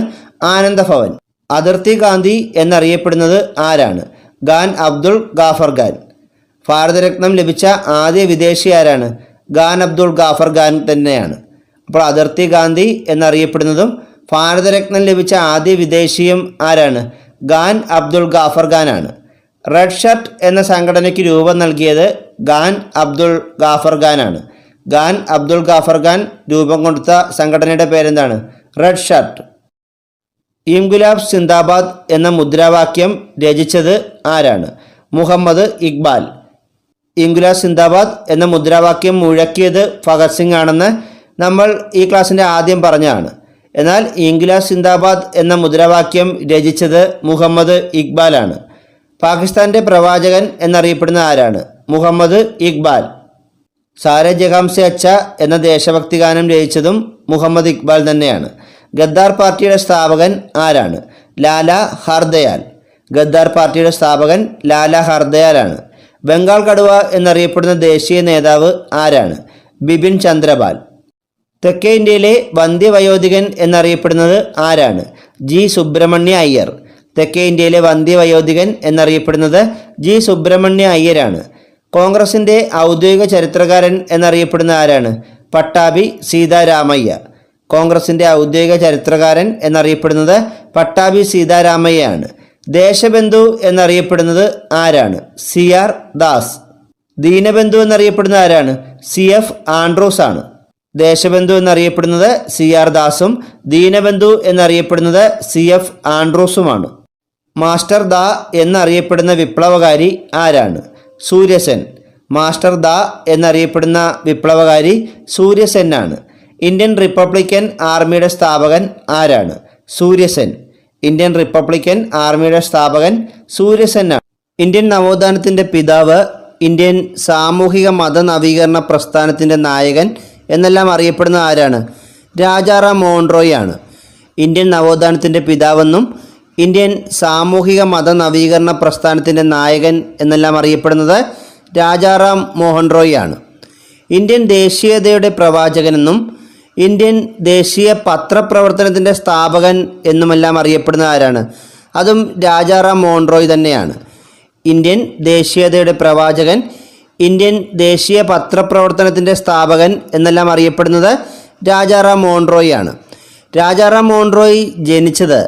ആനന്ദ ഭവൻ. അതിർത്തി ഗാന്ധി എന്നറിയപ്പെടുന്നത് ആരാണ്? ഖാൻ അബ്ദുൾ ഗാഫർ ഖാൻ. ഭാരതരത്നം ലഭിച്ച ആദ്യ വിദേശി ആരാണ്? ഖാൻ അബ്ദുൾ ഗാഫർ ഖാൻ തന്നെയാണ്. അപ്പോൾ അതിർത്തി ഗാന്ധി എന്നറിയപ്പെടുന്നതും ഭാരതരത്നം ലഭിച്ച ആദ്യ വിദേശിയും ആരാണ്? ഖാൻ അബ്ദുൾ ഗാഫർ ഖാനാണ്. റെഡ് ഷർട്ട് എന്ന സംഘടനയ്ക്ക് രൂപം നൽകിയത് ഖാൻ അബ്ദുൾ ഗാഫർ ഖാനാണ്. ഖാൻ അബ്ദുൾ ഗാഫർ ഖാൻ രൂപം കൊടുത്ത സംഘടനയുടെ പേരെന്താണ്? Red shirt. ഇൻക്വിലാബ് സിന്ദാബാദ് എന്ന മുദ്രാവാക്യം രചിച്ചത് ആരാണ്? മുഹമ്മദ് ഇക്ബാൽ. ഇൻക്വിലാബ് സിന്ദാബാദ് എന്ന മുദ്രാവാക്യം മുഴക്കിയത് ഭഗത് സിംഗ് ആണെന്ന് നമ്മൾ ഈ ക്ലാസ്സിൻ്റെ ആദ്യം പറഞ്ഞതാണ്. എന്നാൽ ഇൻക്വിലാബ് സിന്ദാബാദ് എന്ന മുദ്രാവാക്യം രചിച്ചത് മുഹമ്മദ് ഇക്ബാലാണ്. പാകിസ്ഥാൻ്റെ പ്രവാചകൻ എന്നറിയപ്പെടുന്ന ആരാണ്? മുഹമ്മദ് ഇക്ബാൽ. സാരെ ജഹാം സെ അച്ച എന്ന ദേശഭക്തി ഗാനം രചിച്ചതും മുഹമ്മദ് ഇക്ബാൽ തന്നെയാണ്. ഗദ്ദാർ പാർട്ടിയുടെ സ്ഥാപകൻ ആരാണ്? ലാല ഹർദയാൽ. ഗദ്ദാർ പാർട്ടിയുടെ സ്ഥാപകൻ ലാല ഹർദയാലാണ്. ബംഗാൾ കടുവ എന്നറിയപ്പെടുന്ന ദേശീയ നേതാവ് ആരാണ്? ബിപിൻ ചന്ദ്രപാൽ. തെക്കേ ഇന്ത്യയിലെ വന്ധ്യവയോധികൻ എന്നറിയപ്പെടുന്നത് ആരാണ്? ജി സുബ്രഹ്മണ്യ അയ്യർ. തെക്കേ ഇന്ത്യയിലെ വന്ധ്യവയോധികൻ എന്നറിയപ്പെടുന്നത് ജി സുബ്രഹ്മണ്യ അയ്യരാണ്. കോൺഗ്രസിൻ്റെ ഔദ്യോഗിക ചരിത്രകാരൻ എന്നറിയപ്പെടുന്ന ആരാണ്? പട്ടാഭി സീതാരാമയ്യ. കോൺഗ്രസിൻ്റെ ഔദ്യോഗിക ചരിത്രകാരൻ എന്നറിയപ്പെടുന്നത് പട്ടാഭി സീതാരാമയ്യയാണ്. ദേശബന്ധു എന്നറിയപ്പെടുന്നത് ആരാണ്? CR ദാസ്. ദീനബന്ധു എന്നറിയപ്പെടുന്ന ആരാണ്? CF ആൻഡ്രൂസ് ആണ്. ദേശബന്ധു എന്നറിയപ്പെടുന്നത് CR ദാസും ദീനബന്ധു എന്നറിയപ്പെടുന്നത് CF ആൻഡ്രൂസുമാണ്. മാസ്റ്റർ ദാ എന്നറിയപ്പെടുന്ന വിപ്ലവകാരി ആരാണ്? സൂര്യസെൻ. മാസ്റ്റർ ദാ എന്നറിയപ്പെടുന്ന വിപ്ലവകാരി സൂര്യസെന്നാണ്. ഇന്ത്യൻ റിപ്പബ്ലിക്കൻ ആർമിയുടെ സ്ഥാപകൻ ആരാണ്? സൂര്യസെൻ. ഇന്ത്യൻ റിപ്പബ്ലിക്കൻ ആർമിയുടെ സ്ഥാപകൻ സൂര്യസെന്നാണ്. ഇന്ത്യൻ നവോത്ഥാനത്തിൻ്റെ പിതാവ്, ഇന്ത്യൻ സാമൂഹിക മതനവീകരണ പ്രസ്ഥാനത്തിൻ്റെ നായകൻ എന്നെല്ലാം അറിയപ്പെടുന്ന ആരാണ്? രാജാറാം മോഹൻ റോയ് ആണ്. ഇന്ത്യൻ നവോത്ഥാനത്തിൻ്റെ പിതാവെന്നും ഇന്ത്യൻ സാമൂഹിക മതനവീകരണ പ്രസ്ഥാനത്തിൻ്റെ നായകൻ എന്നെല്ലാം അറിയപ്പെടുന്നത് രാജാറാം മോഹൻ റോയ് ആണ്. ഇന്ത്യൻ ദേശീയതയുടെ പ്രവാചകനെന്നും ഇന്ത്യൻ ദേശീയ പത്രപ്രവർത്തനത്തിൻ്റെ സ്ഥാപകൻ എന്നുമെല്ലാം അറിയപ്പെടുന്ന ആരാണ്? അതും രാജാറാം മോഹൻ റോയ് തന്നെയാണ്. ഇന്ത്യൻ ദേശീയതയുടെ പ്രവാചകൻ, ഇന്ത്യൻ ദേശീയ പത്രപ്രവർത്തനത്തിൻ്റെ സ്ഥാപകൻ എന്നെല്ലാം അറിയപ്പെടുന്നത് രാജാറാം മോഹൻ റോയ് ആണ്. രാജാറാം മോഹൻ റോയ് ജനിച്ചത്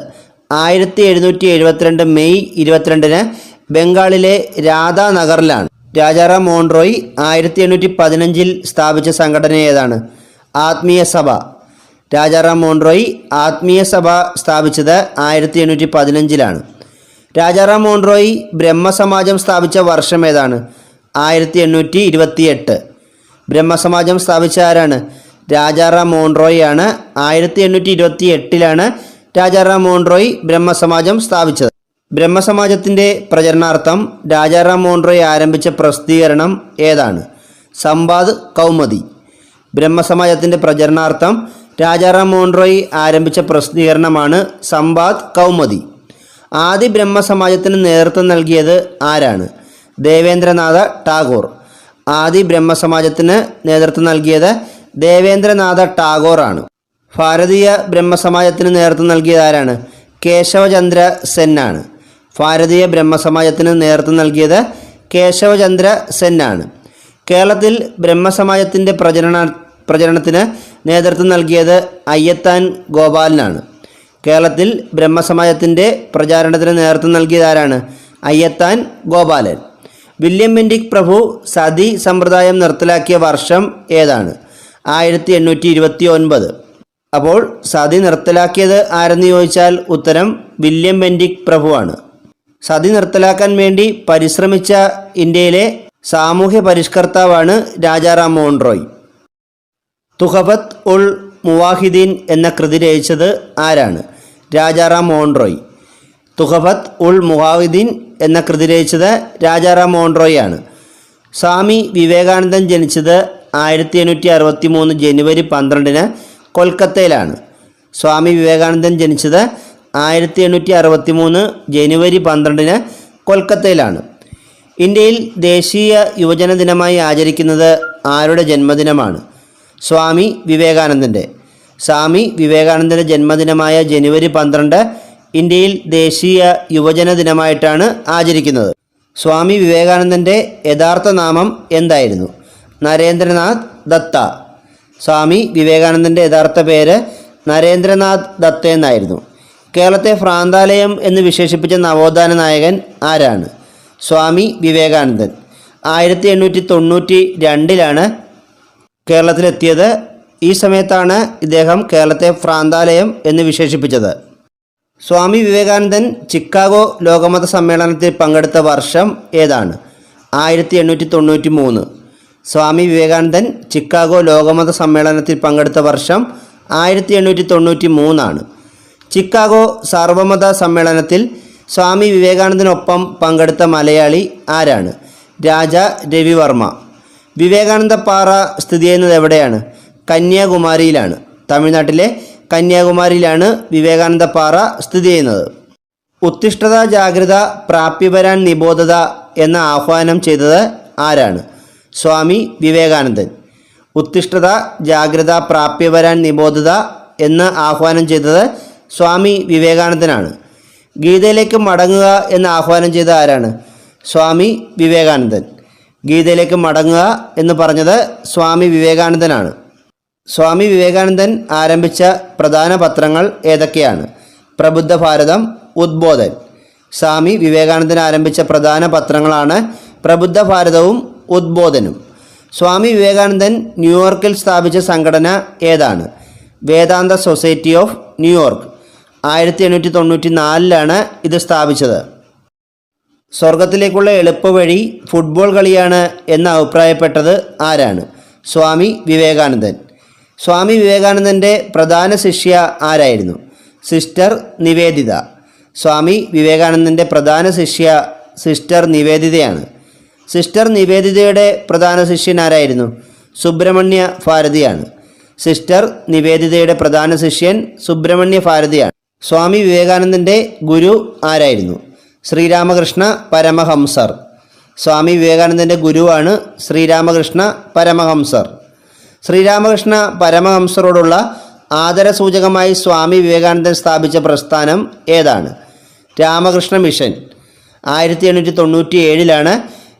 1772 മെയ് 22 ബംഗാളിലെ രാധാനഗറിലാണ്. രാജാറാം മോഹൻ റോയ് 1815 സ്ഥാപിച്ച സംഘടന ഏതാണ്? ആത്മീയ സഭ. രാജാറാം മോഹൻ റോയ് ആത്മീയ സഭ സ്ഥാപിച്ചത് 1815. രാജാറാം മോഹൻ റോയ് ബ്രഹ്മസമാജം സ്ഥാപിച്ച വർഷം ഏതാണ്? 1828. ബ്രഹ്മസമാജം സ്ഥാപിച്ച ആരാണ്? രാജാറാം മോഹൻ റോയ് ആണ്. 1828 രാജാറാം മോഹൻ റോയ് ബ്രഹ്മസമാജം സ്ഥാപിച്ചത്. ബ്രഹ്മസമാജത്തിൻ്റെ പ്രചരണാർത്ഥം രാജാറാം മോഹൻ റോയ് ആരംഭിച്ച പ്രസിദ്ധീകരണം ഏതാണ്? സംവാദ് കൗമുദി. ബ്രഹ്മസമാജത്തിൻ്റെ പ്രചരണാർത്ഥം രാജാറാം മോഹൻ റോയ് ആരംഭിച്ച പ്രസിദ്ധീകരണമാണ് സംവാദ് കൗമുദി. ആദ്യ ബ്രഹ്മസമാജത്തിന് നേതൃത്വം നൽകിയത് ആരാണ്? ദേവേന്ദ്രനാഥ ടാഗോർ. ആദ്യ ബ്രഹ്മസമാജത്തിന് നേതൃത്വം നൽകിയത് ദേവേന്ദ്രനാഥ ടാഗോർ ആണ്. ഭാരതീയ ബ്രഹ്മസമാജത്തിന് നേതൃത്വം നൽകിയത് ആരാണ്? കേശവചന്ദ്ര സെൻ ആണ്. ഭാരതീയ ബ്രഹ്മസമാജത്തിന് നേതൃത്വം നൽകിയത് കേശവചന്ദ്ര സെൻ ആണ്. കേരളത്തിൽ ബ്രഹ്മസമാജത്തിൻ്റെ പ്രചരണത്തിന് നേതൃത്വം നൽകിയത് അയ്യത്താൻ ഗോപാലനാണ്. കേരളത്തിൽ ബ്രഹ്മസമാജത്തിൻ്റെ പ്രചാരണത്തിന് നേതൃത്വം നൽകിയത് ആരാണ്? അയ്യത്താൻ ഗോപാലൻ. വില്യം ബെൻഡിക് പ്രഭു സതി സമ്പ്രദായം നിർത്തലാക്കിയ വർഷം ഏതാണ്? 1829. അപ്പോൾ സതി നിർത്തലാക്കിയത് ആരെന്ന് ചോദിച്ചാൽ ഉത്തരം വില്യം ബെൻഡിക് പ്രഭുവാണ്. സതി നിർത്തലാക്കാൻ വേണ്ടി പരിശ്രമിച്ച ഇന്ത്യയിലെ സാമൂഹ്യ പരിഷ്കർത്താവാണ് രാജാറാം മോഹൻ റോയ്. തുഹഫത്ത് ഉൾ മുവാഹിദീൻ എന്ന കൃതി രചിച്ചത് ആരാണ്? രാജാറാം മോഹൻ റോയ്. തുഹഫത്ത് ഉൾ മുവാഹിദീൻ എന്ന കൃതി രചിച്ചത് രാജാറാം മോഹൻ റോയ് ആണ്. സ്വാമി വിവേകാനന്ദൻ ജനിച്ചത് 1863 ജനുവരി 12 കൊൽക്കത്തയിലാണ്. സ്വാമി വിവേകാനന്ദൻ ജനിച്ചത് 1863 ജനുവരി 12 കൊൽക്കത്തയിലാണ്. ഇന്ത്യയിൽ ദേശീയ യുവജന ദിനമായി ആചരിക്കുന്നത് ആരുടെ ജന്മദിനമാണ്? സ്വാമി വിവേകാനന്ദൻ്റെ. സ്വാമി വിവേകാനന്ദൻ്റെ ജന്മദിനമായ ജനുവരി 12 ഇന്ത്യയിൽ ദേശീയ യുവജന ദിനമായിട്ടാണ് ആചരിക്കുന്നത്. സ്വാമി വിവേകാനന്ദൻ്റെ യഥാർത്ഥ നാമം എന്തായിരുന്നു? നരേന്ദ്രനാഥ് ദത്ത. സ്വാമി വിവേകാനന്ദൻ്റെ യഥാർത്ഥ പേര് നരേന്ദ്രനാഥ് ദത്ത എന്നായിരുന്നു. കേരളത്തെ ഭ്രാന്താലയം എന്ന് വിശേഷിപ്പിച്ച നവോത്ഥാന നായകൻ ആരാണ്? സ്വാമി വിവേകാനന്ദൻ. 1892 കേരളത്തിലെത്തിയത്. ഈ സമയത്താണ് ഇദ്ദേഹം കേരളത്തെ ഭ്രാന്താലയം എന്ന് വിശേഷിപ്പിച്ചത്. സ്വാമി വിവേകാനന്ദൻ ചിക്കാഗോ ലോകമത സമ്മേളനത്തിൽ പങ്കെടുത്ത വർഷം ഏതാണ്? 1893. സ്വാമി വിവേകാനന്ദൻ ചിക്കാഗോ ലോകമത സമ്മേളനത്തിൽ പങ്കെടുത്ത വർഷം 1893 ചിക്കാഗോ സാർവമത സമ്മേളനത്തിൽ സ്വാമി വിവേകാനന്ദനൊപ്പം പങ്കെടുത്ത മലയാളി ആരാണ്? രാജ രവിവർമ്മ. വിവേകാനന്ദ പാറ സ്ഥിതി ചെയ്യുന്നത് എവിടെയാണ്? കന്യാകുമാരിയിലാണ്. തമിഴ്നാട്ടിലെ കന്യാകുമാരിയിലാണ് വിവേകാനന്ദ പാറ സ്ഥിതി ചെയ്യുന്നത്. ഉത്തിഷ്ഠത ജാഗ്രത പ്രാപ്യവരാൻ നിബോധത എന്ന ആഹ്വാനം ചെയ്തത് ആരാണ്? സ്വാമി വിവേകാനന്ദൻ. ഉത്തിഷ്ഠത ജാഗ്രത പ്രാപ്യവരാൻ നിബോധത എന്ന് ആഹ്വാനം ചെയ്തത് സ്വാമി വിവേകാനന്ദനാണ്. ഗീതയിലേക്ക് മടങ്ങുക എന്ന് ആഹ്വാനം ചെയ്ത ആരാണ്? സ്വാമി വിവേകാനന്ദൻ. ഗീതയിലേക്ക് മടങ്ങുക എന്ന് പറഞ്ഞത് സ്വാമി വിവേകാനന്ദനാണ്. സ്വാമി വിവേകാനന്ദൻ ആരംഭിച്ച പ്രധാന പത്രങ്ങൾ ഏതൊക്കെയാണ്? പ്രബുദ്ധ ഭാരതം, ഉദ്ബോധൻ. സ്വാമി വിവേകാനന്ദൻ ആരംഭിച്ച പ്രധാന പത്രങ്ങളാണ് പ്രബുദ്ധ ഭാരതവും ഉദ്ബോധനും. സ്വാമി വിവേകാനന്ദൻ ന്യൂയോർക്കിൽ സ്ഥാപിച്ച സംഘടന ഏതാണ്? വേദാന്ത സൊസൈറ്റി ഓഫ് ന്യൂയോർക്ക്. 1894 ഇത് സ്ഥാപിച്ചത്. സ്വർഗത്തിലേക്കുള്ള എളുപ്പവഴി ഫുട്ബോൾ കളിയാണ് എന്ന് അഭിപ്രായപ്പെട്ടത് ആരാണ്? സ്വാമി വിവേകാനന്ദൻ. സ്വാമി വിവേകാനന്ദൻ്റെ പ്രധാന ശിഷ്യ ആരായിരുന്നു? സിസ്റ്റർ നിവേദിത. സ്വാമി വിവേകാനന്ദൻ്റെ പ്രധാന ശിഷ്യ സിസ്റ്റർ നിവേദിതയാണ്. സിസ്റ്റർ നിവേദിതയുടെ പ്രധാന ശിഷ്യൻ ആരായിരുന്നു? സുബ്രഹ്മണ്യ ഭാരതിയാണ്. സിസ്റ്റർ നിവേദിതയുടെ പ്രധാന ശിഷ്യൻ സുബ്രഹ്മണ്യ ഭാരതിയാണ്. സ്വാമി വിവേകാനന്ദൻ്റെ ഗുരു ആരായിരുന്നു? ശ്രീരാമകൃഷ്ണ പരമഹംസർ. സ്വാമി വിവേകാനന്ദൻ്റെ ഗുരുവാണ് ശ്രീരാമകൃഷ്ണ പരമഹംസർ. ശ്രീരാമകൃഷ്ണ പരമഹംസരോടുള്ള ആദരസൂചകമായി സ്വാമി വിവേകാനന്ദൻ സ്ഥാപിച്ച പ്രസ്ഥാനം ഏതാണ്? രാമകൃഷ്ണ മിഷൻ. 1897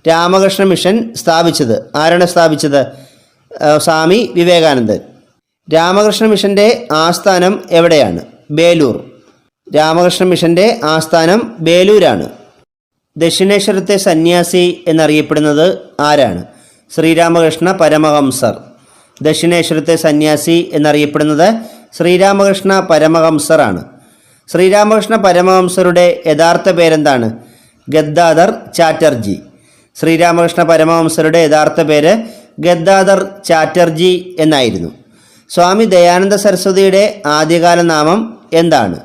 രാമകൃഷ്ണ മിഷൻ സ്ഥാപിച്ചത്. ആരാണ് സ്ഥാപിച്ചത്? സ്വാമി വിവേകാനന്ദൻ. രാമകൃഷ്ണ മിഷൻ്റെ ആസ്ഥാനം എവിടെയാണ്? ബേലൂർ. രാമകൃഷ്ണ മിഷൻ്റെ ആസ്ഥാനം ബേലൂരാണ്. ദക്ഷിണേശ്വരത്തെ സന്യാസി എന്നറിയപ്പെടുന്നത് ആരാണ്? ശ്രീരാമകൃഷ്ണ പരമഹംസർ. ദക്ഷിണേശ്വരത്തെ സന്യാസി എന്നറിയപ്പെടുന്നത് ശ്രീരാമകൃഷ്ണ പരമഹംസറാണ്. ശ്രീരാമകൃഷ്ണ പരമഹംസരുടെ യഥാർത്ഥ പേരെന്താണ്? ഗദ്ദാധർ ചാറ്റർജി. ശ്രീരാമകൃഷ്ണ പരമഹംസരുടെ യഥാർത്ഥ പേര് ഗദ്ദാധർ ചാറ്റർജി എന്നായിരുന്നു. സ്വാമി ദയാനന്ദ സരസ്വതിയുടെ ആദ്യകാല നാമം എന്താണ്?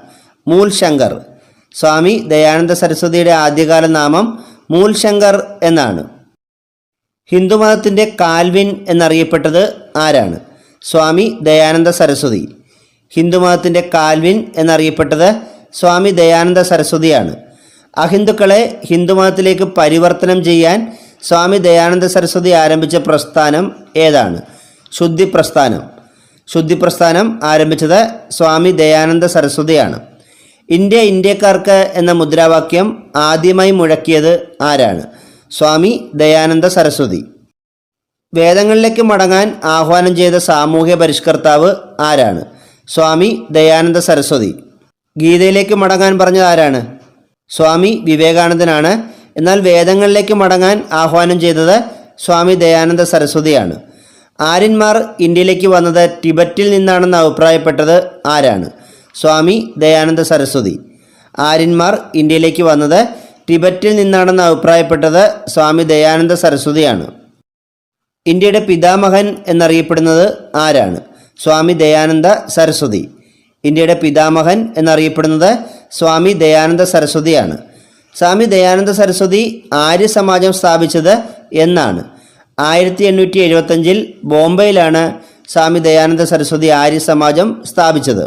മൂൽശങ്കർ. സ്വാമി ദയാനന്ദ സരസ്വതിയുടെ ആദ്യകാല നാമം മൂൽശങ്കർ എന്നാണ്. ഹിന്ദുമതത്തിൻ്റെ കാൽവിൻ എന്നറിയപ്പെട്ടത് ആരാണ്? സ്വാമി ദയാനന്ദ സരസ്വതി. ഹിന്ദുമതത്തിൻ്റെ കാൽവിൻ എന്നറിയപ്പെട്ടത് സ്വാമി ദയാനന്ദ സരസ്വതിയാണ്. അഹിന്ദുക്കളെ ഹിന്ദുമതത്തിലേക്ക് പരിവർത്തനം ചെയ്യാൻ സ്വാമി ദയാനന്ദ സരസ്വതി ആരംഭിച്ച പ്രസ്ഥാനം ഏതാണ്? ശുദ്ധി പ്രസ്ഥാനം. ശുദ്ധി പ്രസ്ഥാനം ആരംഭിച്ചത് സ്വാമി ദയാനന്ദ സരസ്വതിയാണ്. ഇന്ത്യ ഇന്ത്യക്കാർക്ക് എന്ന മുദ്രാവാക്യം ആദ്യമായി മുഴക്കിയത് ആരാണ്? സ്വാമി ദയാനന്ദ സരസ്വതി. വേദങ്ങളിലേക്ക് മടങ്ങാൻ ആഹ്വാനം ചെയ്ത സാമൂഹ്യ പരിഷ്കർത്താവ് ആരാണ്? സ്വാമി ദയാനന്ദ സരസ്വതി. ഗീതയിലേക്ക് മടങ്ങാൻ പറഞ്ഞത് ആരാണ്? സ്വാമി വിവേകാനന്ദനാണ്. എന്നാൽ വേദങ്ങളിലേക്ക് മടങ്ങാൻ ആഹ്വാനം ചെയ്തത് സ്വാമി ദയാനന്ദ സരസ്വതിയാണ്. ആര്യന്മാർ ഇന്ത്യയിലേക്ക് വന്നത് ടിബറ്റിൽ നിന്നാണെന്ന് അഭിപ്രായപ്പെട്ടത് ആരാണ്? സ്വാമി ദയാനന്ദ സരസ്വതി. ആര്യന്മാർ ഇന്ത്യയിലേക്ക് വന്നത് ടിബറ്റിൽ നിന്നാണെന്ന് അഭിപ്രായപ്പെട്ടത് സ്വാമി ദയാനന്ദ സരസ്വതിയാണ്. ഇന്ത്യയുടെ പിതാമഹൻ എന്നറിയപ്പെടുന്നത് ആരാണ്? സ്വാമി ദയാനന്ദ സരസ്വതി. ഇന്ത്യയുടെ പിതാമഹൻ എന്നറിയപ്പെടുന്നത് സ്വാമി ദയാനന്ദ സരസ്വതിയാണ്. സ്വാമി ദയാനന്ദ സരസ്വതി ആര്യ സമാജം സ്ഥാപിച്ചത് എന്നാണ്? 1875 ബോംബെയിലാണ് സ്വാമി ദയാനന്ദ സരസ്വതി ആര്യ സമാജം സ്ഥാപിച്ചത്.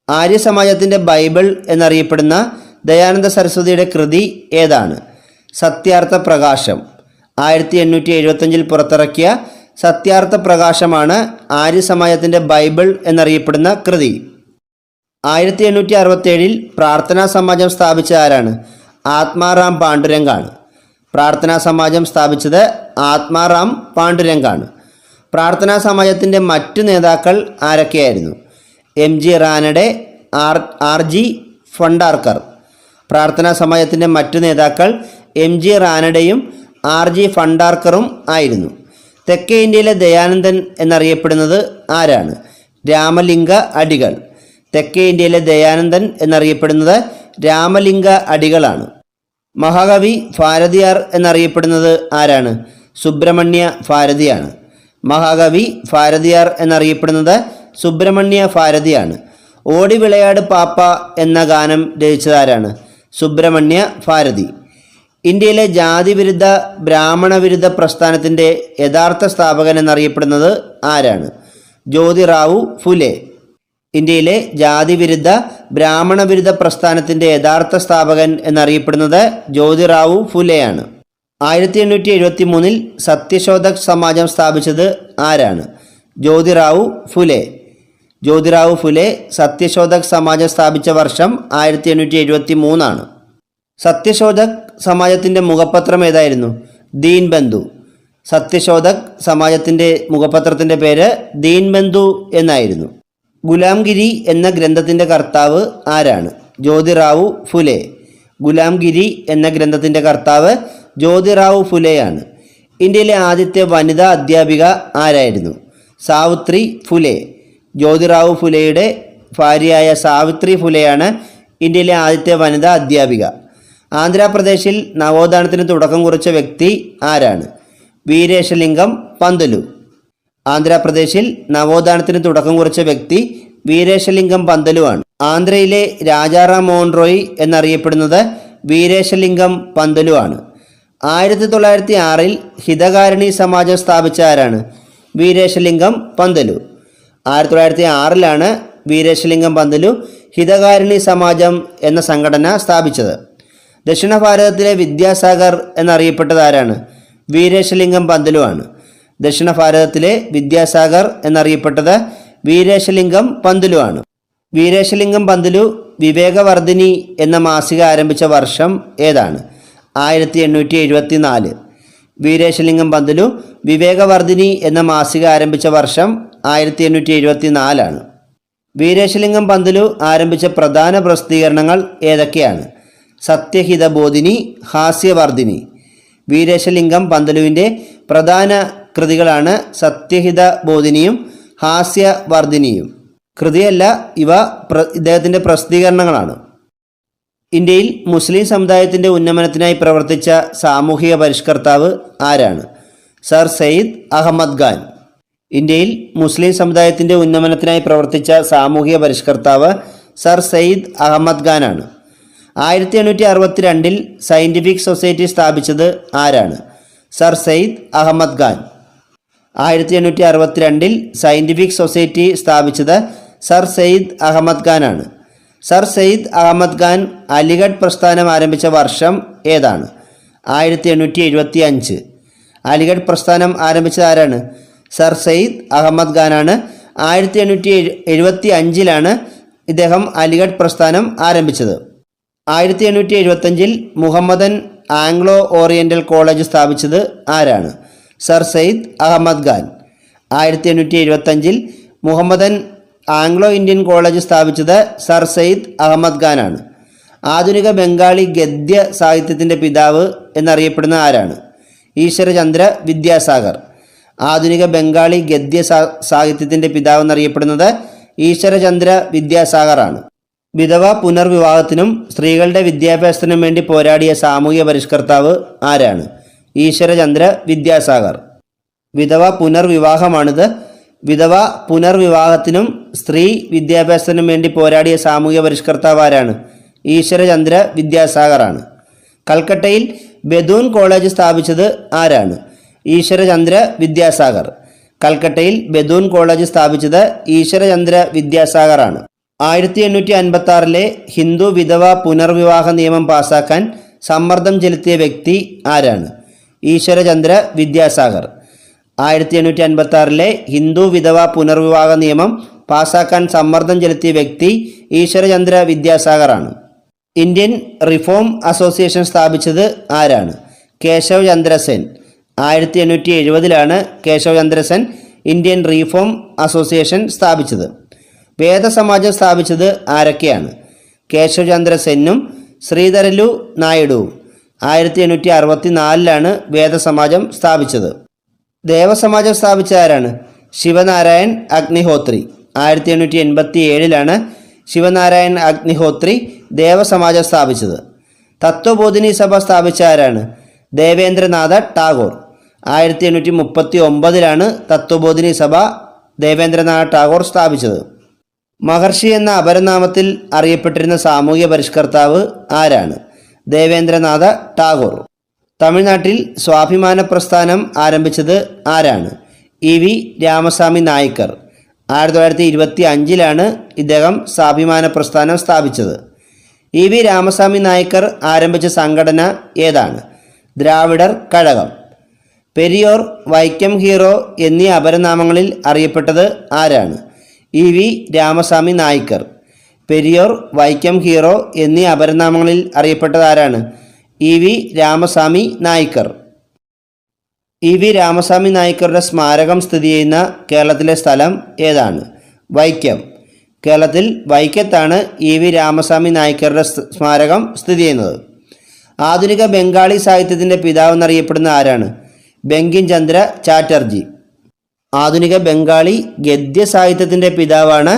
ആര്യ സമാജത്തിൻ്റെ ബൈബിൾ എന്നറിയപ്പെടുന്ന ദയാനന്ദ സരസ്വതിയുടെ കൃതി ഏതാണ്? സത്യാർത്ഥ പ്രകാശം. 1875 പുറത്തിറക്കിയ സത്യാർത്ഥ പ്രകാശമാണ് ആര്യ സമാജത്തിൻ്റെ ബൈബിൾ എന്നറിയപ്പെടുന്ന കൃതി. 1867 പ്രാർത്ഥനാ സമാജം സ്ഥാപിച്ച ആരാണ്? ആത്മാറാം പാണ്ഡുരംഗാണ്. പ്രാർത്ഥനാ സമാജം സ്ഥാപിച്ചത് ആത്മാറാം പാണ്ഡുരംഗാണ്. പ്രാർത്ഥനാ സമാജത്തിൻ്റെ മറ്റു നേതാക്കൾ ആരൊക്കെയായിരുന്നു? MG Ranade, RG Bhandarkar. പ്രാർത്ഥനാ സമാജത്തിൻ്റെ മറ്റു നേതാക്കൾ MG റാനഡെയും RG ഫണ്ടാർക്കറും ആയിരുന്നു. തെക്കേ ഇന്ത്യയിലെ ദയാനന്ദൻ എന്നറിയപ്പെടുന്നത് ആരാണ്? രാമലിംഗ അടികൾ. തെക്കേ ഇന്ത്യയിലെ ദയാനന്ദൻ എന്നറിയപ്പെടുന്നത് രാമലിംഗ അടികളാണ്. മഹാകവി ഭാരതിയാർ എന്നറിയപ്പെടുന്നത് ആരാണ്? സുബ്രഹ്മണ്യ ഭാരതിയാണ്. മഹാകവി ഭാരതിയാർ എന്നറിയപ്പെടുന്നത് സുബ്രഹ്മണ്യ ഭാരതിയാണ്. ഓടി വിളയാട് പാപ്പ എന്ന ഗാനം രചിച്ചതാരാണ്? സുബ്രഹ്മണ്യ ഭാരതി. ഇന്ത്യയിലെ ജാതിവിരുദ്ധ ബ്രാഹ്മണവിരുദ്ധ പ്രസ്ഥാനത്തിൻ്റെ യഥാർത്ഥ സ്ഥാപകൻ എന്നറിയപ്പെടുന്നത് ആരാണ്? ജ്യോതിറാവു ഫുലെ. ഇന്ത്യയിലെ ജാതിവിരുദ്ധ ബ്രാഹ്മണവിരുദ്ധ പ്രസ്ഥാനത്തിൻ്റെ യഥാർത്ഥ സ്ഥാപകൻ എന്നറിയപ്പെടുന്നത് ജ്യോതിറാവു ഫുലെയാണ്. 1873 സത്യശോധക് സമാജം സ്ഥാപിച്ചത് ആരാണ്? ജ്യോതിറാവു ഫുലെ. ജ്യോതിറാവു ഫുലെ സത്യശോധക് സമാജം സ്ഥാപിച്ച വർഷം 1873 ആണ്. സത്യശോധക് സമാജത്തിൻ്റെ മുഖപത്രം ഏതായിരുന്നു? ദീൻബന്ധു. സത്യശോധക് സമാജത്തിൻ്റെ മുഖപത്രത്തിൻ്റെ പേര് ദീൻബന്ധു എന്നായിരുന്നു. ഗുലാംഗിരി എന്ന ഗ്രന്ഥത്തിൻ്റെ കർത്താവ് ആരാണ്? ജ്യോതിറാവു ഫുലെ. ഗുലാംഗിരി എന്ന ഗ്രന്ഥത്തിൻ്റെ കർത്താവ് ജ്യോതിറാവു ഫുലെയാണ്. ഇന്ത്യയിലെ ആദ്യത്തെ വനിതാ അധ്യാപിക ആരായിരുന്നു? സാവിത്രി ഫുലെ. ജ്യോതിറാവു ഫുലെയുടെ ഭാര്യയായ സാവിത്രി ഫുലെയാണ് ഇന്ത്യയിലെ ആദ്യത്തെ വനിതാ അധ്യാപിക. ആന്ധ്രാപ്രദേശിൽ നവോത്ഥാനത്തിന് തുടക്കം കുറിച്ച വ്യക്തി ആരാണ്? വീരേശലിംഗം പന്തലു. ആന്ധ്രാപ്രദേശിൽ നവോത്ഥാനത്തിന് തുടക്കം കുറിച്ച വ്യക്തി വീരേശലിംഗം പന്തലുവാണ്. ആന്ധ്രയിലെ രാജാറാം മോഹൻ റോയ് എന്നറിയപ്പെടുന്നത് വീരേശലിംഗം പന്തലുവാണ്. 1906 ഹിതകാരിണി സമാജം സ്ഥാപിച്ച ആരാണ്? വീരേശലിംഗം പന്തലു. 1906 വീരേശലിംഗം പന്തലു ഹിതകാരിണി സമാജം എന്ന സംഘടന സ്ഥാപിച്ചത്. ദക്ഷിണ ഭാരതത്തിലെ വിദ്യാസാഗർ എന്നറിയപ്പെട്ടത് ആരാണ്? വീരേശലിംഗം പന്തലുവാണ്. ദക്ഷിണ ഭാരതത്തിലെ വിദ്യാസാഗർ എന്നറിയപ്പെട്ടത് വീരേശലിംഗം പന്തലുവാണ്. വീരേശലിംഗം പന്തലു വിവേകവർദ്ധിനി എന്ന മാസിക ആരംഭിച്ച വർഷം ഏതാണ്? 1874. വീരേശലിംഗം പന്തലു വിവേകവർദ്ധിനി എന്ന മാസിക ആരംഭിച്ച വർഷം 1874 ആണ്. വീരേശലിംഗം പന്തലു ആരംഭിച്ച പ്രധാന പ്രസിദ്ധീകരണങ്ങൾ ഏതൊക്കെയാണ്? സത്യഹിതബോധിനി, ഹാസ്യവർദ്ധിനി. വീരേശലിംഗം പന്തലുവിൻ്റെ പ്രധാന കൃതികളാണ് സത്യഹിതബോധിനിയും ഹാസ്യവർദ്ധിനിയും. കൃതിയല്ല, ഇവ ഇദ്ദേഹത്തിൻ്റെ പ്രസിദ്ധീകരണങ്ങളാണ്. ഇന്ത്യയിൽ മുസ്ലിം സമുദായത്തിൻ്റെ ഉന്നമനത്തിനായി പ്രവർത്തിച്ച സാമൂഹിക പരിഷ്കർത്താവ് ആരാണ്? സർ സയ്യിദ് അഹമ്മദ് ഖാൻ. ഇന്ത്യയിൽ മുസ്ലിം സമുദായത്തിൻ്റെ ഉന്നമനത്തിനായി പ്രവർത്തിച്ച സാമൂഹിക പരിഷ്കർത്താവ് സർ സയ്യിദ് അഹമ്മദ് ഖാൻ ആണ്. 1862 സയൻറ്റിഫിക് സൊസൈറ്റി സ്ഥാപിച്ചത് ആരാണ്? Sir Syed Ahmed Khan. 1862 scientific society സ്ഥാപിച്ചത് സർ സയ്യിദ് അഹമ്മദ് ഖാൻ ആണ്. സർ സയ്യിദ് അഹമ്മദ് ഖാൻ അലിഗഡ് പ്രസ്ഥാനം ആരംഭിച്ച വർഷം ഏതാണ്? 1875. അലിഗഡ് പ്രസ്ഥാനം ആരംഭിച്ചത് ആരാണ്? സർ സയ്യിദ് അഹമ്മദ് ഖാനാണ്. 1875 ഇദ്ദേഹം അലിഗഡ് പ്രസ്ഥാനം ആരംഭിച്ചത്. 1875 മുഹമ്മദൻ ആംഗ്ലോ ഓറിയൻ്റൽ കോളേജ് സ്ഥാപിച്ചത് ആരാണ്? Sir Syed Ahmed Khan. 1875 Muhammadan Anglo Indian college സ്ഥാപിച്ചത് സർ സയ്യിദ് അഹമ്മദ് ഖാനാണ്. ആധുനിക ബംഗാളി ഗദ്യ സാഹിത്യത്തിൻ്റെ പിതാവ് എന്നറിയപ്പെടുന്ന ആരാണ്? ഈശ്വരചന്ദ്ര വിദ്യാസാഗർ. ആധുനിക ബംഗാളി ഗദ്യ സാഹിത്യത്തിൻ്റെ പിതാവ് എന്നറിയപ്പെടുന്നത് ഈശ്വരചന്ദ്ര വിദ്യാസാഗർ ആണ്. വിധവ പുനർവിവാഹത്തിനും സ്ത്രീകളുടെ വിദ്യാഭ്യാസത്തിനും വേണ്ടി പോരാടിയ സാമൂഹിക പരിഷ്കർത്താവ് ആരാണ്? ഈശ്വരചന്ദ്ര വിദ്യാസാഗർ. വിധവ പുനർവിവാഹമാണിത്. വിധവ പുനർവിവാഹത്തിനും സ്ത്രീ വിദ്യാഭ്യാസത്തിനും വേണ്ടി പോരാടിയ സാമൂഹിക പരിഷ്കർത്താവ് ആരാണ്? ഈശ്വരചന്ദ്ര വിദ്യാസാഗർ ആണ്. കൽക്കട്ടയിൽ ബെദൂൻ കോളേജ് സ്ഥാപിച്ചത് ആരാണ്? ഈശ്വരചന്ദ്ര വിദ്യാസാഗർ. കൽക്കട്ടയിൽ ബെദൂൻ കോളേജ് സ്ഥാപിച്ചത് ഈശ്വരചന്ദ്ര വിദ്യാസാഗർ ആണ്. 1856 ഹിന്ദു വിധവ പുനർവിവാഹ നിയമം പാസാക്കാൻ സമ്മർദ്ദം ചെലുത്തിയ വ്യക്തി ആരാണ്? ഈശ്വരചന്ദ്ര വിദ്യാസാഗർ. 1856 ഹിന്ദു വിധവ പുനർവിവാഹ നിയമം പാസാക്കാൻ സമ്മർദ്ദം ചെലുത്തിയ വ്യക്തി ഈശ്വരചന്ദ്ര വിദ്യാസാഗർ ആണ്. ഇന്ത്യൻ റിഫോം അസോസിയേഷൻ സ്ഥാപിച്ചത് ആരാണ്? Keshav Chandra Sen. 1870 Keshab Chandra Sen Indian reform association സ്ഥാപിച്ചത്. വേദസമാജം സ്ഥാപിച്ചത് ആരൊക്കെയാണ്? കേശവ് ചന്ദ്ര സെന്നും ശ്രീധരലു നായിഡുവും. 1864 വേദസമാജം സ്ഥാപിച്ചത്. ദേവസമാജം സ്ഥാപിച്ച ആരാണ്? ശിവനാരായൺ അഗ്നിഹോത്രി. 1887 ശിവനാരായൺ അഗ്നിഹോത്രി ദേവസമാജം സ്ഥാപിച്ചത്. തത്വബോധിനി സഭ സ്ഥാപിച്ച ആരാണ്? ദേവേന്ദ്രനാഥ ടാഗോർ. 1839 തത്വബോധിനി സഭ ദേവേന്ദ്രനാഥ ടാഗോർ സ്ഥാപിച്ചത്. മഹർഷി എന്ന അപരനാമത്തിൽ അറിയപ്പെട്ടിരുന്ന സാമൂഹ്യ പരിഷ്കർത്താവ് ആരാണ്? ദേവേന്ദ്രനാഥ ടാഗോർ. തമിഴ്നാട്ടിൽ സ്വാഭിമാന പ്രസ്ഥാനം ആരംഭിച്ചത് ആരാണ്? E V Ramaswamy Naicker. 1925 ഇദ്ദേഹം സ്വാഭിമാന പ്രസ്ഥാനം സ്ഥാപിച്ചത്. ഇ വി രാമസ്വാമി നായ്ക്കർ ആരംഭിച്ച സംഘടന ഏതാണ്? ദ്രാവിഡർ കഴകം. പെരിയോർ, വൈക്കം ഹീറോ എന്നീ അപരനാമങ്ങളിൽ അറിയപ്പെട്ടത് ആരാണ്? E V Ramaswamy Naicker. Periyar, Vaikom hero എന്നീ അപരനാമങ്ങളിൽ അറിയപ്പെട്ടത് ആരാണ്? E V Ramaswamy Naicker. E V Ramaswamy നായ്ക്കറുടെ സ്മാരകം സ്ഥിതി ചെയ്യുന്ന കേരളത്തിലെ സ്ഥലം ഏതാണ്? വൈക്കം. കേരളത്തിൽ വൈക്കത്താണ് ഇ വി രാമസ്വാമി നായ്ക്കറുടെ സ്മാരകം സ്ഥിതി ചെയ്യുന്നത്. ആധുനിക ബംഗാളി സാഹിത്യത്തിൻ്റെ പിതാവ് എന്നറിയപ്പെടുന്ന ആരാണ്? ബങ്കിം ചന്ദ്ര ചാറ്റർജി. ആധുനിക ബംഗാളി ഗദ്യ സാഹിത്യത്തിൻ്റെ പിതാവാണ്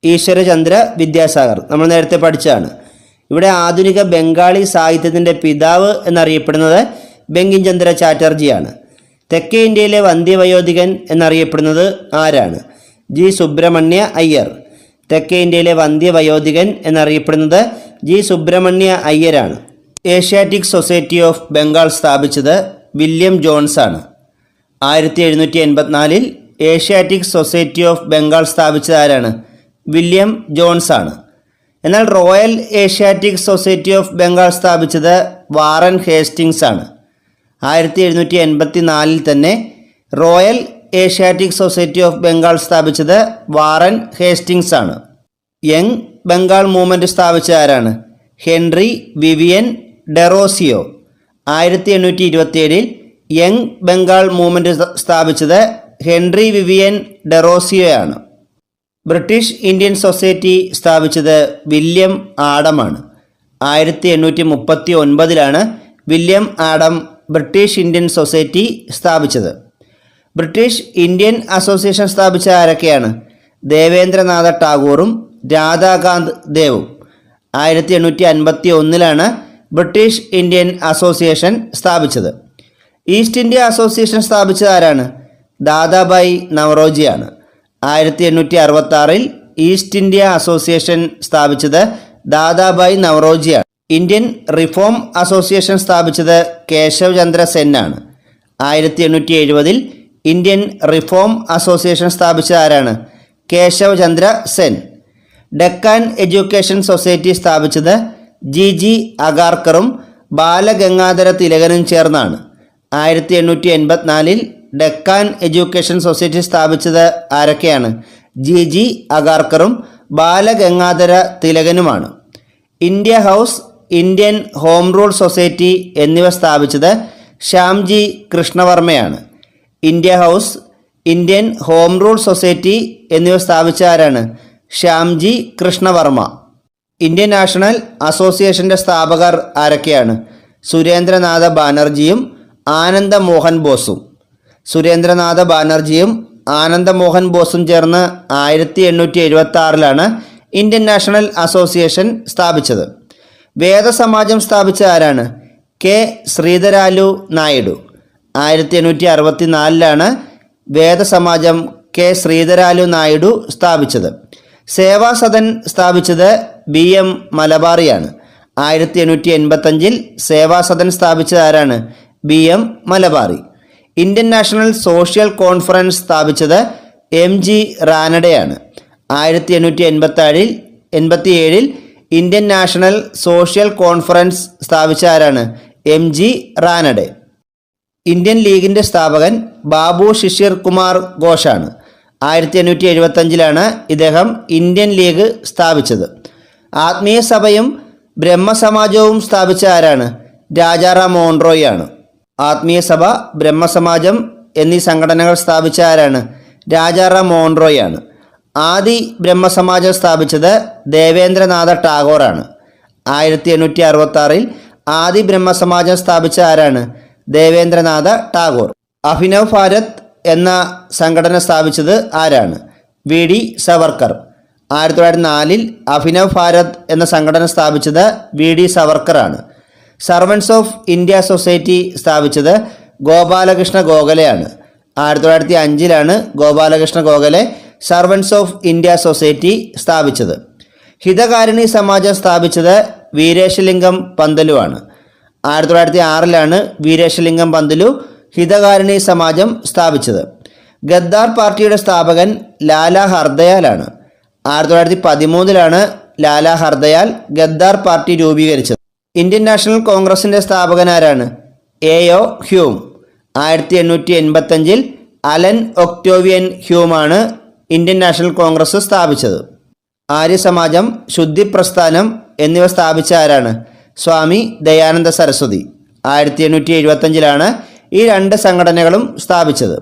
ഈശ്വരചന്ദ്ര വിദ്യാസാഗർ. നമ്മൾ നേരത്തെ പഠിച്ചതാണ്. ഇവിടെ ആധുനിക ബംഗാളി സാഹിത്യത്തിൻ്റെ പിതാവ് എന്നറിയപ്പെടുന്നത് ബങ്കിം ചന്ദ്ര ചാറ്റർജിയാണ്. തെക്കേ ഇന്ത്യയിലെ വന്ധ്യവയോധികൻ എന്നറിയപ്പെടുന്നത് ആരാണ്? ജി സുബ്രഹ്മണ്യ അയ്യർ. തെക്കേ ഇന്ത്യയിലെ വന്ധ്യവയോധികൻ എന്നറിയപ്പെടുന്നത് ജി സുബ്രഹ്മണ്യ അയ്യരാണ്. ഏഷ്യാറ്റിക് സൊസൈറ്റി ഓഫ് ബംഗാൾ സ്ഥാപിച്ചത് വില്യം ജോൺസ് ആണ്. 1784 ഏഷ്യാറ്റിക് സൊസൈറ്റി ഓഫ് ബംഗാൾ സ്ഥാപിച്ചത് ആരാണ്? വില്യം ജോൺസ് ആണ്. എന്നാൽ Royal Asiatic Society of Bengal സ്ഥാപിച്ചത് വാറൻ ഹേസ്റ്റിങ്സ് ആണ്. 1784 തന്നെ Royal Asiatic Society of Bengal സ്ഥാപിച്ചത് വാറൻ ഹേസ്റ്റിങ്സ് ആണ്. യങ് ബംഗാൾ മൂവ്മെൻറ്റ് സ്ഥാപിച്ച ആരാണ്? Henry Vivian Derozio. 1827 Young Bengal movement സ്ഥാപിച്ചത് ഹെൻറി വിവിയൻ ഡെറോസിയോയാണ്. ബ്രിട്ടീഷ് ഇന്ത്യൻ സൊസൈറ്റി സ്ഥാപിച്ചത് വില്യം ആഡമാണ്. 1839 William Adam British Indian Society സ്ഥാപിച്ചത്. ബ്രിട്ടീഷ് ഇന്ത്യൻ അസോസിയേഷൻ സ്ഥാപിച്ച ആരൊക്കെയാണ്? ദേവേന്ദ്രനാഥ ടാഗോറും രാധാകാന്ത് ദേവും. 1851 ബ്രിട്ടീഷ് ഇന്ത്യൻ അസോസിയേഷൻ സ്ഥാപിച്ചത്. ഈസ്റ്റ് ഇന്ത്യ അസോസിയേഷൻ സ്ഥാപിച്ചത് ആരാണ്? ദാദാഭായ് നവറോജിയാണ്. 1866 ഈസ്റ്റ് ഇന്ത്യ അസോസിയേഷൻ സ്ഥാപിച്ചത് ദാദാഭായ് നവറോജിയാണ്. ഇന്ത്യൻ റിഫോം അസോസിയേഷൻ സ്ഥാപിച്ചത് കേശവ് ചന്ദ്ര സെൻ ആണ്. 1870 ഇന്ത്യൻ റിഫോം അസോസിയേഷൻ സ്ഥാപിച്ചത് ആരാണ്? കേശവ് ചന്ദ്ര സെൻ. ഡെക്കാൻ എഡ്യൂക്കേഷൻ സൊസൈറ്റി സ്ഥാപിച്ചത് ജി അഗാർക്കറും ബാലഗംഗാധര തിലകനും ചേർന്നാണ്. 1884 ഡെക്കാൻ എഡ്യൂക്കേഷൻ സൊസൈറ്റി സ്ഥാപിച്ചത് ആരൊക്കെയാണ്? ജി അഗാർക്കറും ബാലഗംഗാധര തിലകനുമാണ്. India House, Indian Home Rule Society എന്നിവ സ്ഥാപിച്ചത് ശ്യാംജി കൃഷ്ണവർമ്മയാണ്. India House, Indian Home Rule Society എന്നിവ സ്ഥാപിച്ച ആരാണ്? ശ്യാംജി കൃഷ്ണവർമ്മ. ഇന്ത്യൻ നാഷണൽ അസോസിയേഷൻ്റെ സ്ഥാപകർ ആരൊക്കെയാണ്? സുരേന്ദ്രനാഥ ബാനർജിയും ആനന്ദ മോഹൻ ബോസും. സുരേന്ദ്രനാഥ ബാനർജിയും ആനന്ദ മോഹൻ ബോസും ചേർന്ന് 1876 ഇന്ത്യൻ നാഷണൽ അസോസിയേഷൻ സ്ഥാപിച്ചത്. വേദസമാജം സ്ഥാപിച്ച ആരാണ്? കെ ശ്രീധരാലു നായിഡു. 1864 വേദസമാജം കെ ശ്രീധരാലു നായിഡു സ്ഥാപിച്ചത്. സേവാസദൻ സ്ഥാപിച്ചത് BM മലബാറിയാണ്. 1885 സേവാസദൻ സ്ഥാപിച്ചത് ആരാണ്? BM Malabari. Indian national social conference സ്ഥാപിച്ചത് MG റാനഡെയാണ്. 1887 Indian national social conference സ്ഥാപിച്ച ആരാണ്? MG റാനഡെ. ഇന്ത്യൻ ലീഗിൻ്റെ സ്ഥാപകൻ ബാബു ശിശിർ കുമാർ ഘോഷാണ്. 1875 ഇദ്ദേഹം ഇന്ത്യൻ ലീഗ് സ്ഥാപിച്ചത്. ആത്മീയ സഭയും ബ്രഹ്മസമാജവും സ്ഥാപിച്ച ആരാണ്? രാജാറാം മോഹൻ റോയ് ആണ്. ആത്മീയ സഭ, ബ്രഹ്മസമാജം എന്നീ സംഘടനകൾ സ്ഥാപിച്ച ആരാണ്? രാജാറാം മോഹൻ റോയ് ആണ്. ആദി ബ്രഹ്മസമാജം സ്ഥാപിച്ചത് ദേവേന്ദ്രനാഥ ടാഗോറാണ്. 1866 ആദി ബ്രഹ്മസമാജം സ്ഥാപിച്ച ആരാണ്? ദേവേന്ദ്രനാഥ ടാഗോർ. അഭിനവ് ഭാരത് എന്ന സംഘടന സ്ഥാപിച്ചത് ആരാണ്? VD സവർക്കർ. 1904 അഭിനവ് ഭാരത് എന്ന സംഘടന സ്ഥാപിച്ചത് VD സവർക്കറാണ്. സർവൻസ് ഓഫ് ഇന്ത്യ സൊസൈറ്റി സ്ഥാപിച്ചത് ഗോപാലകൃഷ്ണ ഗോഖലെയാണ്. 1905 Gopalakrishna Gokhale Servants of India Society സ്ഥാപിച്ചത്. ഹിതകാരിണി സമാജം സ്ഥാപിച്ചത് വീരേശലിംഗം പന്തലുവാണ്. 1906 വീരേശലിംഗം പന്തലു ഹിതകാരിണി സമാജം സ്ഥാപിച്ചത്. ഗദ്ദാർ പാർട്ടിയുടെ സ്ഥാപകൻ ലാലാ ഹർദയാലാണ്. 1913 ലാലാ ഹർദയാൽ ഗദ്ദാർ പാർട്ടി രൂപീകരിച്ചത്. ഇന്ത്യൻ നാഷണൽ കോൺഗ്രസിൻ്റെ സ്ഥാപകൻ ആരാണ്? AO ഹ്യൂം. 1885 അലൻ ഒക്ടോവിയൻ ഹ്യൂമാണ് ഇന്ത്യൻ നാഷണൽ കോൺഗ്രസ് സ്ഥാപിച്ചത്. ആര്യസമാജം, ശുദ്ധി പ്രസ്ഥാനം എന്നിവ സ്ഥാപിച്ച ആരാണ്? സ്വാമി ദയാനന്ദ സരസ്വതി. 1875 ഈ രണ്ട് സംഘടനകളും സ്ഥാപിച്ചത്.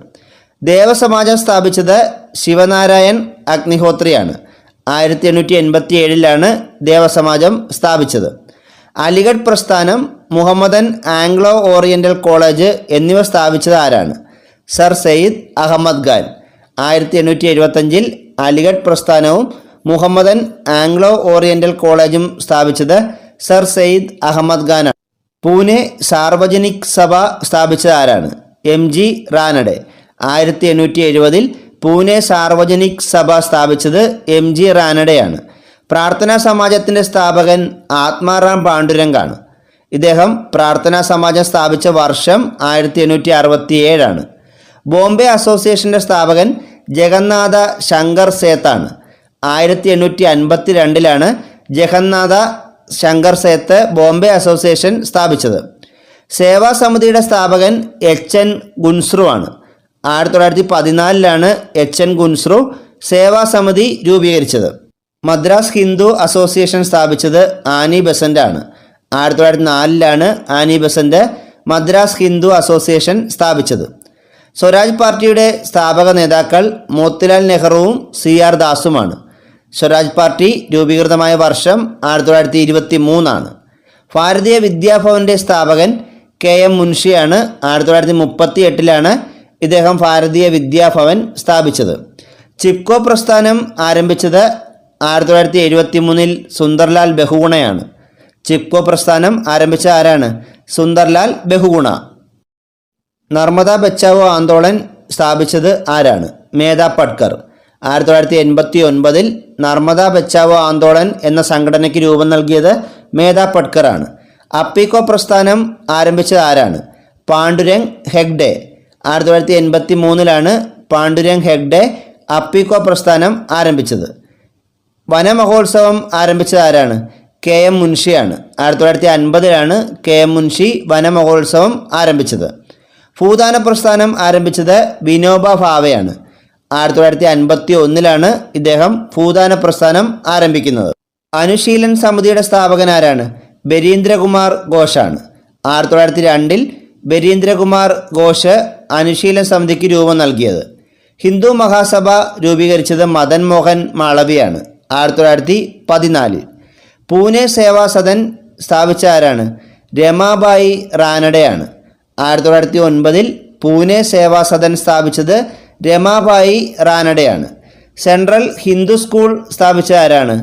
ദേവസമാജം സ്ഥാപിച്ചത് ശിവനാരായൺ അഗ്നിഹോത്രിയാണ്. 1887 ദേവസമാജം സ്ഥാപിച്ചത്. അലിഗഡ് പ്രസ്ഥാനം, മുഹമ്മദൻ ആംഗ്ലോ ഓറിയൻ്റൽ കോളേജ് എന്നിവ സ്ഥാപിച്ചത് ആരാണ്? സർ സെയ്ദ് അഹമ്മദ് ഖാൻ. 1875 അലിഗഡ് പ്രസ്ഥാനവും മുഹമ്മദൻ ആംഗ്ലോ ഓറിയൻ്റൽ കോളേജും സ്ഥാപിച്ചത് സർ സെയ്ദ് അഹമ്മദ് ഖാനാണ്. പൂനെ സാർവജനിക് സഭ സ്ഥാപിച്ചത് ആരാണ്? MG റാനഡെ. 1870 പൂനെ സാർവജനിക് സഭ സ്ഥാപിച്ചത് MG റാനഡെയാണ്. പ്രാർത്ഥനാ സമാജത്തിൻ്റെ സ്ഥാപകൻ ആത്മാറാം പാണ്ഡുരംഗാണ്. ഇദ്ദേഹം പ്രാർത്ഥനാ സമാജം സ്ഥാപിച്ച വർഷം 1867. ബോംബെ അസോസിയേഷൻ്റെ സ്ഥാപകൻ ജഗന്നാഥ ശങ്കർ സേത്താണ്. 1852 ജഗന്നാഥ ശങ്കർ സേത്ത് ബോംബെ അസോസിയേഷൻ സ്ഥാപിച്ചത്. സേവാസമിതിയുടെ സ്ഥാപകൻ HN ഗുൻസ്രു ആണ്. 1914 HN ഗുൻസ്രു സേവാസമിതി രൂപീകരിച്ചത്. മദ്രാസ് ഹിന്ദു അസോസിയേഷൻ സ്ഥാപിച്ചത് ആനി ബെസൻ്റ് ആണ്. 1904 Annie Besant Madras Hindu association സ്ഥാപിച്ചത്. സ്വരാജ് പാർട്ടിയുടെ സ്ഥാപക നേതാക്കൾ മോത്തിലാൽ നെഹ്റുവും CR ദാസുമാണ്. സ്വരാജ് പാർട്ടി രൂപീകൃതമായ വർഷം 1923. ഭാരതീയ വിദ്യാഭവൻ്റെ സ്ഥാപകൻ KM മുൻഷിയാണ്. 1938 ഇദ്ദേഹം ഭാരതീയ വിദ്യാഭവൻ സ്ഥാപിച്ചത്. ചിപ്കോ പ്രസ്ഥാനം ആരംഭിച്ചത് 1973 സുന്ദർലാൽ ബഹുഗുണയാണ്. ചിപ്കോ പ്രസ്ഥാനം ആരംഭിച്ച ആരാണ്? സുന്ദർലാൽ ബഹുഗുണ. നർമ്മദ ബച്ചാവോ ആന്തോളൻ സ്ഥാപിച്ചത് ആരാണ്? മേധാ പട്കർ. 1989 നർമ്മദ ബച്ചാവോ ആന്തോളൻ എന്ന സംഘടനയ്ക്ക് രൂപം നൽകിയത് മേധാ പട്കർ ആണ്. അപ്പിക്കോ പ്രസ്ഥാനം ആരംഭിച്ചത് ആരാണ്? പാണ്ഡുരംഗ് ഹെഗ്ഡെ. 1983 പാണ്ഡുരംഗ് ഹെഗ്ഡെ അപ്പിക്കോ പ്രസ്ഥാനം ആരംഭിച്ചത്. വനമഹോത്സവം ആരംഭിച്ചത് ആരാണ്? കെ എം മുൻഷിയാണ്. 1950 കെ എം മുൻഷി വനമഹോത്സവം ആരംഭിച്ചത്. ഭൂദാന പ്രസ്ഥാനം ആരംഭിച്ചത് വിനോബ ഭാവെയാണ്. 1951 ഇദ്ദേഹം ഭൂദാന പ്രസ്ഥാനം ആരംഭിക്കുന്നത്. അനുശീലൻ സമിതിയുടെ സ്ഥാപകൻ ആരാണ്? ബരീന്ദ്രകുമാർ ഘോഷാണ്. 1902 ബരീന്ദ്രകുമാർ ഘോഷ് അനുശീലൻ സമിതിക്ക് രൂപം നൽകിയത്. ഹിന്ദു മഹാസഭ രൂപീകരിച്ചത് മദൻ മോഹൻ മാളവിയാണ്. 1914 പൂനെ സേവാ സദൻ സ്ഥാപിച്ച ആരാണ്? രമാബായി റാനഡെയാണ്. 1909 പൂനെ സേവാ സദൻ സ്ഥാപിച്ചത് രമാബായി റാനഡെയാണ്. സെൻട്രൽ ഹിന്ദു സ്കൂൾ സ്ഥാപിച്ച ആരാണ്?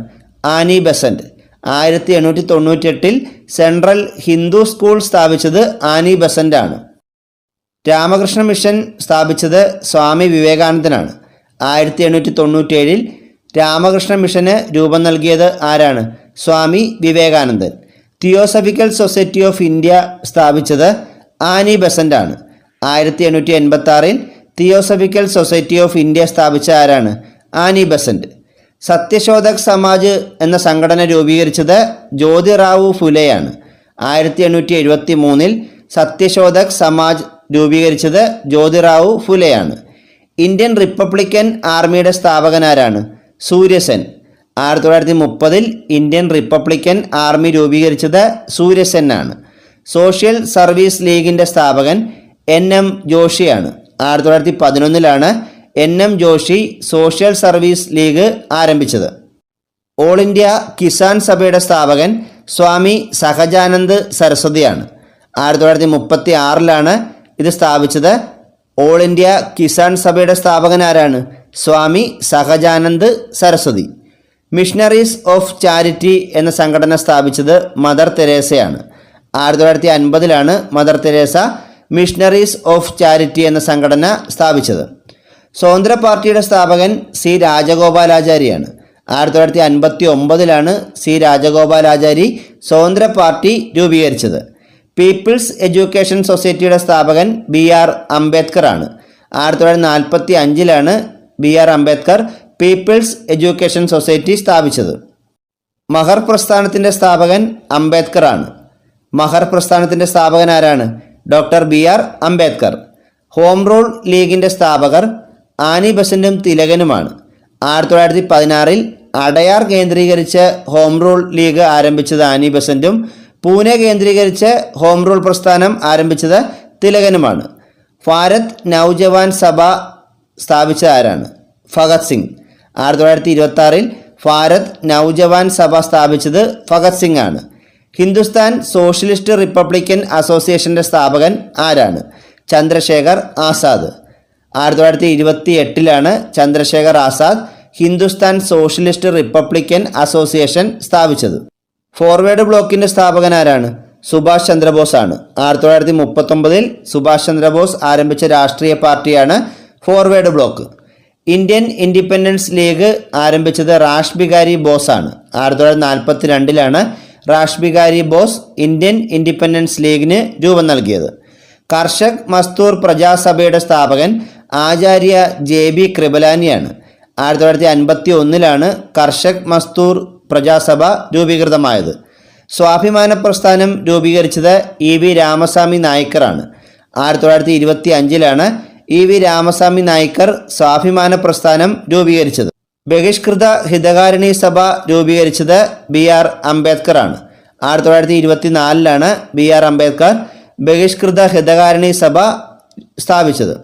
Annie Besant. 1898 central Hindu school സ്ഥാപിച്ചത് ആനി ബസന്റ് ആണ്. രാമകൃഷ്ണ മിഷൻ സ്ഥാപിച്ചത് സ്വാമി വിവേകാനന്ദനാണ്. 1897 രാമകൃഷ്ണ മിഷന് രൂപം നൽകിയത് ആരാണ്? സ്വാമി വിവേകാനന്ദൻ. തിയോസഫിക്കൽ സൊസൈറ്റി ഓഫ് ഇന്ത്യ സ്ഥാപിച്ചത് ആനി ബസന്റ് ആണ്. 1886 തിയോസഫിക്കൽ സൊസൈറ്റി ഓഫ് ഇന്ത്യ സ്ഥാപിച്ച ആരാണ്? Annie Besant. സത്യശോധക് സമാജ് എന്ന സംഘടന രൂപീകരിച്ചത് ജ്യോതിറാവു ഫുലെയാണ്. 1873 സത്യശോധക് സമാജ് രൂപീകരിച്ചത് ജ്യോതിറാവു ഫുലെയാണ്. ഇന്ത്യൻ റിപ്പബ്ലിക്കൻ ആർമിയുടെ സ്ഥാപകനാരാണ്? സൂര്യസെൻ. 1930 ഇന്ത്യൻ റിപ്പബ്ലിക്കൻ ആർമി രൂപീകരിച്ചത് സൂര്യസെൻ ആണ്. സോഷ്യൽ സർവീസ് ലീഗിൻ്റെ സ്ഥാപകൻ എൻ എം ജോഷിയാണ്. 1911 N M Joshi social service league ആരംഭിച്ചത്. ഓൾ ഇന്ത്യ കിസാൻ സഭയുടെ സ്ഥാപകൻ സ്വാമി സഹജാനന്ദ് സരസ്വതിയാണ്. 1936 ഇത് സ്ഥാപിച്ചത്. ഓൾ ഇന്ത്യ കിസാൻ സഭയുടെ സ്ഥാപകൻ ആരാണ്? Swami Sahajanand Saraswati. Missionaries of charity എന്ന സംഘടന സ്ഥാപിച്ചത് മദർ തെരേസയാണ്. 1950 mother Teresa missionaries of charity എന്ന സംഘടന സ്ഥാപിച്ചത്. സ്വതന്ത്ര പാർട്ടിയുടെ സ്ഥാപകൻ സി രാജഗോപാലാചാരിയാണ്. 1959 സി രാജഗോപാലാചാരി സ്വതന്ത്ര പാർട്ടി രൂപീകരിച്ചത്. പീപ്പിൾസ് എഡ്യൂക്കേഷൻ സൊസൈറ്റിയുടെ സ്ഥാപകൻ ബി ആർ അംബേദ്കർ ആണ്. 1945 B R Ambedkar people's education society സ്ഥാപിച്ചത്. മഹർ പ്രസ്ഥാനത്തിൻ്റെ സ്ഥാപകൻ അംബേദ്കർ ആണ്. മഹർ പ്രസ്ഥാനത്തിൻ്റെ സ്ഥാപകൻ ആരാണ്? Doctor B R Ambedkar. Home rule ലീഗിൻ്റെ സ്ഥാപകർ ആനി ബസന്റും തിലകനുമാണ്. 1916 അടയാർ കേന്ദ്രീകരിച്ച് ഹോം റൂൾ ലീഗ് ആരംഭിച്ചത് ആനി ബസന്റും പൂനെ കേന്ദ്രീകരിച്ച് ഹോം റൂൾ പ്രസ്ഥാനം ആരംഭിച്ചത് തിലകനുമാണ്. ഭാരത് നൗജവാൻ സഭ സ്ഥാപിച്ച ആരാണ്? ഭഗത് സിംഗ്. 1926 ഭാരത് നൗജവാൻ സഭ സ്ഥാപിച്ചത് ഭഗത് സിംഗ് ആണ്. ഹിന്ദുസ്ഥാൻ സോഷ്യലിസ്റ്റ് റിപ്പബ്ലിക്കൻ അസോസിയേഷൻ്റെ സ്ഥാപകൻ ആരാണ്? Chandrashekhar Azad. 1928 Chandrashekhar Azad Hindustan socialist republican association സ്ഥാപിച്ചത്. ഫോർവേഡ് ബ്ലോക്കിൻ്റെ സ്ഥാപകൻ ആരാണ്? സുഭാഷ് ചന്ദ്രബോസ് ആണ്. 1939 സുഭാഷ് ചന്ദ്രബോസ് ആരംഭിച്ച രാഷ്ട്രീയ പാർട്ടിയാണ് forward bloc. Indian independence league ആരംഭിച്ചത് റാഷ് ബിഹാരി ബോസ് ആണ്. 1942 റാഷ് ബിഹാരി ബോസ് ഇന്ത്യൻ ഇൻഡിപെൻഡൻസ് ലീഗിന് രൂപം നൽകിയത്. കർഷക് മസ്ദൂർ പ്രജാസഭയുടെ സ്ഥാപകൻ ആചാര്യ ജെ ബി കൃപലാനിയാണ്. 1951 കർഷക് മസ്ദൂർ പ്രജാസഭ രൂപീകൃതമായത്. സ്വാഭിമാന പ്രസ്ഥാനം രൂപീകരിച്ചത് ഇ വി രാമസ്വാമി നായ്ക്കറാണ്. 1925 ഇ വി രാമസ്വാമി നായ്ക്കർ സ്വാഭിമാന പ്രസ്ഥാനം രൂപീകരിച്ചത്. ബഹിഷ്കൃത ഹിതകാരിണി സഭ രൂപീകരിച്ചത് ബി ആർ അംബേദ്കർ ആണ്. 1924 ബി ആർ അംബേദ്കർ ബഹിഷ്കൃത ഹിതകാരിണി സഭ സ്ഥാപിച്ചത്.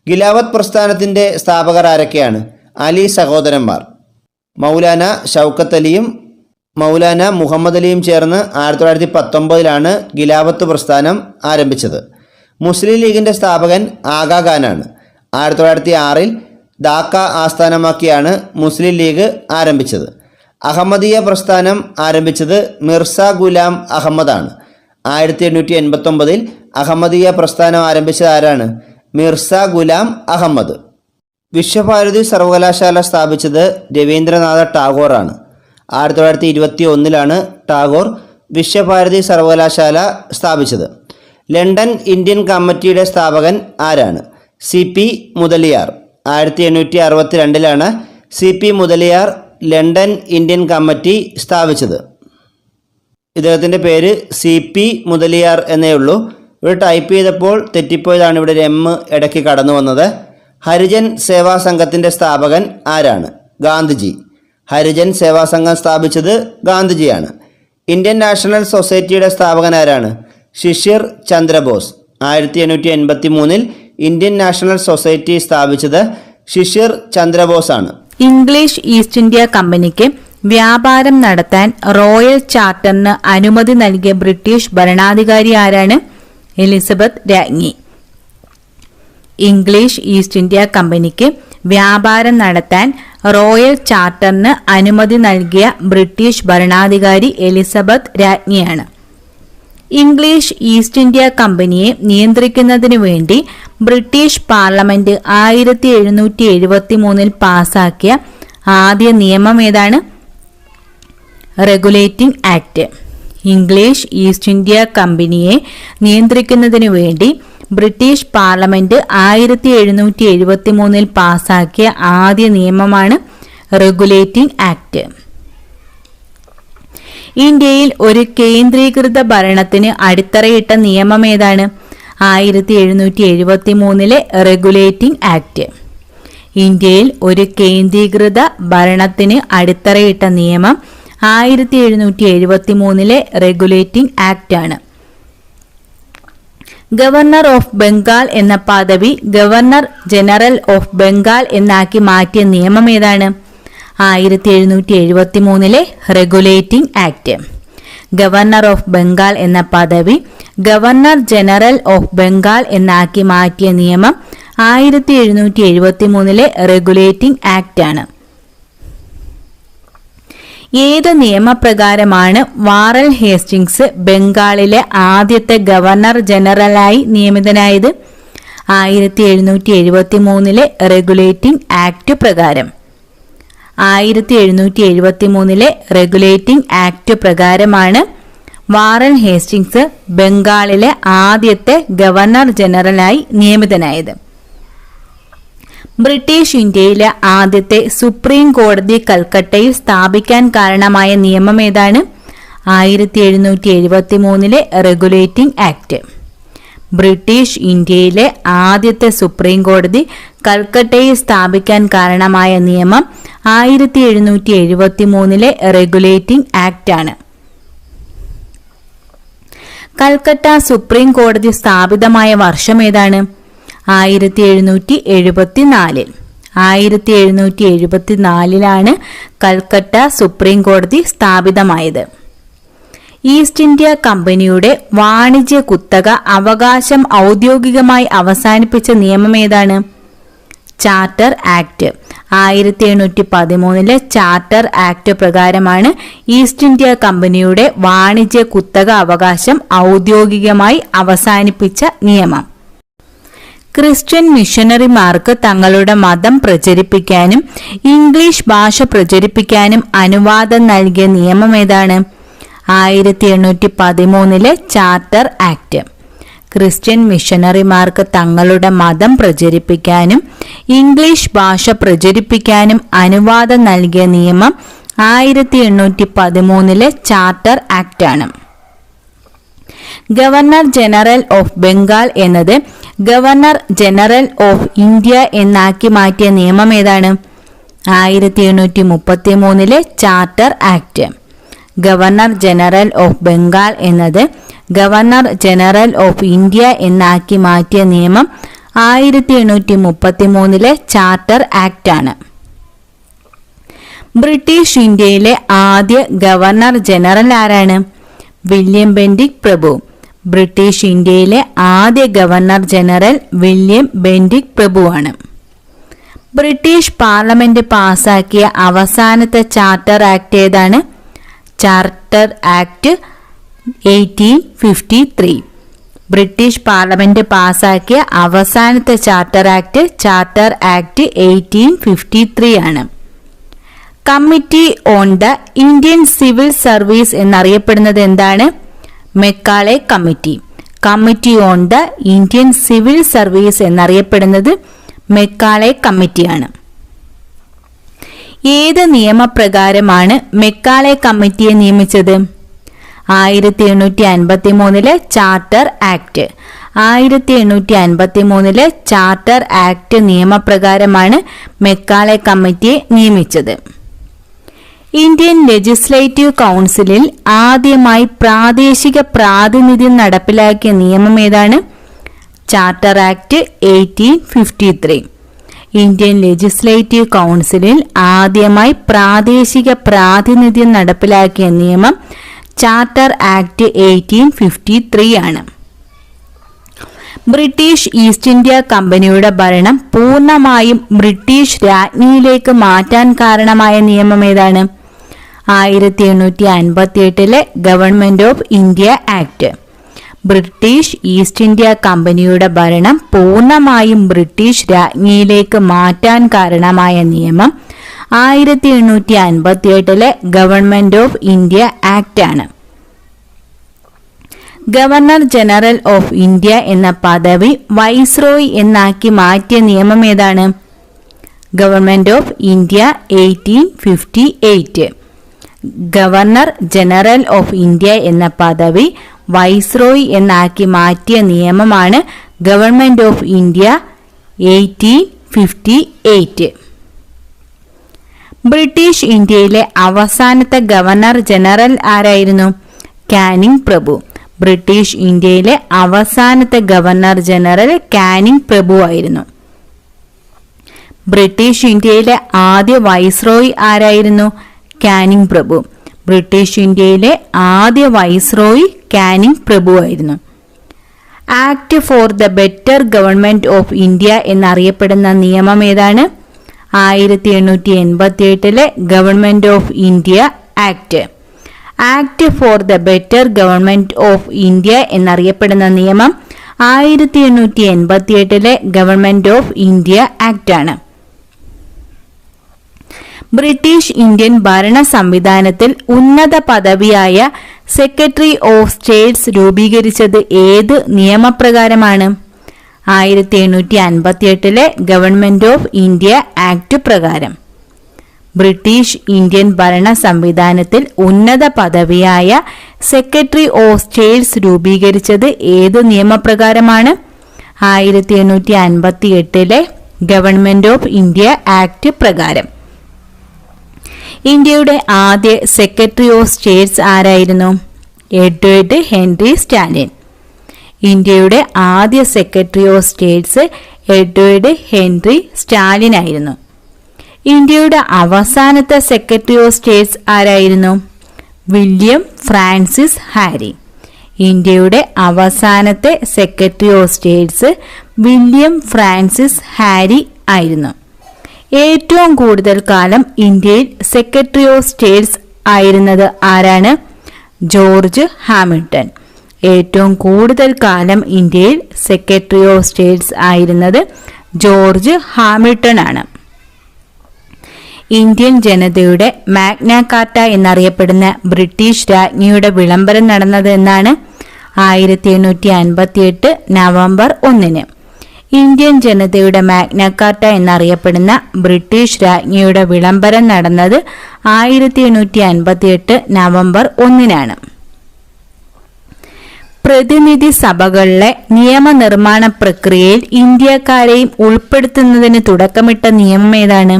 ഖിലാഫത്ത് പ്രസ്ഥാനത്തിൻ്റെ സ്ഥാപകർ ആരൊക്കെയാണ്? അലി സഹോദരന്മാർ. മൗലാന ഷൗക്കത്ത് അലിയും മൗലാന മുഹമ്മദ് അലിയും ചേർന്ന് 1919 ഖിലാഫത്ത് പ്രസ്ഥാനം ആരംഭിച്ചത്. മുസ്ലിം ലീഗിൻ്റെ സ്ഥാപകൻ ആഗാ ഖാനാണ്. 1906 ധാക്ക ആസ്ഥാനമാക്കിയാണ് മുസ്ലിം ലീഗ് ആരംഭിച്ചത്. അഹമ്മദീയ പ്രസ്ഥാനം ആരംഭിച്ചത് മിർസ ഗുലാം അഹമ്മദാണ്. 1889 അഹമ്മദീയ പ്രസ്ഥാനം ആരംഭിച്ചത് ആരാണ്? മിർസ ഗുലാം അഹമ്മദ്. വിശ്വഭാരതി സർവകലാശാല സ്ഥാപിച്ചത് രവീന്ദ്രനാഥ ടാഗോറാണ്. 1921 ടാഗോർ വിശ്വഭാരതി സർവകലാശാല സ്ഥാപിച്ചത്. ലണ്ടൻ ഇന്ത്യൻ കമ്മിറ്റിയുടെ സ്ഥാപകൻ ആരാണ്? CP Mudaliar. 1862 CP Mudaliar London Indian committee സ്ഥാപിച്ചത്. ഇദ്ദേഹത്തിൻ്റെ പേര് CP മുതലിയാർ എന്നേ ഉള്ളൂ. ഇവിടെ ടൈപ്പ് ചെയ്തപ്പോൾ തെറ്റിപ്പോയതാണ്, ഇവിടെ ഒരു M ഇടയ്ക്ക് കടന്നു വന്നത്. ഹരിജൻ സേവാ സംഘത്തിൻ്റെ സ്ഥാപകൻ ആരാണ്? ഗാന്ധിജി. ഹരിജൻ സേവാ സംഘം സ്ഥാപിച്ചത് ഗാന്ധിജിയാണ്. ഇന്ത്യൻ നാഷണൽ സൊസൈറ്റിയുടെ സ്ഥാപകൻ ആരാണ്? Shishir Chandrabose. 1883 Indian national society സ്ഥാപിച്ചത് ശിശിർ ചന്ദ്രബോസ് ആണ്. ഇംഗ്ലീഷ് ഈസ്റ്റ് ഇന്ത്യ കമ്പനിക്ക് വ്യാപാരം നടത്താൻ റോയൽ ചാർട്ടറിന് അനുമതി നൽകിയ ബ്രിട്ടീഷ് ഭരണാധികാരി ആരാണ്? എലിസബത്ത് രാജ്ഞി. ഇംഗ്ലീഷ് ഈസ്റ്റ് ഇന്ത്യ കമ്പനിക്ക് വ്യാപാരം നടത്താൻ റോയൽ ചാർട്ടറിന് അനുമതി നൽകിയ ബ്രിട്ടീഷ് ഭരണാധികാരി എലിസബത്ത് രാജ്ഞിയാണ്. ഇംഗ്ലീഷ് ഈസ്റ്റ് ഇന്ത്യ കമ്പനിയെ നിയന്ത്രിക്കുന്നതിനു വേണ്ടി ബ്രിട്ടീഷ് പാർലമെന്റ് 1773 പാസാക്കിയ ആദ്യ നിയമം ഏതാണ്? Regulating act. English east India കമ്പനിയെ നിയന്ത്രിക്കുന്നതിനു വേണ്ടി ബ്രിട്ടീഷ് പാർലമെന്റ് 1773 പാസാക്കിയ ആദ്യ നിയമമാണ് റെഗുലേറ്റിംഗ് ആക്ട്. ഇന്ത്യയിൽ ഒരു കേന്ദ്രീകൃത ഭരണത്തിന് അടിത്തറയിട്ട നിയമം ഏതാണ്? 1773 റെഗുലേറ്റിംഗ് ആക്ട്. ഇന്ത്യയിൽ ഒരു കേന്ദ്രീകൃത ഭരണത്തിന് അടിത്തറയിട്ട നിയമം 1773 റെഗുലേറ്റിംഗ് ആക്ട് ആണ്. ഗവർണർ ഓഫ് ബംഗാൾ എന്ന പദവി ഗവർണർ ജനറൽ ഓഫ് ബംഗാൾ എന്നാക്കി മാറ്റിയ നിയമം ഏതാണ്? 1773 regulating act. Governor of Bengal എന്ന പദവി ഗവർണർ ജനറൽ ഓഫ് ബംഗാൾ എന്നാക്കി മാറ്റിയ നിയമം 1773 റെഗുലേറ്റിംഗ് ആക്ട് ആണ്. ഏത് നിയമപ്രകാരമാണ് വാറൽ ഹേസ്റ്റിംഗ്സ് ബംഗാളിലെ ആദ്യത്തെ ഗവർണർ ജനറലായി നിയമിതനായത്? 1773 റെഗുലേറ്റിംഗ് ആക്ട് പ്രകാരം. 1773 റെഗുലേറ്റിംഗ് ആക്ട് പ്രകാരമാണ് വാറൻ ഹേസ്റ്റിംഗ്സ് ബംഗാളിലെ ആദ്യത്തെ ഗവർണർ ജനറലായി നിയമിതനായത്. ബ്രിട്ടീഷ് ഇന്ത്യയിലെ ആദ്യത്തെ സുപ്രീം കോടതി കൽക്കട്ടയിൽ സ്ഥാപിക്കാൻ കാരണമായ നിയമം ഏതാണ്? 1773 റെഗുലേറ്റിംഗ് ആക്ട്. ബ്രിട്ടീഷ് ഇന്ത്യയിലെ ആദ്യത്തെ സുപ്രീം കോടതി കൽക്കട്ടയിൽ സ്ഥാപിക്കാൻ കാരണമായ നിയമം 1773 റെഗുലേറ്റിംഗ് ആക്ട് ആണ്. കൽക്കട്ട സുപ്രീം കോടതി സ്ഥാപിതമായ വർഷം ഏതാണ്? 1774. 1774 കൽക്കട്ട സുപ്രീം കോടതി സ്ഥാപിതമായത്. ഈസ്റ്റ് ഇന്ത്യ കമ്പനിയുടെ വാണിജ്യ കുത്തക അവകാശം ഔദ്യോഗികമായി അവസാനിപ്പിച്ച നിയമം ഏതാണ്? Charter act. 1813 ചാർട്ടർ ആക്ട് പ്രകാരമാണ് ഈസ്റ്റ് ഇന്ത്യ കമ്പനിയുടെ വാണിജ്യ കുത്തക അവകാശം ഔദ്യോഗികമായി അവസാനിപ്പിച്ച നിയമം. ക്രിസ്ത്യൻ മിഷനറിമാർക്ക് തങ്ങളുടെ മതം പ്രചരിപ്പിക്കാനും ഇംഗ്ലീഷ് ഭാഷ പ്രചരിപ്പിക്കാനും അനുവാദം നൽകിയ നിയമം ഏതാണ്? 1813 ചാർട്ടർ ആക്ട്. ക്രിസ്ത്യൻ മിഷനറിമാർക്ക് തങ്ങളുടെ മതം പ്രചരിപ്പിക്കാനും ഇംഗ്ലീഷ് ഭാഷ പ്രചരിപ്പിക്കാനും അനുവാദം നൽകിയ നിയമം 1813 ചാർട്ടർ ആക്ട് ആണ്. ഗവർണർ ജനറൽ ഓഫ് ബംഗാൾ എന്നത് ഗവർണർ ജനറൽ ഓഫ് ഇന്ത്യ എന്നാക്കി മാറ്റിയ നിയമം ഏതാണ്? 1833 charter act. Governor general of Bengal എന്നത് ഗവർണർ ജനറൽ ഓഫ് ഇന്ത്യ എന്നാക്കി മാറ്റിയ നിയമം 1833 ചാർട്ടർ ആക്ട് ആണ്. ബ്രിട്ടീഷ് ഇന്ത്യയിലെ ആദ്യ ഗവർണർ ജനറൽ ആരാണ്? വില്യം ബെന്റിക് പ്രഭു. ബ്രിട്ടീഷ് ഇന്ത്യയിലെ ആദ്യ ഗവർണർ ജനറൽ വില്യം ബെന്റിക് പ്രഭുവാണ്. ബ്രിട്ടീഷ് പാർലമെന്റ് പാസാക്കിയ അവസാനത്തെ ചാർട്ടർ ആക്ട് ഏതാണ്? Charter act 1853. ബ്രിട്ടീഷ് പാർലമെന്റ് പാസാക്കിയ അവസാനത്തെ ചാർട്ടർ ആക്ട് 1853 ആണ്. Committee on the Indian civil service എന്നറിയപ്പെടുന്നത് എന്താണ്? Macaulay committee. Committee on the Indian civil service എന്നറിയപ്പെടുന്നത് മെക്കാളെ കമ്മിറ്റിയാണ്. ഏത് നിയമപ്രകാരമാണ് മെക്കാളെ കമ്മിറ്റിയെ നിയമിച്ചത്? 1853 ചാർട്ടർ ആക്ട്. 1853 ചാർട്ടർ ആക്ട് നിയമപ്രകാരമാണ് മെക്കാളെ കമ്മിറ്റിയെ നിയമിച്ചത്. ഇന്ത്യൻ ലെജിസ്ലേറ്റീവ് കൗൺസിലിൽ ആദ്യമായി പ്രാദേശിക പ്രാതിനിധ്യം നടപ്പിലാക്കിയ നിയമം ഏതാണ്? Charter act 1853. ഇന്ത്യൻ ലെജിസ്ലേറ്റീവ് കൗൺസിലിൽ ആദ്യമായി പ്രാദേശിക പ്രാതിനിധ്യം നടപ്പിലാക്കിയ നിയമം ചാർട്ടർ ആക്ട് 1853 ആണ്. ബ്രിട്ടീഷ് ഈസ്റ്റ് ഇന്ത്യ കമ്പനിയുടെ ഭരണം പൂർണ്ണമായും ബ്രിട്ടീഷ് രാജ്ഞിയിലേക്ക് മാറ്റാൻ കാരണമായ നിയമം ഏതാണ്? 1858 government of India act. British east India കമ്പനിയുടെ ഭരണം പൂർണ്ണമായും ബ്രിട്ടീഷ് രാജ്ഞിയിലേക്ക് മാറ്റാൻ കാരണമായ നിയമം 1858 ഗവൺമെന്റ് ഓഫ് ഇന്ത്യ ആക്ട് ആണ്. ഗവർണർ ജനറൽ ഓഫ് ഇന്ത്യ എന്ന പദവി വൈസ്രോയ് എന്നാക്കി മാറ്റിയ നിയമം ഏതാണ്? Government of India 1858. Governor general of India എന്ന പദവി വൈസ്രോയ് എന്നാക്കി മാറ്റിയ നിയമമാണ് ഗവൺമെന്റ് ഓഫ് ഇന്ത്യ 1858. ബ്രിട്ടീഷ് ഇന്ത്യയിലെ അവസാനത്തെ ഗവർണർ ജനറൽ ആരായിരുന്നു? കാനിങ് പ്രഭു. ബ്രിട്ടീഷ് ഇന്ത്യയിലെ അവസാനത്തെ ഗവർണർ ജനറൽ കാനിങ് പ്രഭു ആയിരുന്നു. ബ്രിട്ടീഷ് ഇന്ത്യയിലെ ആദ്യ വൈസ്രോയ് ആരായിരുന്നു? കാനിങ് പ്രഭു. ബ്രിട്ടീഷ് ഇന്ത്യയിലെ ആദ്യ വൈസ്രോയ് കാനിങ് പ്രഭു ആയിരുന്നു. Act for the better government of India എന്നറിയപ്പെടുന്ന നിയമം ഏതാണ്? 1887 government of India act. Act for the better government of India എന്നറിയപ്പെടുന്ന നിയമം 1887 ഗവൺമെന്റ് ഓഫ് ഇന്ത്യ ആക്ട് ആണ്. ബ്രിട്ടീഷ് ഇന്ത്യൻ ഭരണ സംവിധാനത്തിൽ ഉന്നത പദവിയായ സെക്രട്ടറി ഓഫ് സ്റ്റേറ്റ്സ് രൂപീകരിച്ചത് ഏത് നിയമപ്രകാരമാണ്? 1858 ഗവൺമെന്റ് ഓഫ് ഇന്ത്യ ആക്ട് പ്രകാരം. ബ്രിട്ടീഷ് ഇന്ത്യൻ ഭരണ സംവിധാനത്തിൽ ഉന്നത പദവിയായ സെക്രട്ടറി ഓഫ് സ്റ്റേറ്റ്സ് രൂപീകരിച്ചത് ഏത് നിയമപ്രകാരമാണ്? 1858 ഗവൺമെന്റ് ഓഫ് ഇന്ത്യ ആക്ട് പ്രകാരം. ഇന്ത്യയുടെ ആദ്യ സെക്രട്ടറി ഓഫ് സ്റ്റേറ്റ്സ് ആരായിരുന്നു? Edward Henry Stalin. ഇന്ത്യയുടെ ആദ്യ secretary of States Edward Henry Stalin ആയിരുന്നു. ഇന്ത്യയുടെ അവസാനത്തെ സെക്രട്ടറി ഓഫ് സ്റ്റേറ്റ്സ് ആരായിരുന്നു? William Francis Harry. ഇന്ത്യയുടെ അവസാനത്തെ secretary of States William Francis Harry ആയിരുന്നു. ഏറ്റവും കൂടുതൽ കാലം ഇന്ത്യയിൽ സെക്രട്ടറി ഓഫ് സ്റ്റേറ്റ്സ് ആയിരുന്നത് ആരാണ്? George Hamilton. ഏറ്റവും കൂടുതൽ കാലം ഇന്ത്യയിൽ സെക്രട്ടറി ഓഫ് സ്റ്റേറ്റ്സ് ആയിരുന്നത് ജോർജ് ഹാമിൽട്ടൺ ആണ്. ഇന്ത്യൻ ജനതയുടെ മാഗ്ന കാർട്ട എന്നറിയപ്പെടുന്ന ബ്രിട്ടീഷ് രാജ്ഞിയുടെ വിളംബരം നടന്നത് എന്നാണ്? 1858 നവംബർ 1. ഇന്ത്യൻ ജനതയുടെ മാഗ്ന കാർട്ട എന്നറിയപ്പെടുന്ന ബ്രിട്ടീഷ് രാജ്ഞിയുടെ വിളംബരം നടന്നത് 1858 നവംബർ 1. പ്രതിനിധി സഭകളിലെ നിയമനിർമ്മാണ പ്രക്രിയയിൽ ഇന്ത്യക്കാരെയും ഉൾപ്പെടുത്തുന്നതിന് തുടക്കമിട്ട നിയമം ഏതാണ്?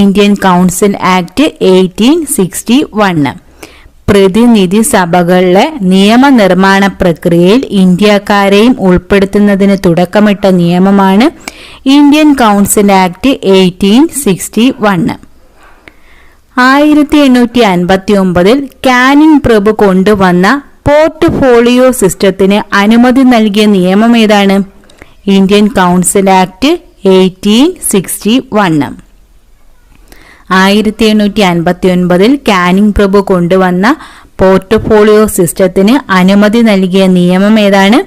Indian council act 1861. പ്രതിനിധി സഭകളിലെ നിയമനിർമ്മാണ പ്രക്രിയയിൽ ഇന്ത്യക്കാരെയും ഉൾപ്പെടുത്തുന്നതിന് തുടക്കമിട്ട നിയമമാണ് ഇന്ത്യൻ കൗൺസിൽ ആക്ട് 1861. 1859 കാനിങ് പ്രഭു കൊണ്ടുവന്ന പോർട്ട്ഫോളിയോ സിസ്റ്റത്തിന് അനുമതി നൽകിയ നിയമം ഏതാണ്? Indian council act 1861. 1859 കാനിങ് പ്രഭു കൊണ്ടുവന്ന പോർട്ട്ഫോളിയോ സിസ്റ്റത്തിന് അനുമതി നൽകിയ നിയമം ഏതാണ്?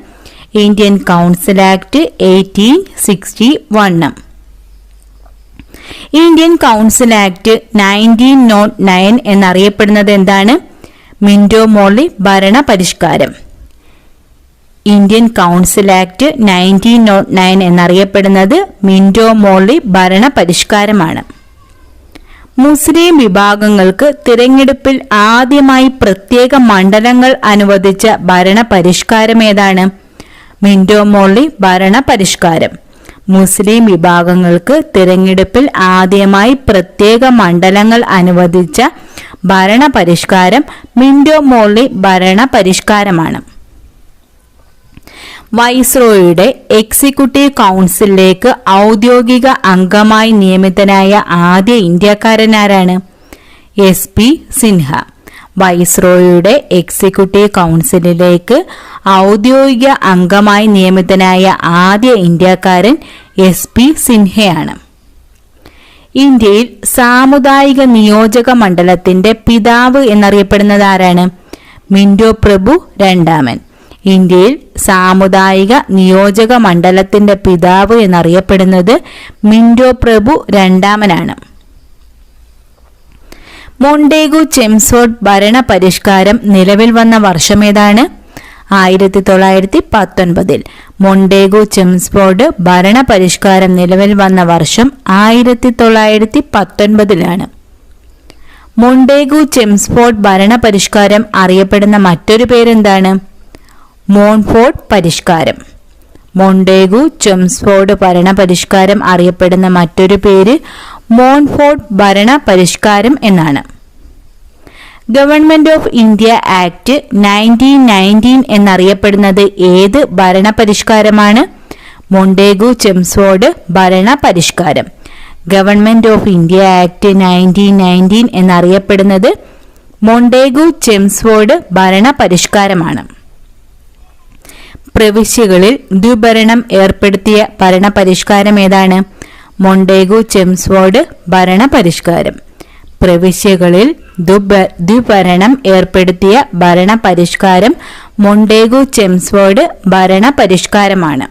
Indian council act 1861. Indian council act 1909 എന്നറിയപ്പെടുന്നത് എന്താണ്? മിന്റോ മോർലി ഭരണ പരിഷ്കാരം. ഇന്ത്യൻ കൗൺസിൽ ആക്ട് 1909 എന്നറിയപ്പെടുന്നത് മിന്റോ മോർലി ഭരണ പരിഷ്കാരമാണ്. മുസ്ലിം വിഭാഗങ്ങൾക്ക് തിരഞ്ഞെടുപ്പിൽ ആദ്യമായി പ്രത്യേക മണ്ഡലങ്ങൾ അനുവദിച്ച ഭരണ പരിഷ്കാരം ഏതാണ്? മിന്റോ മോർലി ഭരണ പരിഷ്കാരം. മുസ്ലിം വിഭാഗങ്ങൾക്ക് തിരഞ്ഞെടുപ്പിൽ ആദ്യമായി പ്രത്യേക മണ്ഡലങ്ങൾ അനുവദിച്ച ഭരണ പരിഷ്കാരം മിന്റോ മോർലി ഭരണ പരിഷ്കാരമാണ്. വൈസ്രോയുടെ എക്സിക്യൂട്ടീവ് കൗൺസിലിലേക്ക് ഔദ്യോഗിക അംഗമായി നിയമിതനായ ആദ്യ ഇന്ത്യക്കാരനാരാണ്? SP സിൻഹ. വൈസ്രോയുടെ എക്സിക്യൂട്ടീവ് കൗൺസിലിലേക്ക് ഔദ്യോഗിക അംഗമായി നിയമിതനായ ആദ്യ ഇന്ത്യക്കാരൻ SP സിൻഹയാണ്. ഇന്ത്യയിൽ സാമുദായിക നിയോജക മണ്ഡലത്തിന്റെ പിതാവ് എന്നറിയപ്പെടുന്നത് ആരാണ്? മിന്റോ പ്രഭു രണ്ടാമൻ. ഇന്ത്യയിൽ സാമുദായിക നിയോജക മണ്ഡലത്തിന്റെ പിതാവ് എന്നറിയപ്പെടുന്നത് മിന്റോ പ്രഭു രണ്ടാമനാണ്. മൊണ്ടേഗു ചെംസ്ഫോർഡ് ഭരണ പരിഷ്കാരം നിലവിൽ വന്ന വർഷമേതാണ്? 1919. മൊണ്ടേഗു ചെംസ്ഫോർഡ് ഭരണ പരിഷ്കാരം നിലവിൽ വന്ന വർഷം 1919. മൊണ്ടേഗു ചെംസ്ഫോർഡ് ഭരണ പരിഷ്കാരം അറിയപ്പെടുന്ന മറ്റൊരു പേരെന്താണ്? മോൺഫോർട്ട് പരിഷ്കാരം. മൊണ്ടേഗു ചെംസ്ഫോർഡ് ഭരണ പരിഷ്കാരം അറിയപ്പെടുന്ന മറ്റൊരു പേര് മോൺഫോർട്ട് ഭരണ പരിഷ്കാരം എന്നാണ്. ഗവൺമെന്റ് ഓഫ് ഇന്ത്യ ആക്ട് 1919 എന്നറിയപ്പെടുന്നത് ഏത് ഭരണ പരിഷ്കാരമാണ്? മൊണ്ടേഗു ചെംസ്ഫോർഡ് ഭരണ പരിഷ്കാരം. ഗവൺമെന്റ് ഓഫ് ഇന്ത്യ ആക്ട് 1919 എന്നറിയപ്പെടുന്നത് മൊണ്ടേഗു ചെംസ്ഫോർഡ് ഭരണ പരിഷ്കാരമാണ്. പ്രവിശ്യകളിൽ ദ്വിഭരണം ഏർപ്പെടുത്തിയ ഭരണ പരിഷ്കാരം ഏതാണ്? മൊണ്ടേഗു ചെംസ്ഫോർഡ് ഭരണ പരിഷ്കാരം. പ്രവിശ്യകളിൽ ദ്വിഭരണം ഏർപ്പെടുത്തിയ ഭരണ പരിഷ്കാരം മൊണ്ടേഗു ചെംസ്ഫോർഡ് ഭരണ പരിഷ്കാരമാണ്.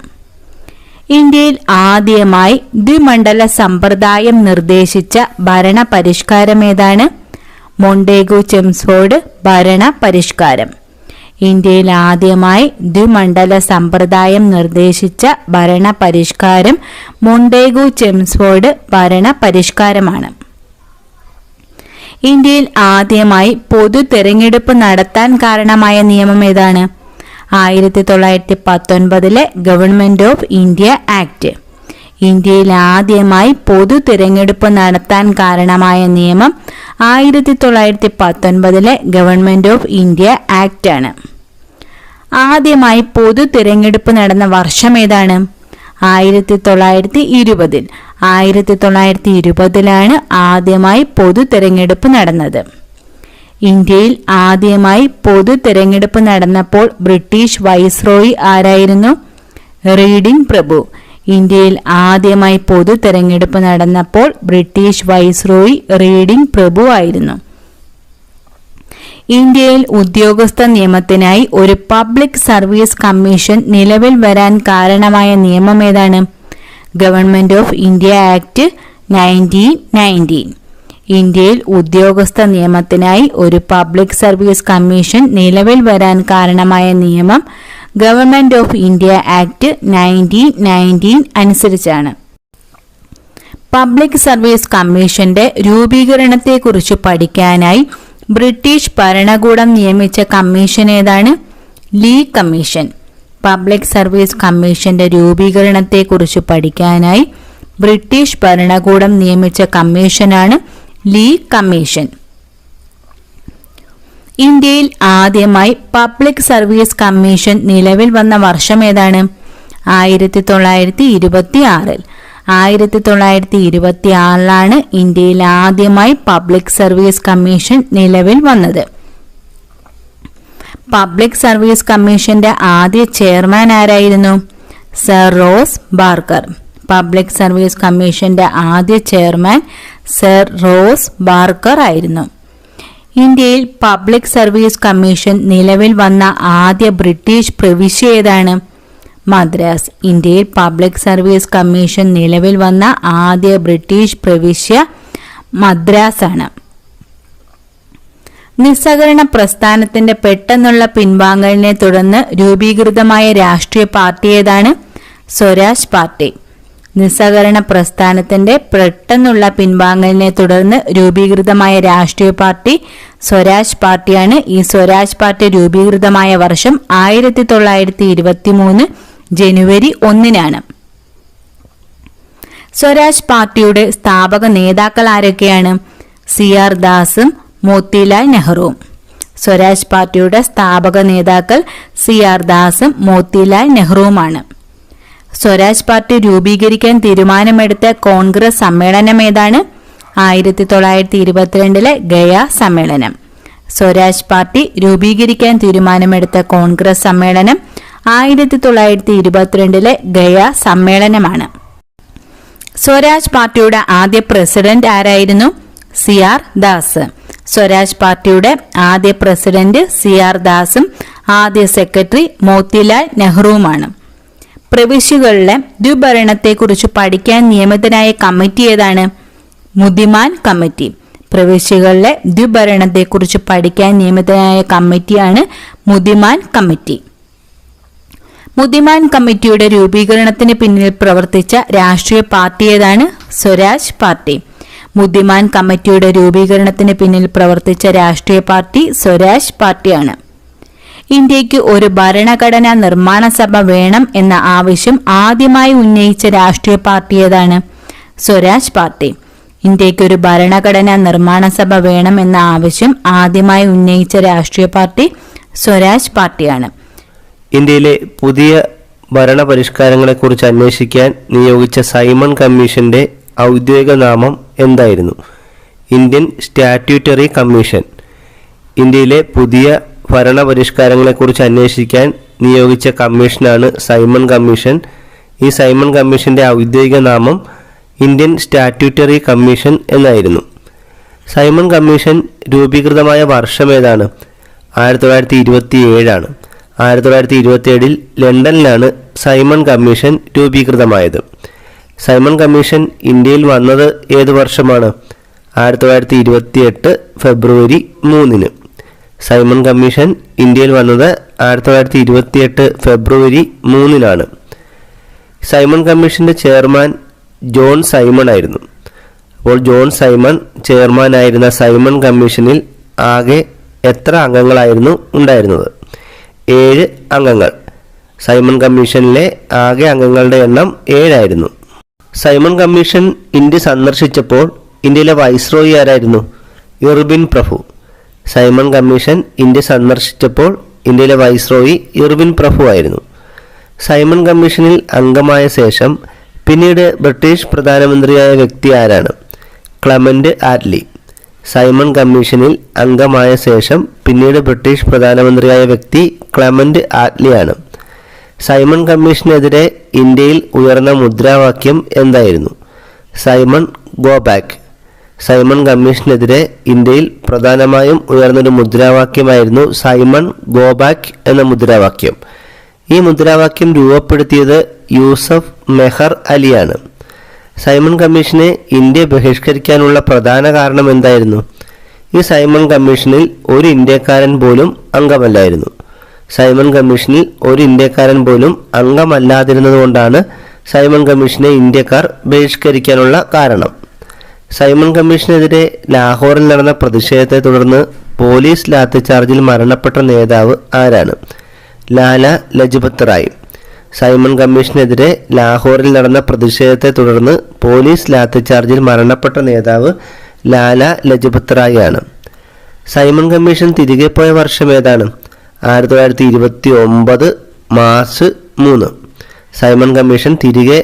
ഇന്ത്യയിൽ ആദ്യമായി ദ്വിമണ്ഡല സമ്പ്രദായം നിർദ്ദേശിച്ച ഭരണ പരിഷ്കാരം ഏതാണ്? മൊണ്ടേഗു ചെംസ്ഫോർഡ് ഭരണ പരിഷ്കാരം. ഇന്ത്യയിൽ ആദ്യമായി ദ്വിമണ്ഡല സമ്പ്രദായം നിർദ്ദേശിച്ച ഭരണ പരിഷ്കാരം മൊണ്ടേഗു ചെംസ്ഫോർഡ് ഭരണ പരിഷ്കാരമാണ്. ഇന്ത്യയിൽ ആദ്യമായി പൊതു തെരഞ്ഞെടുപ്പ് നടത്താൻ കാരണമായ നിയമം ഏതാണ്? 1919 ഗവൺമെന്റ് ഓഫ് ഇന്ത്യ ആക്ട്. ഇന്ത്യയിൽ ആദ്യമായി പൊതു തിരഞ്ഞെടുപ്പ് നടത്താൻ കാരണമായ നിയമം 1919 ഗവൺമെന്റ് ഓഫ് ഇന്ത്യ ആക്ട് ആണ്. ആദ്യമായി പൊതു തിരഞ്ഞെടുപ്പ് നടന്ന വർഷം ഏതാണ്? 1920. 1920 ആദ്യമായി പൊതു തിരഞ്ഞെടുപ്പ് നടന്നത്. ഇന്ത്യയിൽ ആദ്യമായി പൊതു തിരഞ്ഞെടുപ്പ് നടന്നപ്പോൾ ബ്രിട്ടീഷ് വൈസ്രോയി ആരായിരുന്നു? റീഡിംഗ് പ്രഭു. ഇന്ത്യയിൽ ആദ്യമായി പൊതു തെരഞ്ഞെടുപ്പ് നടന്നപ്പോൾ ബ്രിട്ടീഷ് വൈസ്രോയി റീഡിംഗ് പ്രഭു ആയിരുന്നു. ഇന്ത്യയിൽ ഉദ്യോഗസ്ഥ നിയമത്തിനായി ഒരു പബ്ലിക് സർവീസ് കമ്മീഷൻ നിലവിൽ വരാൻ കാരണമായ നിയമം ഏതാണ്? Government of India act 1919. ഇന്ത്യയിൽ ഉദ്യോഗസ്ഥ നിയമത്തിനായി ഒരു പബ്ലിക് സർവീസ് കമ്മീഷൻ നിലവിൽ വരാൻ കാരണമായ നിയമം ഗവൺമെന്റ് ഓഫ് ഇന്ത്യ ആക്ട് 1919 അനുസരിച്ചാണ്. പബ്ലിക് സർവീസ് കമ്മീഷന്റെ രൂപീകരണത്തെക്കുറിച്ച് പഠിക്കാനായി ബ്രിട്ടീഷ് ഭരണകൂടം നിയമിച്ച കമ്മീഷൻ ഏതാണ്? Lee commission. പബ്ലിക് സർവീസ് കമ്മീഷന്റെ രൂപീകരണത്തെക്കുറിച്ച് പഠിക്കാനായി ബ്രിട്ടീഷ് ഭരണകൂടം നിയമിച്ച കമ്മീഷനാണ് ലീ കമ്മീഷൻ. ഇന്ത്യയിൽ ആദ്യമായി പബ്ലിക് സർവീസ് കമ്മീഷൻ നിലവിൽ വന്ന വർഷം ഏതാണ്? 1926. 1926 ഇന്ത്യയിൽ ആദ്യമായി പബ്ലിക് സർവീസ് കമ്മീഷൻ നിലവിൽ വന്നത്. പബ്ലിക് സർവീസ് കമ്മീഷന്റെ ആദ്യ ചെയർമാൻ ആരായിരുന്നു? Sir rose Barker. Public service കമ്മീഷന്റെ ആദ്യ ചെയർമാൻ സർ റോസ് ബാർക്കർ ആയിരുന്നു. ഇന്ത്യയിൽ പബ്ലിക് സർവീസ് കമ്മീഷൻ നിലവിൽ വന്ന ആദ്യ ബ്രിട്ടീഷ് പ്രവിശ്യ ഏതാണ്? മദ്രാസ്. ഇന്ത്യയിൽ പബ്ലിക് സർവീസ് കമ്മീഷൻ നിലവിൽ വന്ന ആദ്യ ബ്രിട്ടീഷ് പ്രവിശ്യ മദ്രാസ് ആണ്. നിസ്സഹകരണ പ്രസ്ഥാനത്തിന്റെ പെട്ടെന്നുള്ള പിൻവാങ്ങലിനെ തുടർന്ന് രൂപീകൃതമായ രാഷ്ട്രീയ പാർട്ടി ഏതാണ്? സ്വരാജ് പാർട്ടി. നിസ്സഹകരണ പ്രസ്ഥാനത്തിന്റെ പെട്ടെന്നുള്ള പിൻവാങ്ങലിനെ തുടർന്ന് രൂപീകൃതമായ രാഷ്ട്രീയ പാർട്ടി സ്വരാജ് പാർട്ടിയാണ്. ഈ സ്വരാജ് പാർട്ടി രൂപീകൃതമായ വർഷം 1923 ജനുവരി 1-നാണ്. സ്വരാജ് പാർട്ടിയുടെ സ്ഥാപക നേതാക്കൾ ആരൊക്കെയാണ്? CR ദാസും മോത്തിലാൽ നെഹ്റുവും. സ്വരാജ് പാർട്ടിയുടെ സ്ഥാപക നേതാക്കൾ CR ദാസും മോത്തിലാൽ നെഹ്റുവുമാണ്. സ്വരാജ് പാർട്ടി രൂപീകരിക്കാൻ തീരുമാനമെടുത്ത കോൺഗ്രസ് സമ്മേളനം ഏതാണ്? 1922 ഗയ സമ്മേളനം. സ്വരാജ് പാർട്ടി രൂപീകരിക്കാൻ തീരുമാനമെടുത്ത കോൺഗ്രസ് സമ്മേളനം 1922 ഗയ സമ്മേളനമാണ്. സ്വരാജ് പാർട്ടിയുടെ ആദ്യ പ്രസിഡന്റ് ആരായിരുന്നു? CR ദാസ്. സ്വരാജ് പാർട്ടിയുടെ ആദ്യ പ്രസിഡന്റ് CR ദാസും ആദ്യ സെക്രട്ടറി മോത്തിലാൽ നെഹ്റുവുമാണ്. പ്രവിശ്യകളിലെ ദ്വിഭരണത്തെക്കുറിച്ച് പഠിക്കാൻ നിയമിതനായ കമ്മിറ്റി ഏതാണ്? മുദിമാൻ കമ്മിറ്റി. പ്രവിശ്യകളിലെ ദ്വിഭരണത്തെക്കുറിച്ച് പഠിക്കാൻ നിയമിതനായ കമ്മിറ്റിയാണ് മുദിമാൻ കമ്മിറ്റി. മുദിമാൻ കമ്മിറ്റിയുടെ രൂപീകരണത്തിന് പിന്നിൽ പ്രവർത്തിച്ച രാഷ്ട്രീയ പാർട്ടി ഏതാണ്? സ്വരാജ് പാർട്ടി. മുദിമാൻ കമ്മിറ്റിയുടെ രൂപീകരണത്തിന് പിന്നിൽ പ്രവർത്തിച്ച രാഷ്ട്രീയ പാർട്ടി സ്വരാജ് പാർട്ടിയാണ്. ഇന്ത്യക്ക് ഒരു ഭരണഘടനാ നിർമ്മാണ സഭ വേണം എന്ന ആവശ്യം ആദ്യമായി ഉന്നയിച്ച രാഷ്ട്രീയ പാർട്ടി ഏതാണ്? സ്വരാജ് പാർട്ടി. ഇന്ത്യക്ക് ഒരു ഭരണഘടനാ നിർമ്മാണ സഭ വേണം എന്ന ആവശ്യം ആദ്യമായി ഉന്നയിച്ച രാഷ്ട്രീയ പാർട്ടി സ്വരാജ് പാർട്ടിയാണ്. ഇന്ത്യയിലെ പുതിയ ഭരണപരിഷ്കാരങ്ങളെക്കുറിച്ച് അന്വേഷിക്കാൻ നിയോഗിച്ച സൈമൺ കമ്മീഷന്റെ ഔദ്യോഗിക നാമം എന്തായിരുന്നു? Indian statutory commission. ഇന്ത്യയിലെ പുതിയ ഭരണപരിഷ്കാരങ്ങളെക്കുറിച്ച് അന്വേഷിക്കാൻ നിയോഗിച്ച കമ്മീഷനാണ് സൈമൺ കമ്മീഷൻ. ഈ സൈമൺ കമ്മീഷന്റെ ഔദ്യോഗിക നാമം ഇന്ത്യൻ സ്റ്റാറ്റ്യൂട്ടറി കമ്മീഷൻ എന്നായിരുന്നു. സൈമൺ കമ്മീഷൻ രൂപീകൃതമായ വർഷം ഏതാണ്? 1927 1927 ലണ്ടനിലാണ് സൈമൺ കമ്മീഷൻ രൂപീകൃതമായത്. സൈമൺ കമ്മീഷൻ ഇന്ത്യയിൽ വന്നത് ഏത് വർഷമാണ്? 1928 ഫെബ്രുവരി 3-ന്. സൈമൺ കമ്മീഷൻ ഇന്ത്യയിൽ വന്നത് 1928 ഫെബ്രുവരി 3-നാണ്. സൈമൺ കമ്മീഷന്റെ ചെയർമാൻ ജോൺ സൈമൺ ആയിരുന്നു. അപ്പോൾ ജോൺ സൈമൺ ചെയർമാനായിരുന്ന സൈമൺ കമ്മീഷനിൽ ആകെ എത്ര അംഗങ്ങളായിരുന്നു ഉണ്ടായിരുന്നത്? 7 അംഗങ്ങൾ. സൈമൺ കമ്മീഷനിലെ ആകെ അംഗങ്ങളുടെ എണ്ണം 7 ആയിരുന്നു. സൈമൺ കമ്മീഷൻ ഇന്ത്യ സന്ദർശിച്ചപ്പോൾ ഇന്ത്യയിലെ വൈസ്രോയി ആരായിരുന്നു? ഇർവിൻ പ്രഭു. സൈമൺ കമ്മീഷൻ ഇന്ത്യ സന്ദർശിച്ചപ്പോൾ ഇന്ത്യയിലെ വൈസ്രോയി ഇർവിൻ പ്രഭു ആയിരുന്നു. സൈമൺ കമ്മീഷനിൽ അംഗമായ ശേഷം പിന്നീട് ബ്രിട്ടീഷ് പ്രധാനമന്ത്രിയായ വ്യക്തി ആരാണ്? Clement Attlee. സൈമൺ കമ്മീഷനിൽ അംഗമായ ശേഷം പിന്നീട് ബ്രിട്ടീഷ് പ്രധാനമന്ത്രിയായ വ്യക്തി ക്ലെമന്റ് ആറ്റ്ലിയാണ്. സൈമൺ കമ്മീഷനെതിരെ ഇന്ത്യയിൽ ഉയർന്ന മുദ്രാവാക്യം എന്തായിരുന്നു? Simon go back. സൈമൺ കമ്മീഷനെതിരെ ഇന്ത്യയിൽ പ്രധാനമായും ഉയർന്നൊരു മുദ്രാവാക്യമായിരുന്നു സൈമൺ ഗോ ബാക്ക് എന്ന മുദ്രാവാക്യം. ഈ മുദ്രാവാക്യം രൂപപ്പെടുത്തിയത് യൂസഫ് മെഹർ അലിയാണ്. സൈമൺ കമ്മീഷനെ ഇന്ത്യ ബഹിഷ്കരിക്കാനുള്ള പ്രധാന കാരണം എന്തായിരുന്നു? ഈ സൈമൺ കമ്മീഷനിൽ ഒരു ഇന്ത്യക്കാരൻ പോലും അംഗമല്ലായിരുന്നു. സൈമൺ കമ്മീഷനിൽ ഒരു ഇന്ത്യക്കാരൻ പോലും അംഗമല്ലാതിരുന്നതുകൊണ്ടാണ് സൈമൺ കമ്മീഷനെ ഇന്ത്യക്കാർ ബഹിഷ്കരിക്കാനുള്ള കാരണം. സൈമൺ കമ്മീഷനെതിരെ ലാഹോറിൽ നടന്ന പ്രതിഷേധത്തെ തുടർന്ന് പോലീസ് ലാത്തിചാർജിൽ മരണപ്പെട്ട നേതാവ് ആരാണ്? ലാല ലജ്പത് റായ്. സൈമൺ കമ്മീഷനെതിരെ ലാഹോറിൽ നടന്ന പ്രതിഷേധത്തെ തുടർന്ന് പോലീസ് ലാത്തിചാർജിൽ മരണപ്പെട്ട നേതാവ് ലാല ലജ്പത് റായ് ആണ്. സൈമൺ കമ്മീഷൻ തിരികെ പോയ വർഷം ഏതാണ്? 1929 മാർച്ച് 3. സൈമൺ കമ്മീഷൻ തിരികെ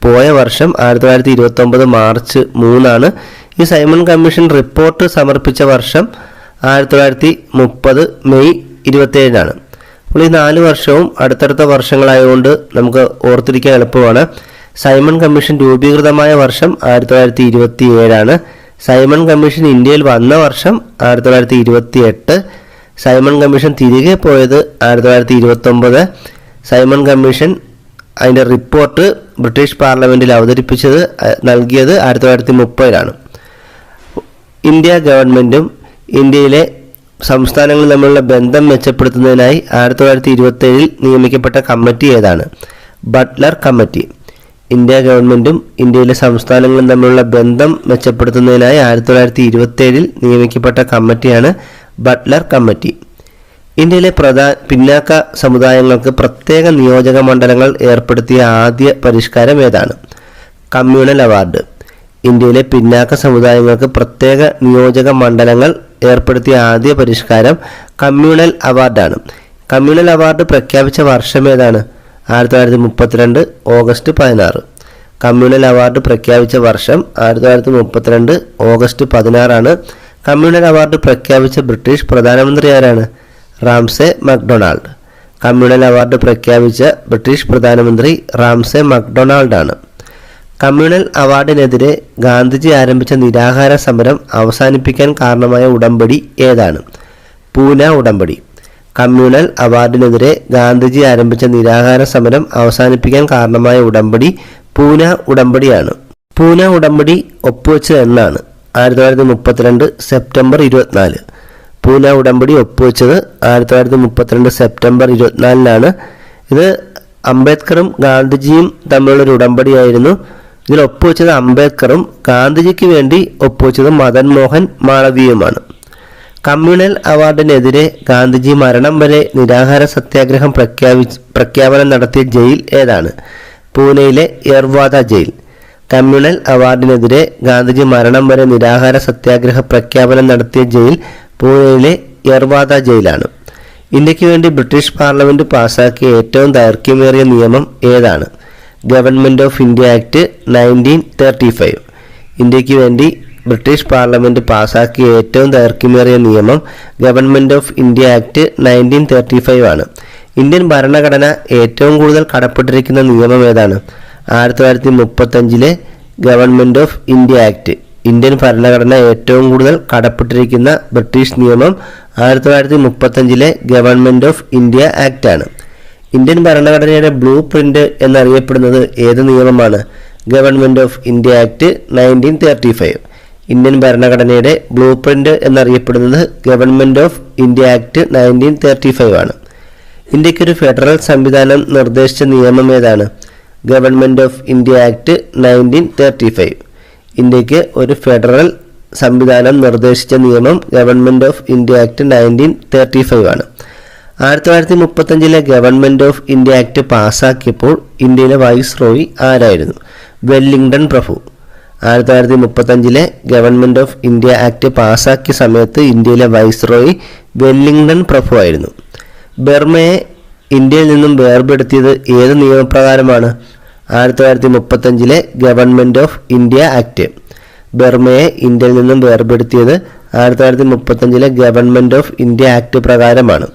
പോയ വർഷം 1929 മാർച്ച് 3 ഈ സൈമൺ കമ്മീഷൻ റിപ്പോർട്ട് സമർപ്പിച്ച വർഷം 1930 മെയ് 27. അപ്പോൾ ഈ 4 വർഷവും അടുത്തടുത്ത വർഷങ്ങളായതുകൊണ്ട് നമുക്ക് ഓർത്തിരിക്കാൻ എളുപ്പമാണ്. സൈമൺ കമ്മീഷൻ രൂപീകൃതമായ വർഷം 1927. സൈമൺ കമ്മീഷൻ ഇന്ത്യയിൽ വന്ന വർഷം 1928. സൈമൺ കമ്മീഷൻ തിരികെ പോയത് 1929. സൈമൺ കമ്മീഷൻ അതിൻ്റെ റിപ്പോർട്ട് ബ്രിട്ടീഷ് പാർലമെൻറ്റിൽ നൽകിയത് 1930. ഇന്ത്യ ഗവൺമെൻറ്റും ഇന്ത്യയിലെ സംസ്ഥാനങ്ങൾ തമ്മിലുള്ള ബന്ധം മെച്ചപ്പെടുത്തുന്നതിനായി 1927 നിയമിക്കപ്പെട്ട കമ്മിറ്റി ഏതാണ്? Butler committee. ഇന്ത്യ ഗവൺമെൻറ്റും ഇന്ത്യയിലെ സംസ്ഥാനങ്ങളും തമ്മിലുള്ള ബന്ധം മെച്ചപ്പെടുത്തുന്നതിനായി 1927 നിയമിക്കപ്പെട്ട കമ്മിറ്റിയാണ് ബട്ട്ലർ കമ്മിറ്റി. ഇന്ത്യയിലെ പിന്നാക്ക സമുദായങ്ങൾക്ക് പ്രത്യേക നിയോജക മണ്ഡലങ്ങൾ ഏർപ്പെടുത്തിയ ആദ്യ പരിഷ്കാരം ഏതാണ്? Communal award. ഇന്ത്യയിലെ പിന്നാക്ക സമുദായങ്ങൾക്ക് പ്രത്യേക നിയോജക മണ്ഡലങ്ങൾ ഏർപ്പെടുത്തിയ ആദ്യ പരിഷ്കാരം കമ്മ്യൂണൽ അവാർഡാണ്. കമ്മ്യൂണൽ അവാർഡ് പ്രഖ്യാപിച്ച വർഷം ഏതാണ്? 1932 ഓഗസ്റ്റ് 16. കമ്മ്യൂണൽ അവാർഡ് പ്രഖ്യാപിച്ച വർഷം 1932 ഓഗസ്റ്റ് 16. കമ്മ്യൂണൽ അവാർഡ് പ്രഖ്യാപിച്ച ബ്രിട്ടീഷ് പ്രധാനമന്ത്രി ആരാണ്? Ramsay MacDonald. കമ്മ്യൂണൽ അവാർഡ് പ്രഖ്യാപിച്ച ബ്രിട്ടീഷ് പ്രധാനമന്ത്രി റാംസെ മക്ഡൊണാൾഡ് ആണ്. കമ്മ്യൂണൽ അവാർഡിനെതിരെ ഗാന്ധിജി ആരംഭിച്ച നിരാഹാര സമരം അവസാനിപ്പിക്കാൻ കാരണമായ ഉടമ്പടി ഏതാണ്? പൂന ഉടമ്പടി. കമ്മ്യൂണൽ അവാർഡിനെതിരെ ഗാന്ധിജി ആരംഭിച്ച നിരാഹാര സമരം അവസാനിപ്പിക്കാൻ കാരണമായ ഉടമ്പടി പൂന ഉടമ്പടിയാണ്. പൂന ഉടമ്പടി ഒപ്പുവെച്ചത് എന്നാണ്? 1932 സെപ്റ്റംബർ 24. പൂന ഉടമ്പടി ഒപ്പുവെച്ചത് 1932 സെപ്റ്റംബർ 24. ഇത് അംബേദ്കറും ഗാന്ധിജിയും തമ്മിലുള്ളൊരു ഉടമ്പടിയായിരുന്നു. ഇതിൽ ഒപ്പുവെച്ചത് അംബേദ്കറും ഗാന്ധിജിക്ക് വേണ്ടി ഒപ്പുവെച്ചത് മദൻ മോഹൻ മാളവീയുമാണ്. കമ്മ്യൂണൽ അവാർഡിനെതിരെ ഗാന്ധിജി മരണം വരെ നിരാഹാര സത്യാഗ്രഹം പ്രഖ്യാപനം നടത്തിയ ജയിൽ ഏതാണ്? പൂനെയിലെ യർവാദ ജയിൽ. കമ്മ്യൂണൽ അവാർഡിനെതിരെ ഗാന്ധിജി മരണം വരെ നിരാഹാര സത്യാഗ്രഹ പ്രഖ്യാപനം നടത്തിയ ജയിൽ പൂനെയിലെ യർവാദ ജയിലാണ്. ഇന്ത്യക്ക് വേണ്ടി ബ്രിട്ടീഷ് പാർലമെന്റ് പാസാക്കിയ ഏറ്റവും ദൈർഘ്യമേറിയ നിയമം ഏതാണ്? Government of India act 1935. ഇന്ത്യക്ക് വേണ്ടി ബ്രിട്ടീഷ് പാർലമെന്റ് പാസാക്കിയ ഏറ്റവും ദൈർഘ്യമേറിയ നിയമം ഗവൺമെൻറ് ഓഫ് ഇന്ത്യ ആക്ട് 1935 ആണ്. ഇന്ത്യൻ ഭരണഘടന ഏറ്റവും കൂടുതൽ കടപ്പെട്ടിരിക്കുന്ന നിയമം ഏതാണ്? 1935 government of India act. Indian ഭരണഘടന ഏറ്റവും കൂടുതൽ കടപ്പെട്ടിരിക്കുന്ന ബ്രിട്ടീഷ് നിയമം 1935 ഗവൺമെൻറ് ഓഫ് ഇന്ത്യ ആക്ട് ആണ്. ഇന്ത്യൻ ഭരണഘടനയുടെ ബ്ലൂ പ്രിന്റ് എന്നറിയപ്പെടുന്നത് ഏത് നിയമമാണ്? Government of India act 1935. Indian ഭരണഘടനയുടെ ബ്ലൂ പ്രിന്റ് എന്നറിയപ്പെടുന്നത് ഗവൺമെൻറ് ഓഫ് ഇന്ത്യ ആക്ട് 1935 ആണ്. ഇന്ത്യക്കൊരു ഫെഡറൽ സംവിധാനം നിർദ്ദേശിച്ച നിയമം ഏതാണ്? Government of India act 1935. ഇന്ത്യക്ക് ഒരു ഫെഡറൽ സംവിധാനം നിർദ്ദേശിച്ച നിയമം ഗവൺമെൻറ് ഓഫ് ഇന്ത്യ ആക്ട് 1935 ആണ്. 1935 ഗവൺമെൻറ് ഓഫ് ഇന്ത്യ ആക്ട് പാസ്സാക്കിയപ്പോൾ ഇന്ത്യയിലെ വൈസ്രോയി ആരായിരുന്നു? Wellington Prabhu. 1935 government of India act പാസ്സാക്കിയ സമയത്ത് ഇന്ത്യയിലെ വൈസ്രോയി വെല്ലിംഗ്ടൺ പ്രഭു ആയിരുന്നു. ബർമയെ ഇന്ത്യയിൽ നിന്നും വേർപെടുത്തിയത് ഏത് നിയമപ്രകാരമാണ്? 1935 ഗവൺമെൻറ് ഓഫ് ഇന്ത്യ ആക്ട്. ബർമയെ ഇന്ത്യയിൽ നിന്നും വേർപെടുത്തിയത് 1935 ഗവൺമെൻറ് ഓഫ് ഇന്ത്യ ആക്ട് പ്രകാരമാണ്.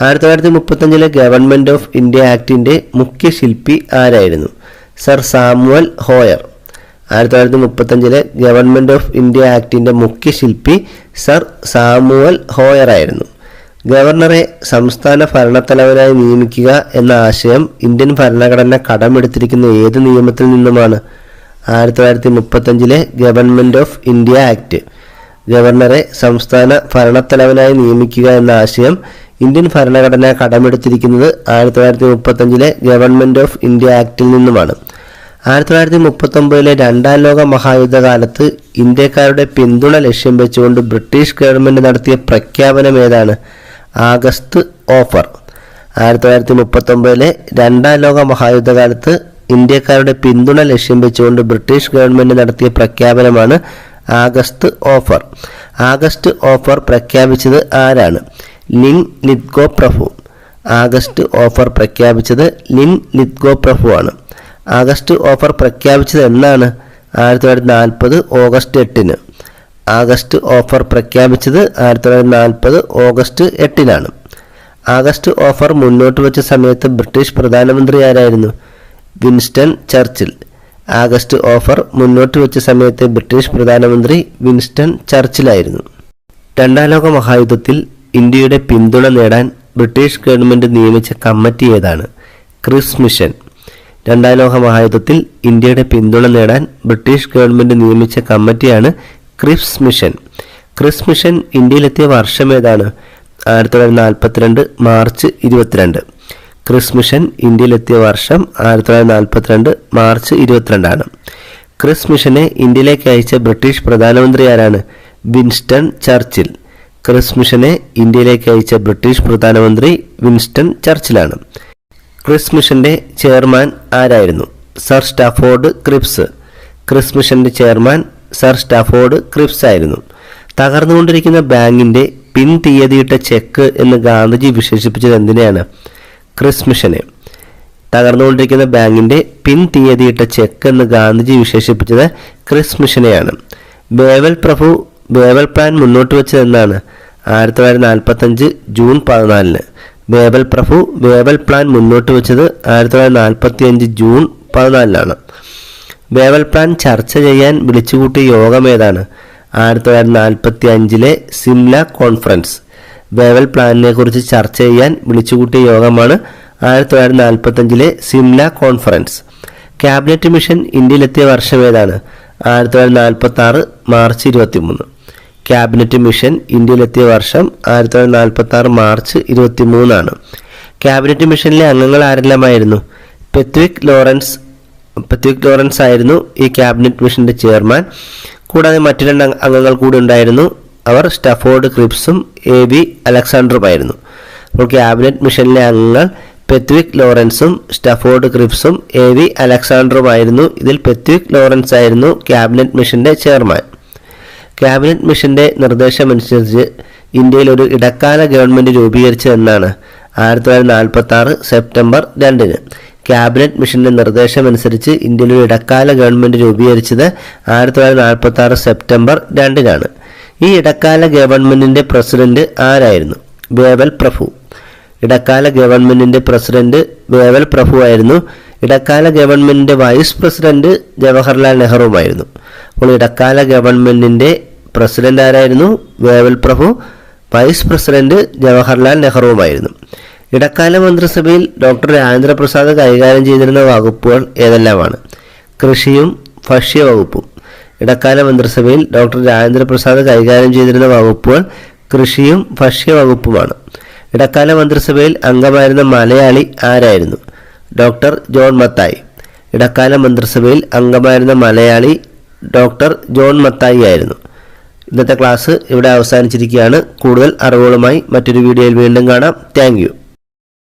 1935 ഗവൺമെൻറ് ഓഫ് ഇന്ത്യ ആക്ടിൻ്റെ മുഖ്യ ശില്പി ആരായിരുന്നു? Sir Samuel Hoare. 1935 government of India ആക്ടിൻ്റെ മുഖ്യ ശില്പി സർ സാമുവൽ ഹോയർ ആയിരുന്നു. ഗവർണറെ സംസ്ഥാന ഭരണത്തലവനായി നിയമിക്കുക എന്ന ആശയം ഇന്ത്യൻ ഭരണഘടന കടമെടുത്തിരിക്കുന്ന ഏത് നിയമത്തിൽ നിന്നുമാണ്? 1935 ഗവൺമെൻറ് ഓഫ് ഇന്ത്യ ആക്ട്. ഗവർണറെ സംസ്ഥാന ഭരണത്തലവനായി നിയമിക്കുക എന്ന ആശയം ഇന്ത്യൻ ഭരണഘടന കടമെടുത്തിരിക്കുന്നത് 1935 ഗവൺമെൻറ് ഓഫ് ഇന്ത്യ ആക്ടിൽ നിന്നുമാണ്. 1939 രണ്ടാം ലോക മഹായുദ്ധകാലത്ത് ഇന്ത്യക്കാരുടെ പിന്തുണ ലക്ഷ്യം വെച്ചുകൊണ്ട് ബ്രിട്ടീഷ് ഗവൺമെൻറ് നടത്തിയ പ്രഖ്യാപനം ഏതാണ്? August offer. 1939 രണ്ടാം ലോക മഹായുദ്ധകാലത്ത് ഇന്ത്യക്കാരുടെ പിന്തുണ ലക്ഷ്യം വെച്ചുകൊണ്ട് ബ്രിട്ടീഷ് ഗവൺമെൻറ് നടത്തിയ പ്രഖ്യാപനമാണ് ആഗസ്റ്റ് ഓഫർ. ആഗസ്റ്റ് ഓഫർ പ്രഖ്യാപിച്ചത് ആരാണ്? ലിൻ ലിത്ഗോ പ്രഭു. ആഗസ്റ്റ് ഓഫർ പ്രഖ്യാപിച്ചത് ലിൻ ലിത്ഗോ പ്രഭു ആണ്. ആഗസ്റ്റ് ഓഫർ പ്രഖ്യാപിച്ചത് എന്നാണ്? 1940 ഓഗസ്റ്റ് 8. ആഗസ്റ്റ് ഓഫർ പ്രഖ്യാപിച്ചത് 1940 ഓഗസ്റ്റ് 8. ആഗസ്റ്റ് ഓഫർ മുന്നോട്ട് വച്ച സമയത്ത് ബ്രിട്ടീഷ് പ്രധാനമന്ത്രി ആരായിരുന്നു? Winston Churchill. ആഗസ്റ്റ് ഓഫർ മുന്നോട്ട് വെച്ച സമയത്ത് ബ്രിട്ടീഷ് പ്രധാനമന്ത്രി വിൻസ്റ്റൺ ചർച്ചിലായിരുന്നു. രണ്ടാം ലോക മഹായുദ്ധത്തിൽ ഇന്ത്യയുടെ പിന്തുണ നേടാൻ ബ്രിട്ടീഷ് ഗവൺമെൻറ് നിയമിച്ച കമ്മിറ്റി ഏതാണ്? Cripps mission. രണ്ടാം ലോക മഹായുദ്ധത്തിൽ ഇന്ത്യയുടെ പിന്തുണ നേടാൻ ബ്രിട്ടീഷ് ഗവൺമെൻറ് നിയമിച്ച കമ്മിറ്റിയാണ് ക്രിപ്സ് മിഷൻ. ക്രിപ്സ് മിഷൻ ഇന്ത്യയിലെത്തിയ വർഷം ഏതാണ്? 1942 മാർച്ച് 22. ക്രിപ്സ് മിഷൻ ഇന്ത്യയിലെത്തിയ വർഷം 1942 മാർച്ച് 22 ക്രിപ്സ് മിഷനെ ഇന്ത്യയിലേക്ക് അയച്ച ബ്രിട്ടീഷ് പ്രധാനമന്ത്രി ആരാണ്? Winston Churchill. ക്രിപ്സ് മിഷനെ ഇന്ത്യയിലേക്ക് അയച്ച ബ്രിട്ടീഷ് പ്രധാനമന്ത്രി വിൻസ്റ്റൺ ചർച്ചിലാണ്. ക്രിപ്സ് മിഷന്റെ ചെയർമാൻ ആരായിരുന്നു? Sir Stafford Cripps. ക്രിപ്സ് മിഷന്റെ ചെയർമാൻ സർ സ്റ്റാഫോർഡ് ക്രിപ്സ് ആയിരുന്നു. തകർന്നുകൊണ്ടിരിക്കുന്ന ബാങ്കിന്റെ പിൻ തീയതിയിട്ട ചെക്ക് എന്ന് ഗാന്ധിജി വിശേഷിപ്പിച്ചത് എന്തിനെയാണ്? ക്രിപ്സ് മിഷനെ. തകർന്നുകൊണ്ടിരിക്കുന്ന ബാങ്കിന്റെ പിൻ തീയതിയിട്ട ചെക്ക് എന്ന് ഗാന്ധിജി വിശേഷിപ്പിച്ചത് ക്രിപ്സ് മിഷനെയാണ്. ബേവൽ പ്രഭു ബേവൽ പ്ലാൻ മുന്നോട്ട് വെച്ചത് എന്നാണ്? 1945 ജൂൺ 14. ബേവൽ പ്രഭു ബേവൽ പ്ലാൻ മുന്നോട്ട് വെച്ചത് 1945 ജൂൺ 14. ബേവൽ പ്ലാൻ ചർച്ച ചെയ്യാൻ വിളിച്ചുകൂട്ടിയ യോഗം ഏതാണ്? 1945 സിംല കോൺഫറൻസ്. ബേവൽ പ്ലാനിനെ കുറിച്ച് ചർച്ച ചെയ്യാൻ വിളിച്ചുകൂട്ടിയ യോഗമാണ് 1945 സിംല കോൺഫറൻസ്. ക്യാബിനറ്റ് മിഷൻ ഇന്ത്യയിലെത്തിയ വർഷം ഏതാണ്? 1946 മാർച്ച് 23. ക്യാബിനറ്റ് മിഷൻ ഇന്ത്യയിലെത്തിയ വർഷം 1946 മാർച്ച് 23. ക്യാബിനറ്റ് മിഷനിലെ അംഗങ്ങൾ ആരെല്ലാമായിരുന്നു? പെത്വിക് ലോറൻസ് ആയിരുന്നു ഈ ക്യാബിനറ്റ് മിഷന്റെ ചെയർമാൻ. കൂടാതെ മറ്റു 2 അംഗങ്ങൾ കൂടി ഉണ്ടായിരുന്നു. അവർ സ്റ്റാഫോർഡ് ക്രിപ്സും A.V. അലക്സാണ്ടറുമായിരുന്നു. അപ്പോൾ ക്യാബിനറ്റ് മിഷനിലെ അംഗങ്ങൾ പെത്വിക് ലോറൻസും സ്റ്റാഫോർഡ് ക്രിപ്സും A.V. അലക്സാണ്ടറുമായിരുന്നു. ഇതിൽ പെത്വിക് ലോറൻസ് ആയിരുന്നു ക്യാബിനറ്റ് മിഷന്റെ ചെയർമാൻ. ക്യാബിനറ്റ് മിഷന്റെ നിർദ്ദേശമനുസരിച്ച് ഇന്ത്യയിൽ ഒരു ഇടക്കാല ഗവൺമെന്റ് രൂപീകരിച്ചതെന്നാണ്? 1946 സെപ്റ്റംബർ 2. ക്യാബിനറ്റ് മിഷന്റെ നിർദ്ദേശമനുസരിച്ച് ഇന്ത്യയിൽ ഒരു ഇടക്കാല ഗവൺമെന്റ് രൂപീകരിച്ചത് 1946 സെപ്റ്റംബർ 2. ഈ ഇടക്കാല ഗവൺമെന്റിന്റെ പ്രസിഡന്റ് ആരായിരുന്നു? ബേവൽ പ്രഭു. ഇടക്കാല ഗവൺമെന്റിന്റെ പ്രസിഡന്റ് ബേവൽ പ്രഭു ആയിരുന്നു. ഇടക്കാല ഗവൺമെന്റിന്റെ വൈസ് പ്രസിഡന്റ് ജവഹർലാൽ നെഹ്റുവുമായിരുന്നു. അപ്പോൾ ഇടക്കാല ഗവൺമെന്റിന്റെ പ്രസിഡന്റ് ആരായിരുന്നു? ബേവൽ പ്രഭു. വൈസ് പ്രസിഡന്റ് ജവഹർലാൽ നെഹ്റുവുമായിരുന്നു. ഇടക്കാല മന്ത്രിസഭയിൽ ഡോക്ടർ രാജേന്ദ്രപ്രസാദ് കൈകാര്യം ചെയ്തിരുന്ന വകുപ്പുകൾ ഏതെല്ലാമാണ്? കൃഷിയും ഭക്ഷ്യവകുപ്പും. ഇടക്കാല മന്ത്രിസഭയിൽ ഡോക്ടർ രാജേന്ദ്രപ്രസാദ് കൈകാര്യം ചെയ്തിരുന്ന വകുപ്പുകൾ കൃഷിയും ഭക്ഷ്യവകുപ്പുമാണ്. ഇടക്കാല മന്ത്രിസഭയിൽ അംഗമായിരുന്ന മലയാളി ആരായിരുന്നു? Doctor John Mathai. ഇടക്കാല മന്ത്രിസഭയിൽ അംഗമായിരുന്ന മലയാളി ഡോക്ടർ ജോൺ മത്തായി ആയിരുന്നു. ഇന്നത്തെ ക്ലാസ് ഇവിടെ അവസാനിച്ചിരിക്കുകയാണ്. കൂടുതൽ അറിവുകളുമായി മറ്റൊരു വീഡിയോയിൽ വീണ്ടും കാണാം. Thank you.